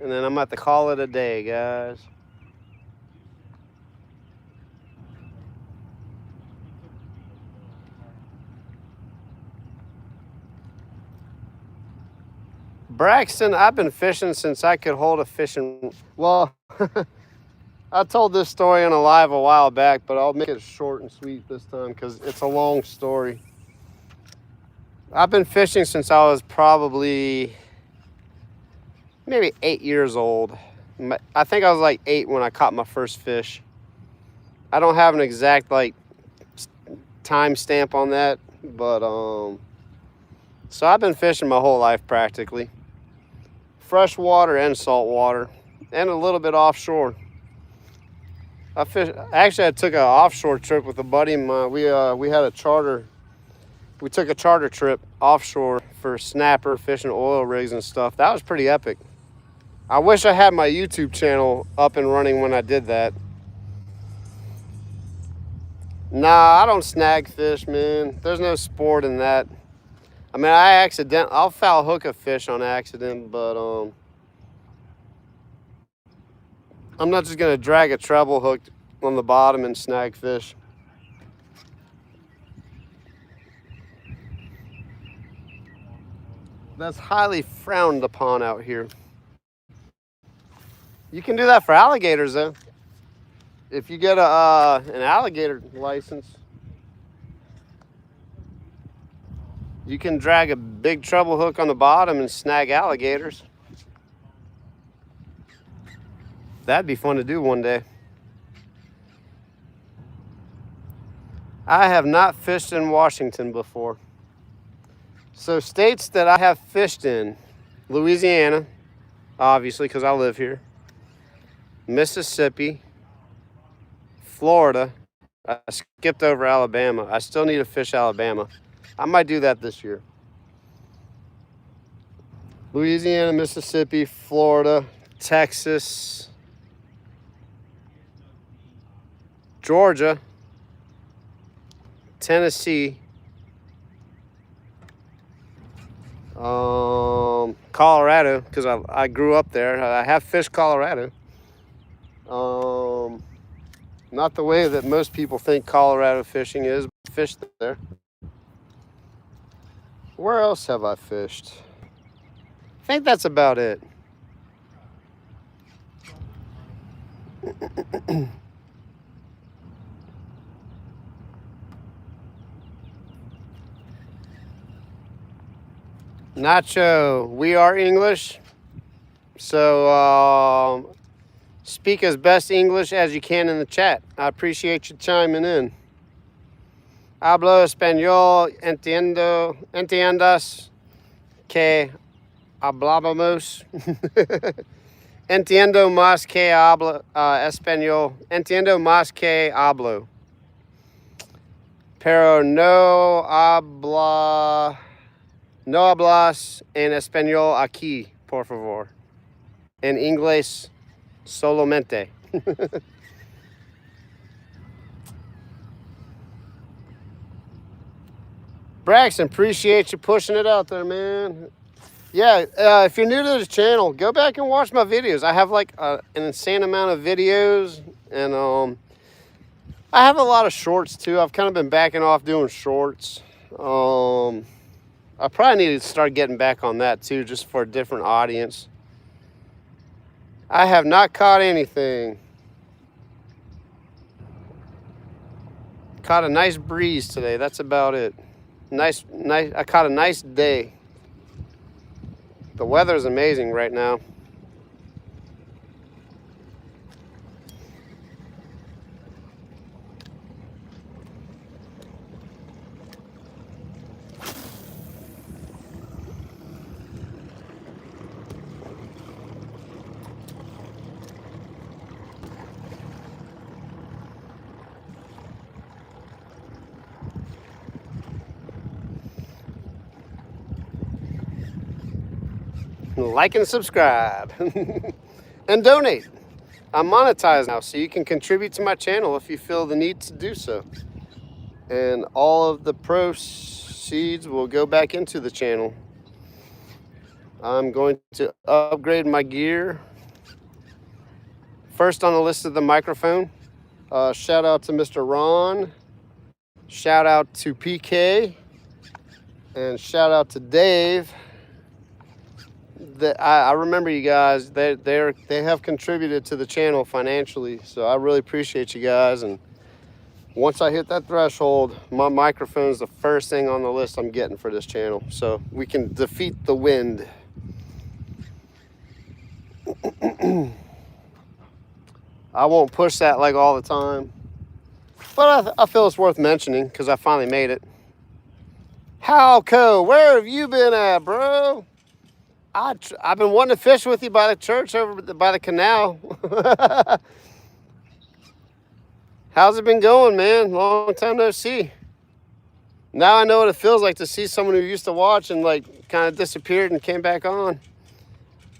and then I'm about to call it a day, guys. Braxton, I've been fishing since I could hold a fishing. Well, I told this story on a live a while back, but I'll make it short and sweet this time because it's a long story. I've been fishing since I was probably maybe 8 years old. I think I was like 8 when I caught my first fish. I don't have an exact like time stamp on that, but so I've been fishing my whole life practically. Fresh water and salt water, and a little bit offshore. Actually, I took an offshore trip with a buddy of mine. We had a charter. We took a charter trip offshore for snapper, fishing oil rigs and stuff. That was pretty epic. I wish I had my YouTube channel up and running when I did that. Nah, I don't snag fish, man. There's no sport in that. I mean, I'll foul hook a fish on accident, but I'm not just gonna drag a treble hook on the bottom and snag fish. That's highly frowned upon out here. You can do that for alligators, though. If you get an alligator license, you can drag a big treble hook on the bottom and snag alligators. That'd be fun to do one day. I have not fished in Washington before. So states that I have fished in: Louisiana, obviously, because I live here. Mississippi, Florida. I skipped over Alabama. I still need to fish Alabama. I might do that this year. Louisiana, Mississippi, Florida, Texas, Georgia, Tennessee, Colorado, because I grew up there. I have fished Colorado. Not the way that most people think Colorado fishing is, but fished there. Where else have I fished? I think that's about it. Nacho, we are English, so speak as best English as you can in the chat. I appreciate you chiming in. Hablo español, entiendas que hablamos. Entiendo más que hablo español. Entiendo más que hablo. Pero no hablas en español aquí, por favor. En inglés solamente. Braxton, appreciate you pushing it out there, man. Yeah, if you're new to the channel, go back and watch my videos. I have like an insane amount of videos, and I have a lot of shorts too. I've kind of been backing off doing shorts. I probably need to start getting back on that too, just for a different audience. I have not caught anything. Caught a nice breeze today. That's about it. Nice. I caught a nice day. The weather is amazing right now. like and subscribe, and donate. I'm monetized now, so you can contribute to my channel if you feel the need to do so. And all of the proceeds will go back into the channel. I'm going to upgrade my gear. First on the list of the microphone, shout out to Mr. Ron, shout out to PK, and shout out to Dave. I remember you guys. They have contributed to the channel financially, so I really appreciate you guys. And once I hit that threshold, my microphone is the first thing on the list I'm getting for this channel, so we can defeat the wind. I won't push that like all the time, but I feel it's worth mentioning because I finally made it. Halco, where have you been at, bro? I've been wanting to fish with you by the church over by the canal. How's it been going, man? Long time no see. Now I know what it feels like to see someone who used to watch and like kind of disappeared and came back on.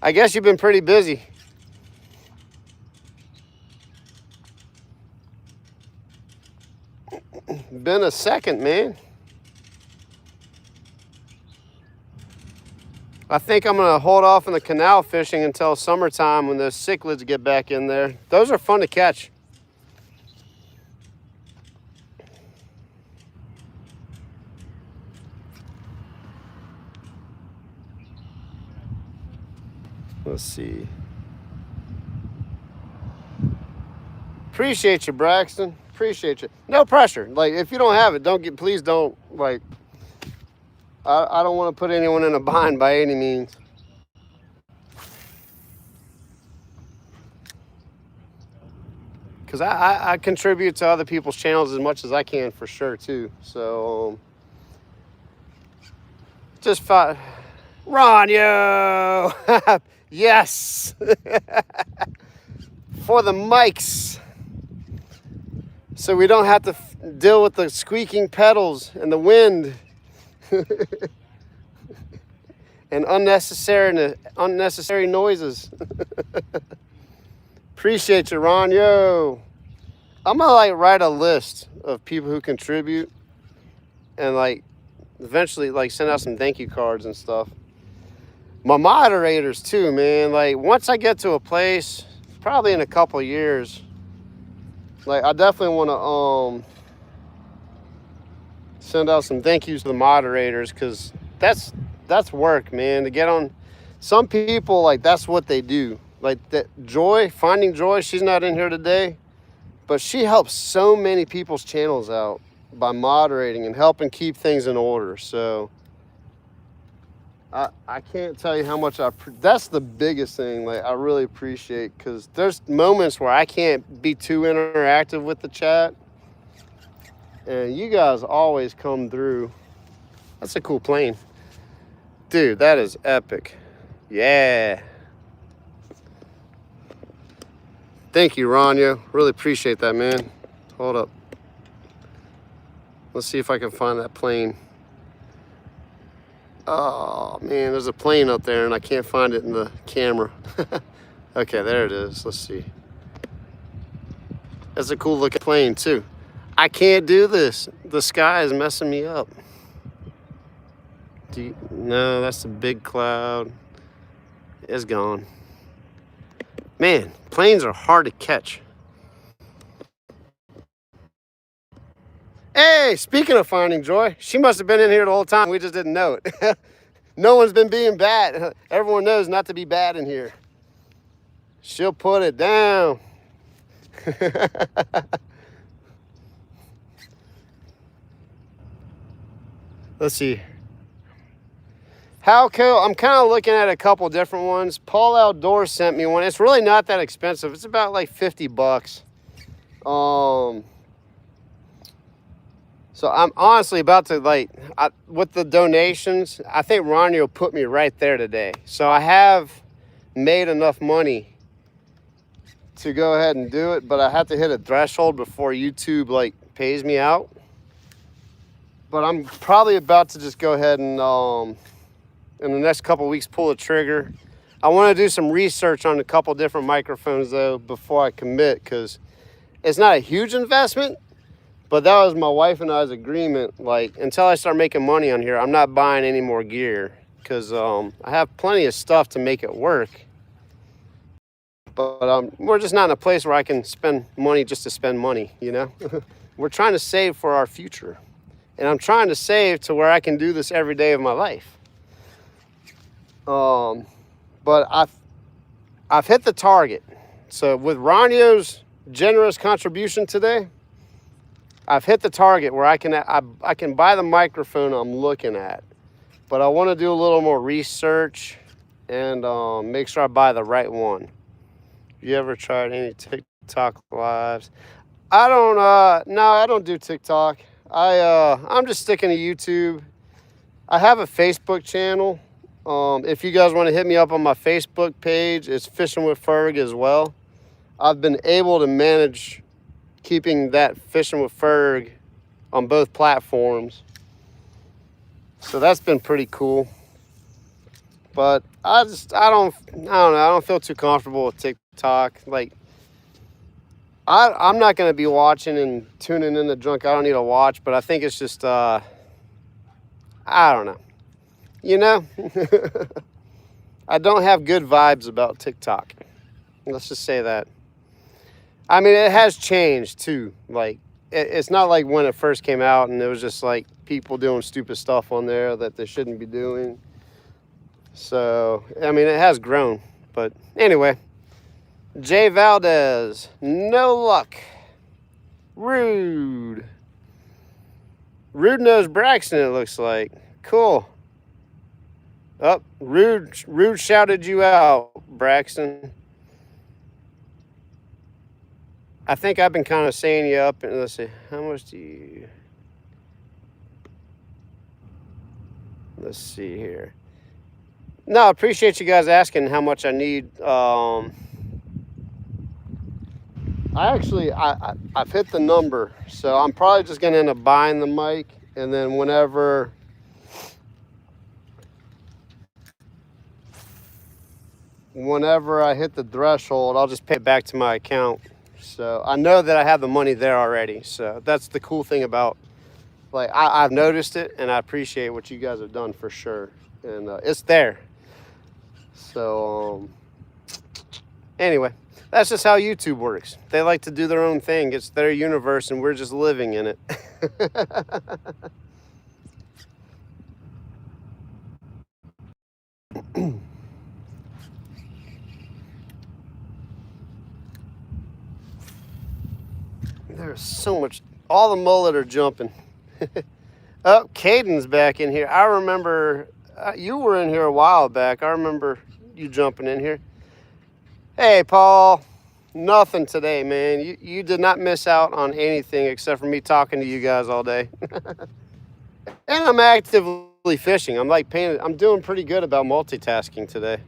I guess you've been pretty busy. Been a second, man. I think I'm gonna hold off on the canal fishing until summertime when those cichlids get back in there. Those are fun to catch. Let's see. Appreciate you, Braxton. Appreciate you. No pressure. Like, if you don't have it, please don't, like, I don't want to put anyone in a bind by any means. Because I contribute to other people's channels as much as I can, for sure, too. So, just fought. Ron, yo! Yes! For the mics. So we don't have to deal with the squeaking pedals and the wind. And unnecessary noises. Appreciate you, Ron. Yo, I'm gonna like write a list of people who contribute and like eventually like send out some thank you cards and stuff. My moderators too, man. Like once I get to a place, probably in a couple of years, like I definitely want to send out some thank yous to the moderators, because that's work, man. To get on, some people, like, that's what they do. Like that Joy, Finding Joy, she's not in here today, but she helps so many people's channels out by moderating and helping keep things in order. So I can't tell you how much that's the biggest thing, like I really appreciate, because there's moments where I can't be too interactive with the chat, and you guys always come through. That's a cool plane. Dude, that is epic. Yeah. Thank you, Rania. Really appreciate that, man. Hold up. Let's see if I can find that plane. Oh, man, there's a plane up there, and I can't find it in the camera. Okay, there it is. Let's see. That's a cool looking plane, too. I can't do this. The sky is messing me up. No, that's a big cloud. It's gone. Man, planes are hard to catch. Hey, speaking of Finding Joy, she must have been in here the whole time. We just didn't know it. No one's been being bad. Everyone knows not to be bad in here. She'll put it down. Let's see. Halco, I'm kind of looking at a couple different ones. Paul Outdoors sent me one. It's really not that expensive. It's about like 50 bucks. So I'm honestly about to, like, with the donations, I think Ronnie will put me right there today. So I have made enough money to go ahead and do it, but I have to hit a threshold before YouTube, like, pays me out. But I'm probably about to just go ahead and in the next couple weeks pull the trigger. I want to do some research on a couple different microphones though before I commit, because it's not a huge investment, but that was my wife and I's agreement. Like, until I start making money on here, I'm not buying any more gear, because I have plenty of stuff to make it work. But we're just not in a place where I can spend money just to spend money, you know? We're trying to save for our future. And I'm trying to save to where I can do this every day of my life. But I've hit the target. So with Ronio's generous contribution today, I've hit the target where I can buy the microphone I'm looking at. But I want to do a little more research and make sure I buy the right one. You ever tried any TikTok lives? I don't, no, I don't do TikTok. I'm just sticking to YouTube. I have a Facebook channel. If you guys want to hit me up on my Facebook page, it's Fishing with Ferg as well. I've been able to manage keeping that Fishing with Ferg on both platforms. So that's been pretty cool. But I don't know. I don't feel too comfortable with TikTok. Like, I'm not going to be watching and tuning in the drunk. I don't need to watch, but I think it's just, I don't know. You know, I don't have good vibes about TikTok. Let's just say that. I mean, it has changed too. Like, it's not like when it first came out and it was just like people doing stupid stuff on there that they shouldn't be doing. So, I mean, it has grown. But anyway, Jay Valdez, no luck. Rude knows Braxton, it looks like. Cool. Oh, Rude shouted you out, Braxton. I think I've been kind of saying you up. And let's see, how much do you... Let's see here. No, I appreciate you guys asking how much I need. I've hit the number, so I'm probably just gonna end up buying the mic, and then whenever I hit the threshold, I'll just pay it back to my account. So I know that I have the money there already. So that's the cool thing about, like, I've noticed it, and I appreciate what you guys have done for sure. And it's there. So anyway, that's just how YouTube works. They like to do their own thing. It's their universe, and we're just living in it. There's so much. All the mullet are jumping. Oh, Caden's back in here. I remember you were in here a while back. I remember you jumping in here. Hey, Paul. Nothing today, man. You did not miss out on anything except for me talking to you guys all day. And I'm actively fishing. I'm doing pretty good about multitasking today.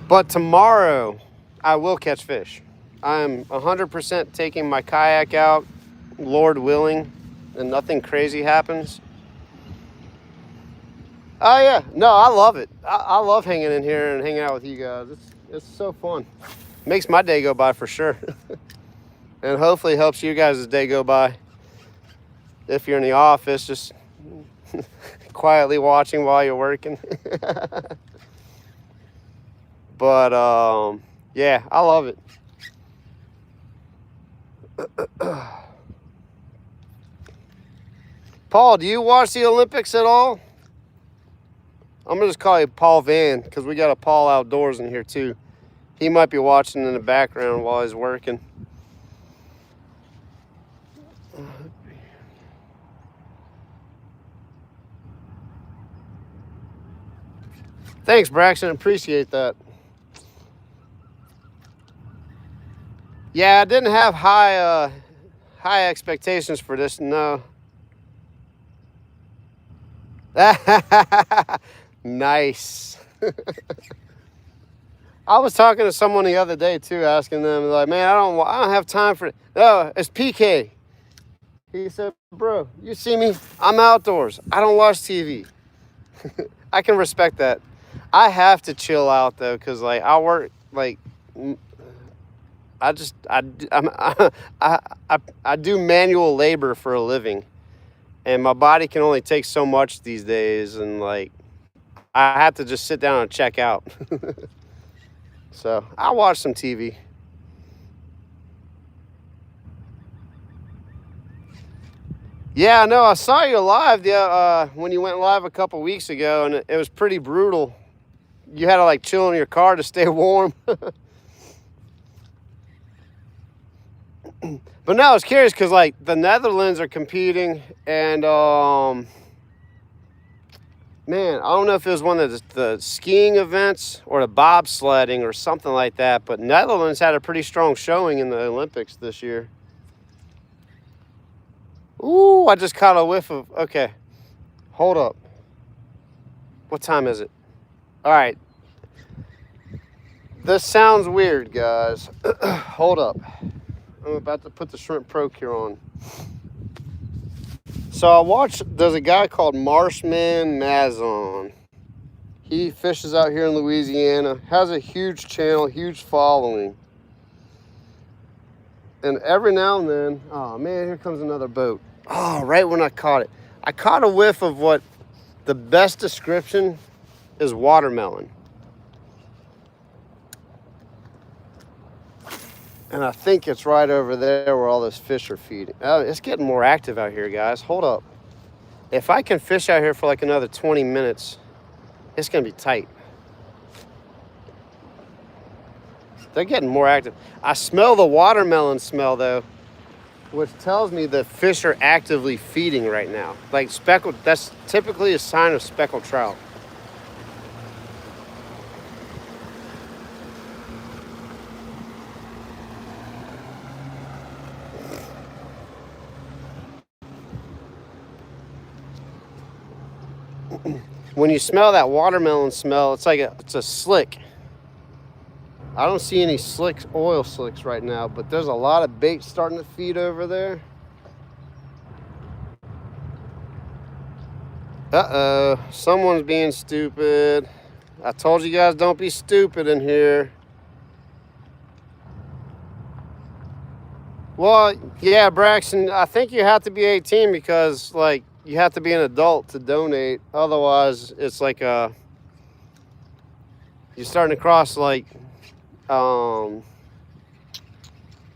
But tomorrow, I will catch fish. I'm 100% taking my kayak out, Lord willing, and nothing crazy happens. Oh yeah, no, I love it. I love hanging in here and hanging out with you guys. It's so fun. Makes my day go by for sure. And hopefully helps you guys' day go by. If you're in the office, just quietly watching while you're working. But yeah, I love it. Paul, do you watch the Olympics at all? I'm gonna just call you Paul Van, because we got a Paul Outdoors in here too. He might be watching in the background while he's working. Thanks, Braxton. Appreciate that. Yeah, I didn't have high expectations for this. No. Nice. I was talking to someone the other day too, asking them, like, man, I don't have time for it. No, it's PK. He said, bro, you see me? I'm outdoors. I don't watch TV. I can respect that. I have to chill out though, because like I work like I just I do manual labor for a living, and my body can only take so much these days, and like I have to just sit down and check out. So I watch some TV. Yeah, no, I saw you live when you went live a couple weeks ago, and it was pretty brutal. You had to like chill in your car to stay warm. But no, I was curious because like the Netherlands are competing, and man, I don't know if it was one of the skiing events or the bobsledding or something like that, but Netherlands had a pretty strong showing in the Olympics this year. Ooh, I just caught a whiff of, okay, hold up. What time is it? All right. This sounds weird, guys. Hold up. I'm about to put the Shrimp Pro Cure on. So I watched, there's a guy called Marshman Mazon. He fishes out here in Louisiana, has a huge channel, huge following. And every now and then, oh man, here comes another boat. Oh, right when I caught it. I caught a whiff of what the best description is: watermelon. And I think it's right over there where all those fish are feeding. Oh, it's getting more active out here, guys. Hold up. If I can fish out here for like another 20 minutes, it's going to be tight. They're getting more active. I smell the watermelon smell, though, which tells me the fish are actively feeding right now. Like speckled, that's typically a sign of speckled trout. When you smell that watermelon smell, it's like it's a slick. I don't see any slicks, oil slicks right now, but there's a lot of bait starting to feed over there. Uh-oh, someone's being stupid. I told you guys don't be stupid in here. Well, yeah, Braxton, I think you have to be 18 because, like, you have to be an adult to donate. Otherwise, it's like you're starting to cross, like,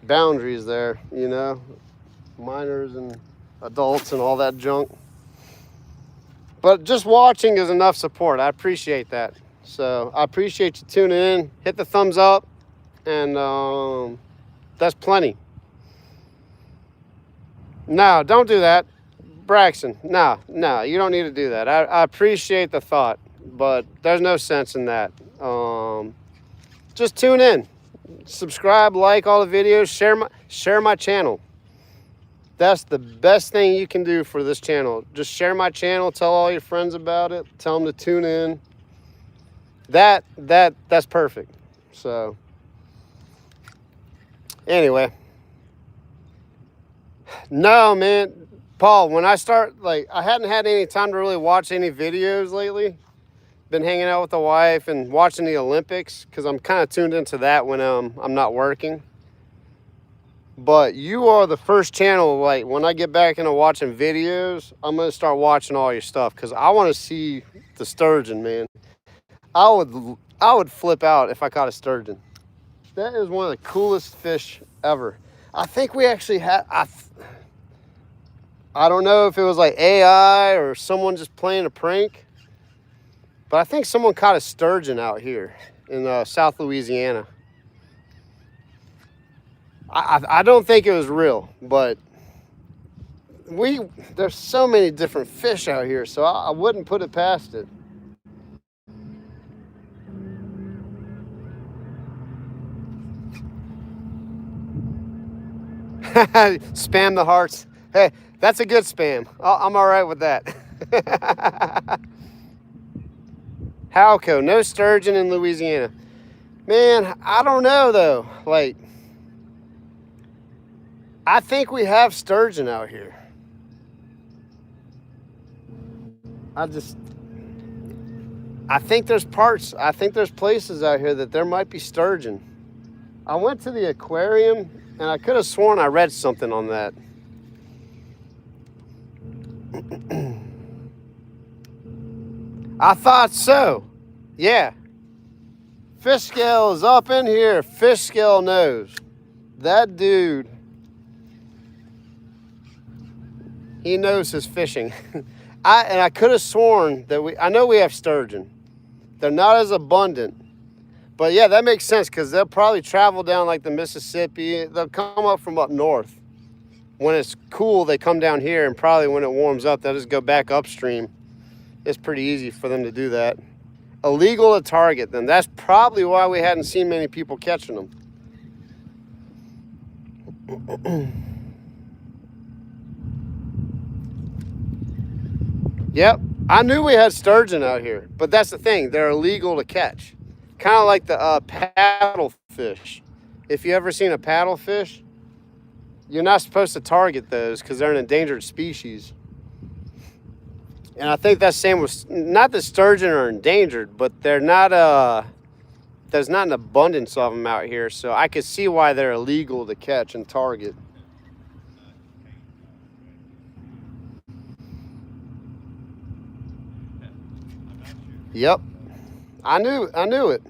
boundaries there, you know? Minors and adults and all that junk. But just watching is enough support. I appreciate that. So I appreciate you tuning in. Hit the thumbs up, and that's plenty. No, don't do that. Braxton, no, you don't need to do that. I appreciate the thought, but there's no sense in that. Just tune in. Subscribe, like all the videos, share my channel. That's the best thing you can do for this channel. Just share my channel, tell all your friends about it, tell them to tune in. That's perfect. So anyway, no, man, Paul, when I start, like, I hadn't had any time to really watch any videos lately. Been hanging out with the wife and watching the Olympics because I'm kind of tuned into that when I'm not working. But you are the first channel, like, when I get back into watching videos, I'm going to start watching all your stuff because I want to see the sturgeon, man. I would flip out if I caught a sturgeon. That is one of the coolest fish ever. I think we actually had, I don't know if it was like AI or someone just playing a prank, but I think someone caught a sturgeon out here in South Louisiana. I don't think it was real, but there's so many different fish out here, so I wouldn't put it past it. Spam the hearts. Hey, that's a good spam. I'm all right with that. Halco, no sturgeon in Louisiana. Man, I don't know though. Like, I think we have sturgeon out here. I think there's places out here that there might be sturgeon. I went to the aquarium and I could have sworn I read something on that. I thought so. Yeah. Fish Scale is up in here. Fish Scale knows. That dude, he knows his fishing. I could have sworn that I know we have sturgeon. They're not as abundant. But yeah, that makes sense because they'll probably travel down like the Mississippi. They'll come up from up north. When it's cool, they come down here, and probably when it warms up, they'll just go back upstream. It's pretty easy for them to do that. Illegal to target them. That's probably why we hadn't seen many people catching them. Yep, I knew we had sturgeon out here, but that's the thing. They're illegal to catch. Kind of like the paddlefish. If you ever seen a paddlefish, you're not supposed to target those because they're an endangered species. And I think that's same with, not that sturgeon are endangered, but they're not, there's not an abundance of them out here. So I could see why they're illegal to catch and target. Yep, I knew it.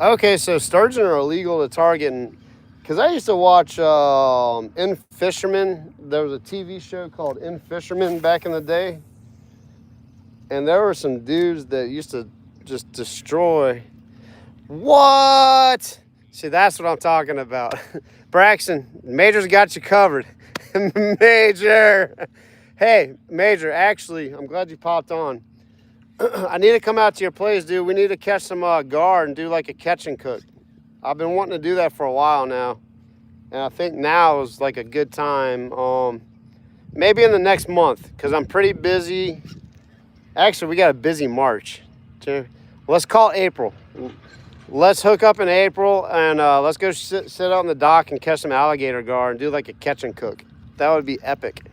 Okay, so sturgeon are illegal to target, and because I used to watch Fisherman. There was a TV show called Fisherman back in the day, and there were some dudes that used to just destroy. What? See, that's what I'm talking about. Braxton, Major's got you covered. Major. Hey, Major, actually, I'm glad you popped on. I need to come out to your place, dude. We need to catch some gar and do like a catch and cook. I've been wanting to do that for a while now. And I think now is like a good time. Maybe in the next month, because I'm pretty busy. Actually, we got a busy March. Let's call April. Let's hook up in April and let's go sit out on the dock and catch some alligator gar and do like a catch and cook. That would be epic.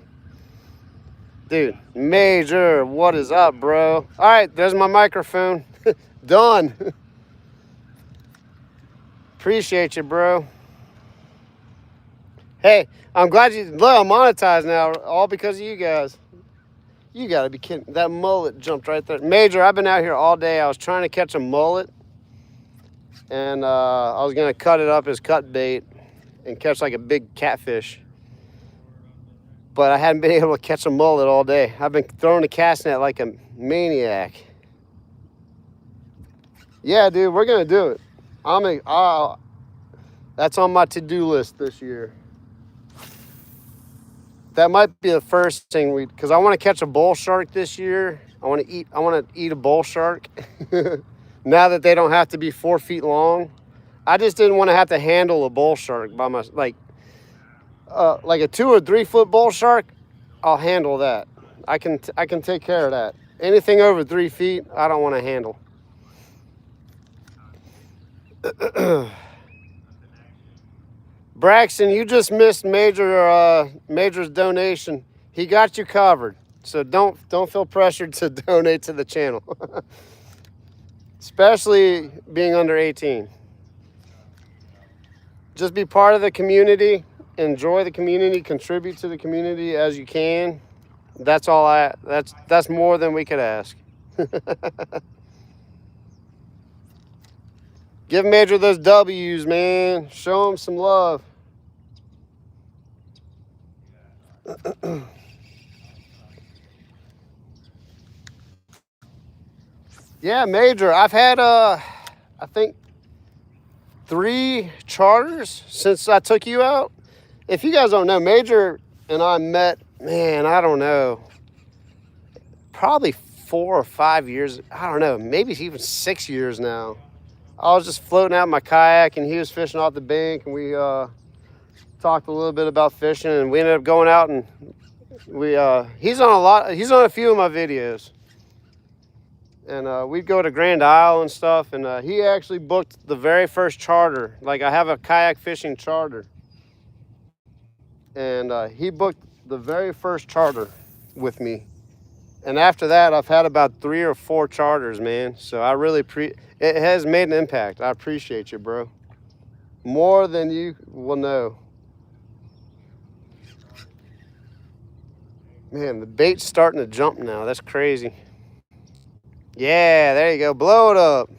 Dude, Major, what is up, bro? All right, there's my microphone. Done. Appreciate you, bro. Hey, I'm glad I'm monetized now, all because of you guys. You gotta be kidding. That mullet jumped right there. Major, I've been out here all day. I was trying to catch a mullet, and I was gonna cut it up as cut bait and catch like a big catfish. But I hadn't been able to catch a mullet all day. I've been throwing the cast net like a maniac. Yeah, dude, we're gonna do it. That's on my to-do list this year. That might be the first thing because I want to catch a bull shark this year. I want to eat a bull shark. Now that they don't have to be 4 feet long. I just didn't want to have to handle a bull shark by myself. Like a 2 or 3 foot bull shark, I'll handle that. I can take care of that. Anything over 3 feet, I don't want to handle. Braxton, you just missed Major's donation. He got you covered, so don't feel pressured to donate to the channel, especially being under 18. Just be part of the community. Enjoy the community, contribute to the community as you can. That's all that's more than we could ask. Give Major those W's, man. Show him some love. Yeah, Major, I've had I think 3 charters since I took you out. If you guys don't know, Major and I met, man, I don't know, probably 4 or 5 years. I don't know, maybe even 6 years now. I was just floating out in my kayak and he was fishing off the bank, and we talked a little bit about fishing, and we ended up going out, and he's on a few of my videos. And we'd go to Grand Isle and stuff, and he actually booked the very first charter. Like, I have a kayak fishing charter. And he booked the very first charter with me. And after that, I've had about 3 or 4 charters, man. So I really it has made an impact. I appreciate you, bro. More than you will know. Man, the bait's starting to jump now. That's crazy. Yeah, there you go. Blow it up.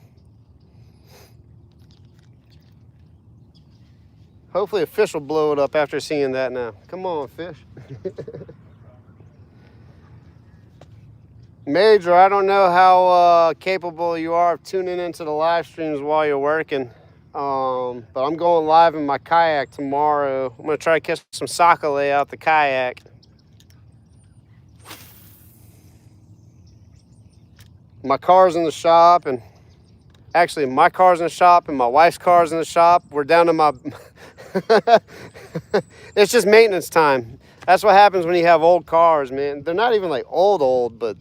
Hopefully a fish will blow it up after seeing that now. Come on, fish. Major, I don't know how capable you are of tuning into the live streams while you're working. But I'm going live in my kayak tomorrow. I'm going to try to catch some sockeye out the kayak. My car's in the shop, and actually my car's in the shop and my wife's car's in the shop. We're down to my... It's just maintenance time. That's what happens when you have old cars, man. They're not even like old, but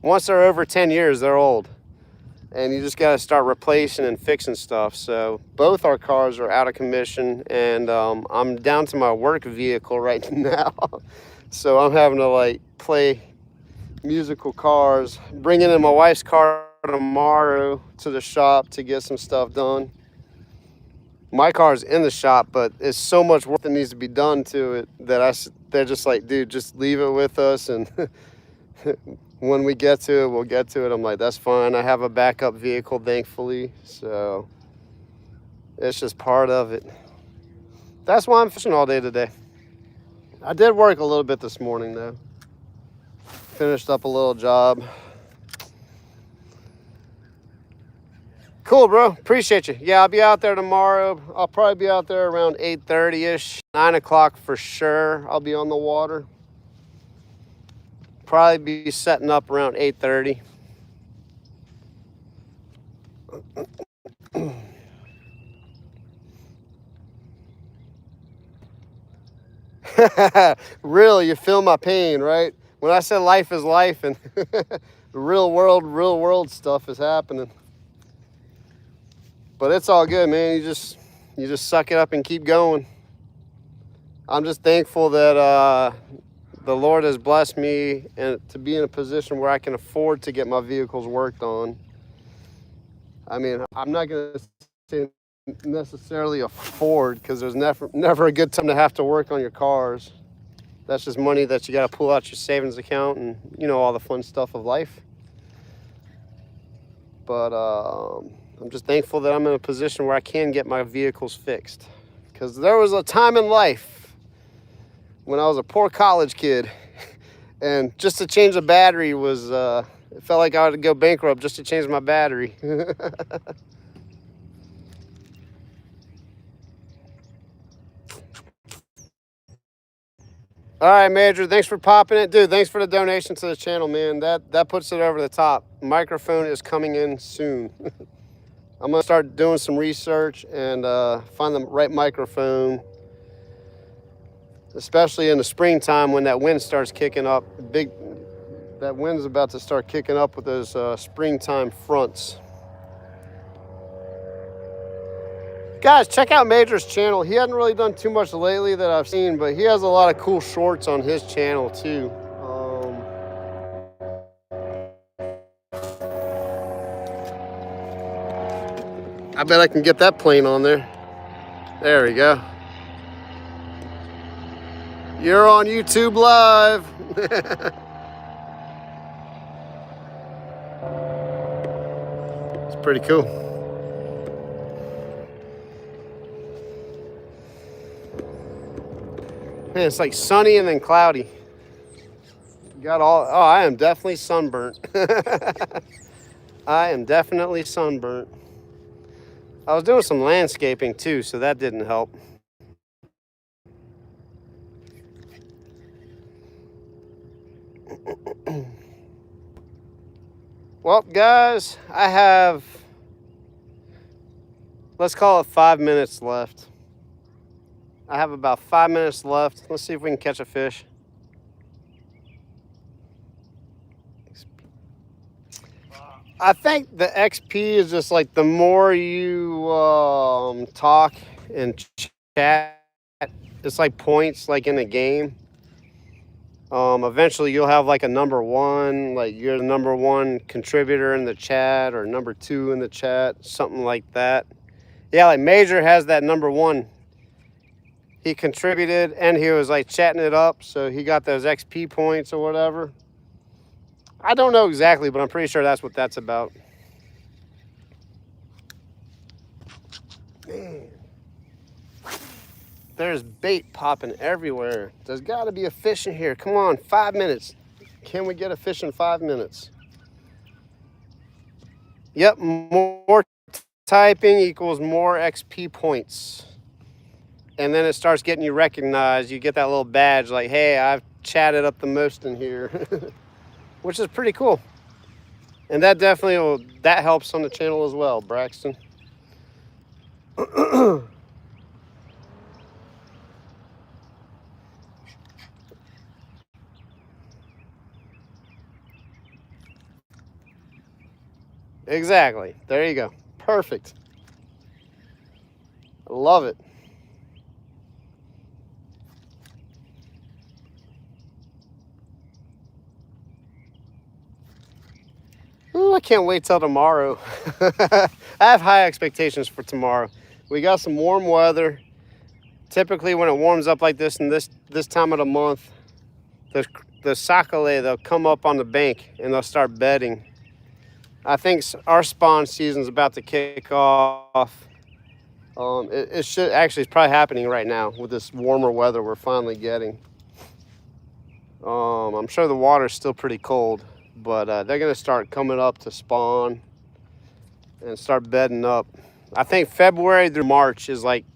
once they're over 10 years, they're old. And you just got to start replacing and fixing stuff. So both our cars are out of commission, and I'm down to my work vehicle right now. So I'm having to like play musical cars, bringing in my wife's car tomorrow to the shop to get some stuff done. My car's in the shop, but it's so much work that needs to be done to it that they're just like, dude, just leave it with us, and when we get to it, we'll get to it. I'm like, that's fine. I have a backup vehicle, thankfully, so it's just part of it. That's why I'm fishing all day today. I did work a little bit this morning, though. Finished up a little job. Cool, bro. Appreciate you. Yeah, I'll be out there tomorrow. I'll probably be out there around 8:30-ish. 9 o'clock for sure. I'll be on the water. Probably be setting up around 8:30. Really, you feel my pain, right? When I said life is life and real world stuff is happening. But it's all good, man. You just suck it up and keep going. I'm just thankful that the Lord has blessed me and to be in a position where I can afford to get my vehicles worked on. I mean, I'm not going to say necessarily afford, because there's never a good time to have to work on your cars. That's just money that you got to pull out your savings account and, you know, all the fun stuff of life. But I'm just thankful that I'm in a position where I can get my vehicles fixed. Because there was a time in life when I was a poor college kid, and just to change a battery was, it felt like I had to go bankrupt just to change my battery. All right, Major, thanks for popping it. Dude, thanks for the donation to the channel, man. That puts it over the top. Microphone is coming in soon. I'm going to start doing some research and find the right microphone, especially in the springtime when that wind starts kicking up. That wind's about to start kicking up with those springtime fronts. Guys, check out Major's channel. He hasn't really done too much lately that I've seen, but he has a lot of cool shorts on his channel too. I bet I can get that plane on there. There we go. You're on YouTube Live. It's pretty cool. Man, it's like sunny and then cloudy. Got all, oh, I am definitely sunburnt. I am definitely sunburnt. I was doing some landscaping too, so that didn't help. Well, guys, I have, let's call it 5 minutes left. I have about 5 minutes left. Let's see if we can catch a fish. I think the XP is just like the more you talk and chat, it's like points like in a game. Eventually you'll have like a number one, like you're the number one contributor in the chat or number two in the chat, something like that. Yeah, like Major has that number one. He contributed and he was like chatting it up, so he got those XP points or whatever. I don't know exactly, but I'm pretty sure that's what that's about. Man, there's bait popping everywhere. There's got to be a fish in here. Come on, 5 minutes. Can we get a fish in 5 minutes? Yep, more typing equals more XP points. And then it starts getting you recognized. You get that little badge like, hey, I've chatted up the most in here, which is pretty cool. And that definitely will, that helps on the channel as well, Braxton. Exactly. There you go. Perfect. I love it. Ooh, I can't wait till tomorrow. I have high expectations for tomorrow. We got some warm weather. Typically when it warms up like this in this time of the month, the sakale, they'll come up on the bank and they'll start bedding. I think our spawn season's about to kick off. It should actually, it's probably happening right now with this warmer weather we're finally getting. I'm sure the water's still pretty cold, but they're gonna start coming up to spawn and start bedding up. I think February through March is like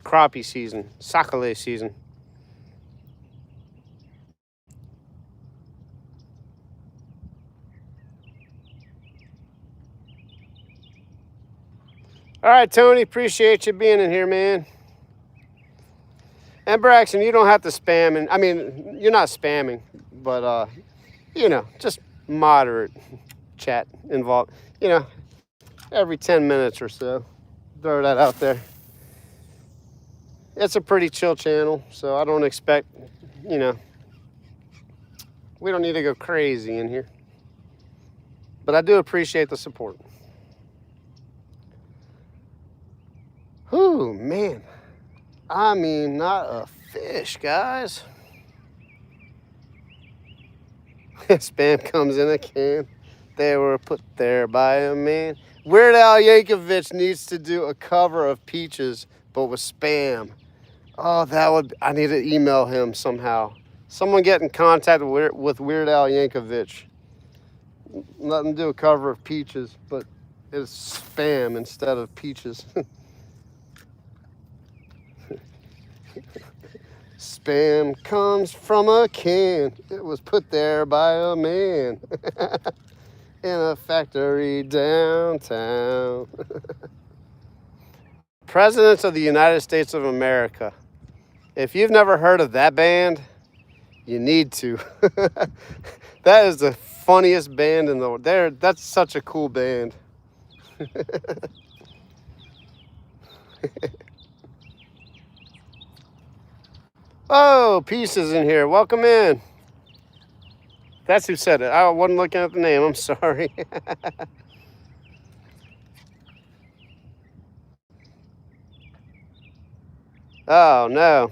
crappie season, sakale season. All right, Tony, appreciate you being in here, man. And Braxton, you don't have to spam, and I mean, you're not spamming, but you know, just moderate chat involved, you know, every 10 minutes or so. Throw that out there. It's a pretty chill channel, so I don't expect, you know, we don't need to go crazy in here. But I do appreciate the support. Whew, man. I mean, not a fish, guys. Spam comes in a can. They were put there by a man. Weird Al Yankovic needs to do a cover of Peaches, but with spam. Oh, that would, I need to email him somehow. Someone get in contact with Weird Al Yankovic. Let him do a cover of Peaches, but it's spam instead of Peaches. Spam comes from a can. It was put there by a man in a factory downtown. Presidents of the United States of America. If you've never heard of that band, you need to. That is the funniest band in the world. That's such a cool band. Oh, Pieces in here. Welcome in. That's who said it. I wasn't looking at the name. I'm sorry. Oh, no.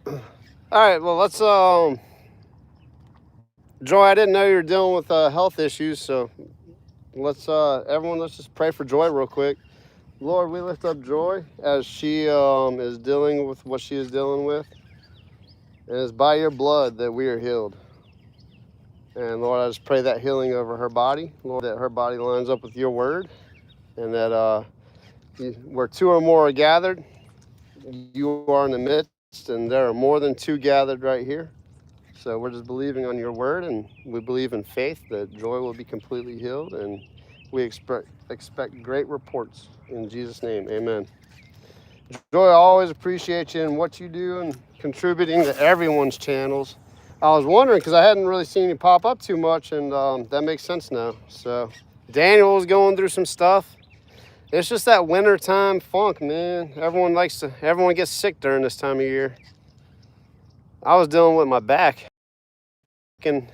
All right, well, let's, Joy, I didn't know you were dealing with health issues, so let's, everyone, let's just pray for Joy real quick. Lord, we lift up Joy as she is dealing with what she is dealing with. And it's by your blood that we are healed. And Lord, I just pray that healing over her body. Lord, that her body lines up with your word. And that where two or more are gathered, you are in the midst. And there are more than two gathered right here. So we're just believing on your word, and we believe in faith that Joy will be completely healed, and we expect great reports in Jesus' name. Amen. Joy, I always appreciate you and what you do and contributing to everyone's channels. I was wondering because I hadn't really seen you pop up too much, and that makes sense now. So Daniel was going through some stuff. It's just that wintertime funk, man. Everyone gets sick during this time of year. I was dealing with my back and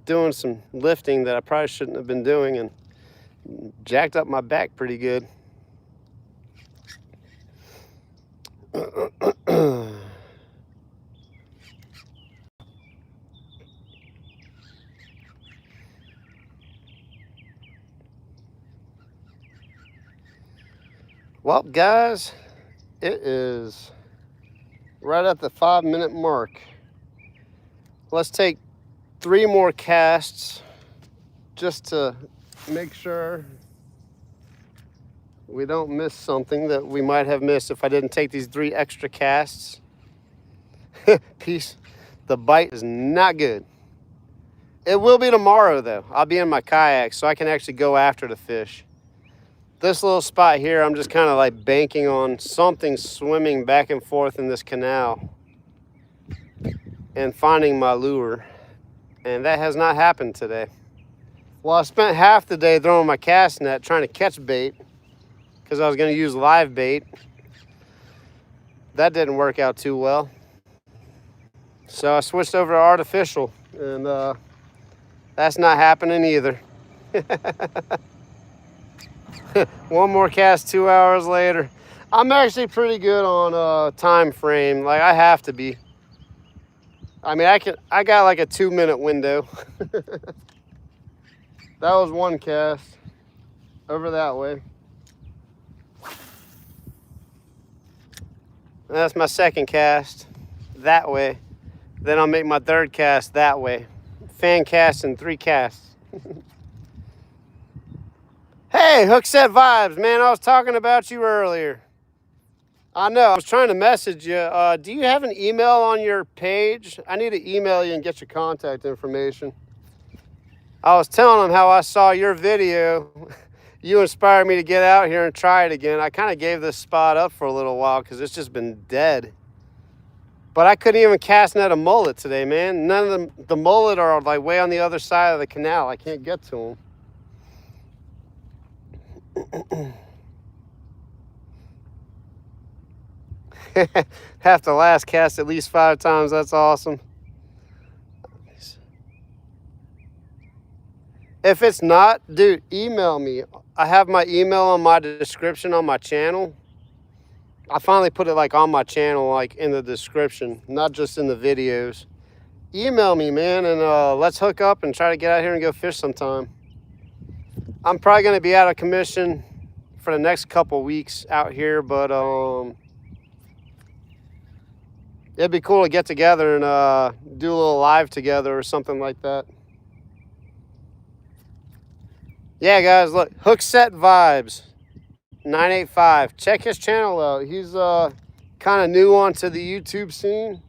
doing some lifting that I probably shouldn't have been doing, and jacked up my back pretty good. Well, guys, it is right at the 5-minute mark. Let's take 3 more casts just to make sure we don't miss something that we might have missed if I didn't take these 3 extra casts. Peace. The bite is not good. It will be tomorrow, though. I'll be in my kayak, so I can actually go after the fish. This little spot here, I'm just kind of like banking on something swimming back and forth in this canal and finding my lure. And that has not happened today. Well, I spent half the day throwing my cast net trying to catch bait because I was going to use live bait. That didn't work out too well. So I switched over to artificial, and that's not happening either. One more cast 2 hours later. I'm actually pretty good on time frame. Like, I have to be. I mean, I got like a 2-minute window. That was one cast over that way. And that's my second cast that way. Then I'll make my third cast that way. Fan cast in 3 casts. Hey, Hook Set Vibes, man, I was talking about you earlier. I know, I was trying to message you. Do you have an email on your page? I need to email you and get your contact information. I was telling them how I saw your video. You inspired me to get out here and try it again. I kind of gave this spot up for a little while because it's just been dead. But I couldn't even cast net a mullet today, man. None of them, the mullet are like way on the other side of the canal. I can't get to them. Have to last cast at least 5 times. That's awesome. If it's not, dude, email me. I have my email on my description on my channel. I finally put it like on my channel, like in the description, not just in the videos. Email me, man, and let's hook up and try to get out here and go fish sometime. I'm probably going to be out of commission for the next couple weeks out here, but it'd be cool to get together and do a little live together or something like that. Yeah, guys, look, Hook Set Vibes 985. Check his channel out. He's kind of new onto the YouTube scene,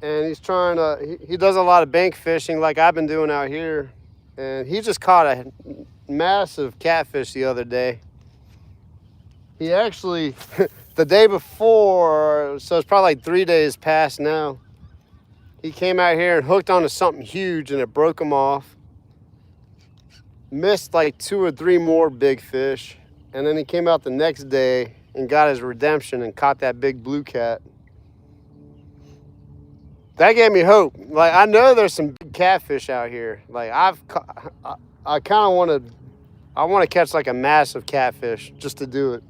and he's trying to. He does a lot of bank fishing like I've been doing out here, and he just caught a massive catfish the other day. He actually, the day before, so it's probably like 3 days past now, he came out here and hooked onto something huge, and it broke him off. Missed like 2 or 3 more big fish, and then he came out the next day and got his redemption and caught that big blue cat. That gave me hope. Like, I know there's some big catfish out here. Like, I kind of want to catch like a massive catfish just to do it.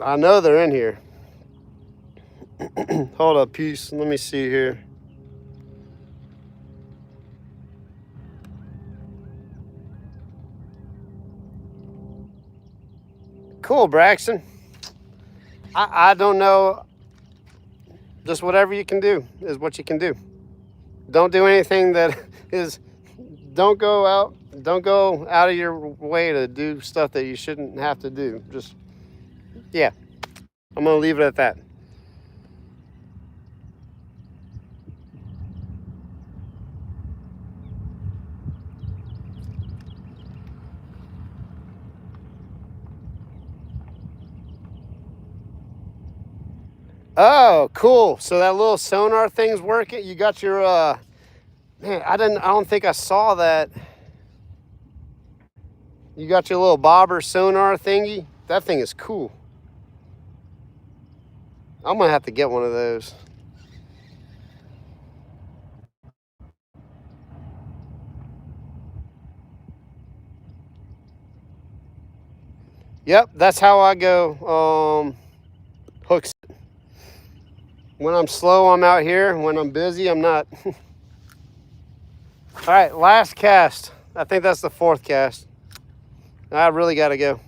I know they're in here. Hold up, peace. Let me see here. Cool, Braxton. I don't know. Just whatever you can do is what you can do. Don't do anything that is, don't go out of your way to do stuff that you shouldn't have to do. Just, yeah, I'm going to leave it at that. Oh, cool. So that little sonar thing's working. You got your man, I don't think I saw that. You got your little bobber sonar thingy. That thing is cool. I'm gonna have to get one of those. Yep, that's how I go hooks. When I'm slow, I'm out here. When I'm busy, I'm not. All right, last cast. I think that's the 4th cast. I really got to go.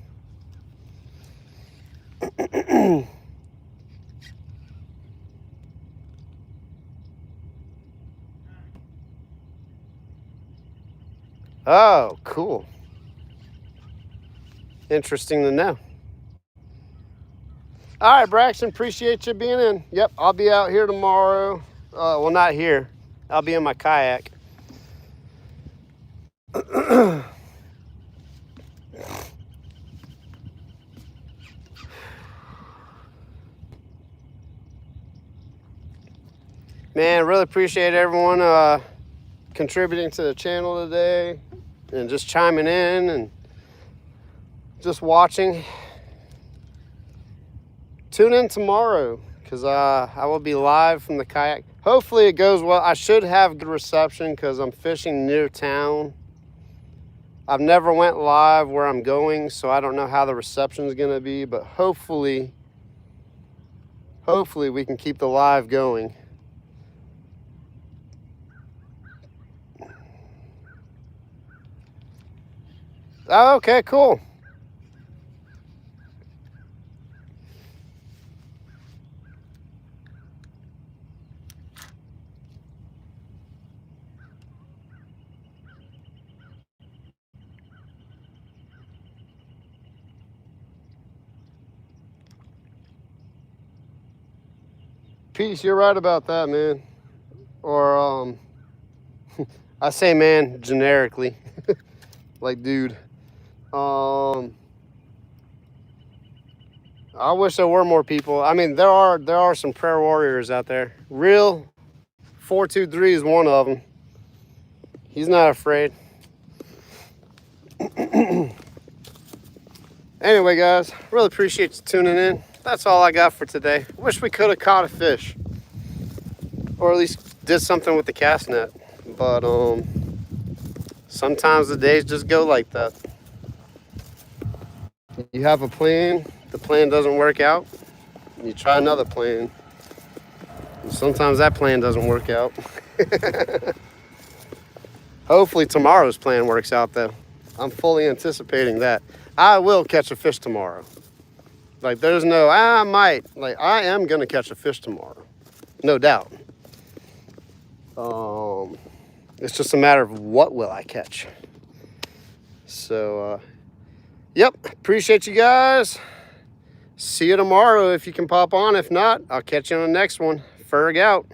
Oh, cool. Interesting to know. All right, Braxton, appreciate you being in. Yep, I'll be out here tomorrow. Well, not here. I'll be in my kayak. Man, really appreciate everyone contributing to the channel today and just chiming in and just watching. Tune in tomorrow because I will be live from the kayak. Hopefully it goes well. I should have good reception because I'm fishing near town. I've never went live where I'm going, so I don't know how the reception is going to be, but hopefully we can keep the live going. Oh, okay, cool. Peace, you're right about that, man. Or I say man generically, like dude. I wish there were more people. I mean, there are some prayer warriors out there. Real 423 is one of them. He's not afraid. Anyway, guys, really appreciate you tuning in. That's all I got for today. Wish we could have caught a fish, or at least did something with the cast net. But sometimes the days just go like that. You have a plan, the plan doesn't work out, you try another plan. And sometimes that plan doesn't work out. Hopefully tomorrow's plan works out though. I'm fully anticipating that. I will catch a fish tomorrow. Like there's no, I might. Like I am gonna catch a fish tomorrow. No doubt. It's just a matter of what will I catch. So, yep, appreciate you guys. See you tomorrow if you can pop on. If not, I'll catch you on the next one. Ferg out.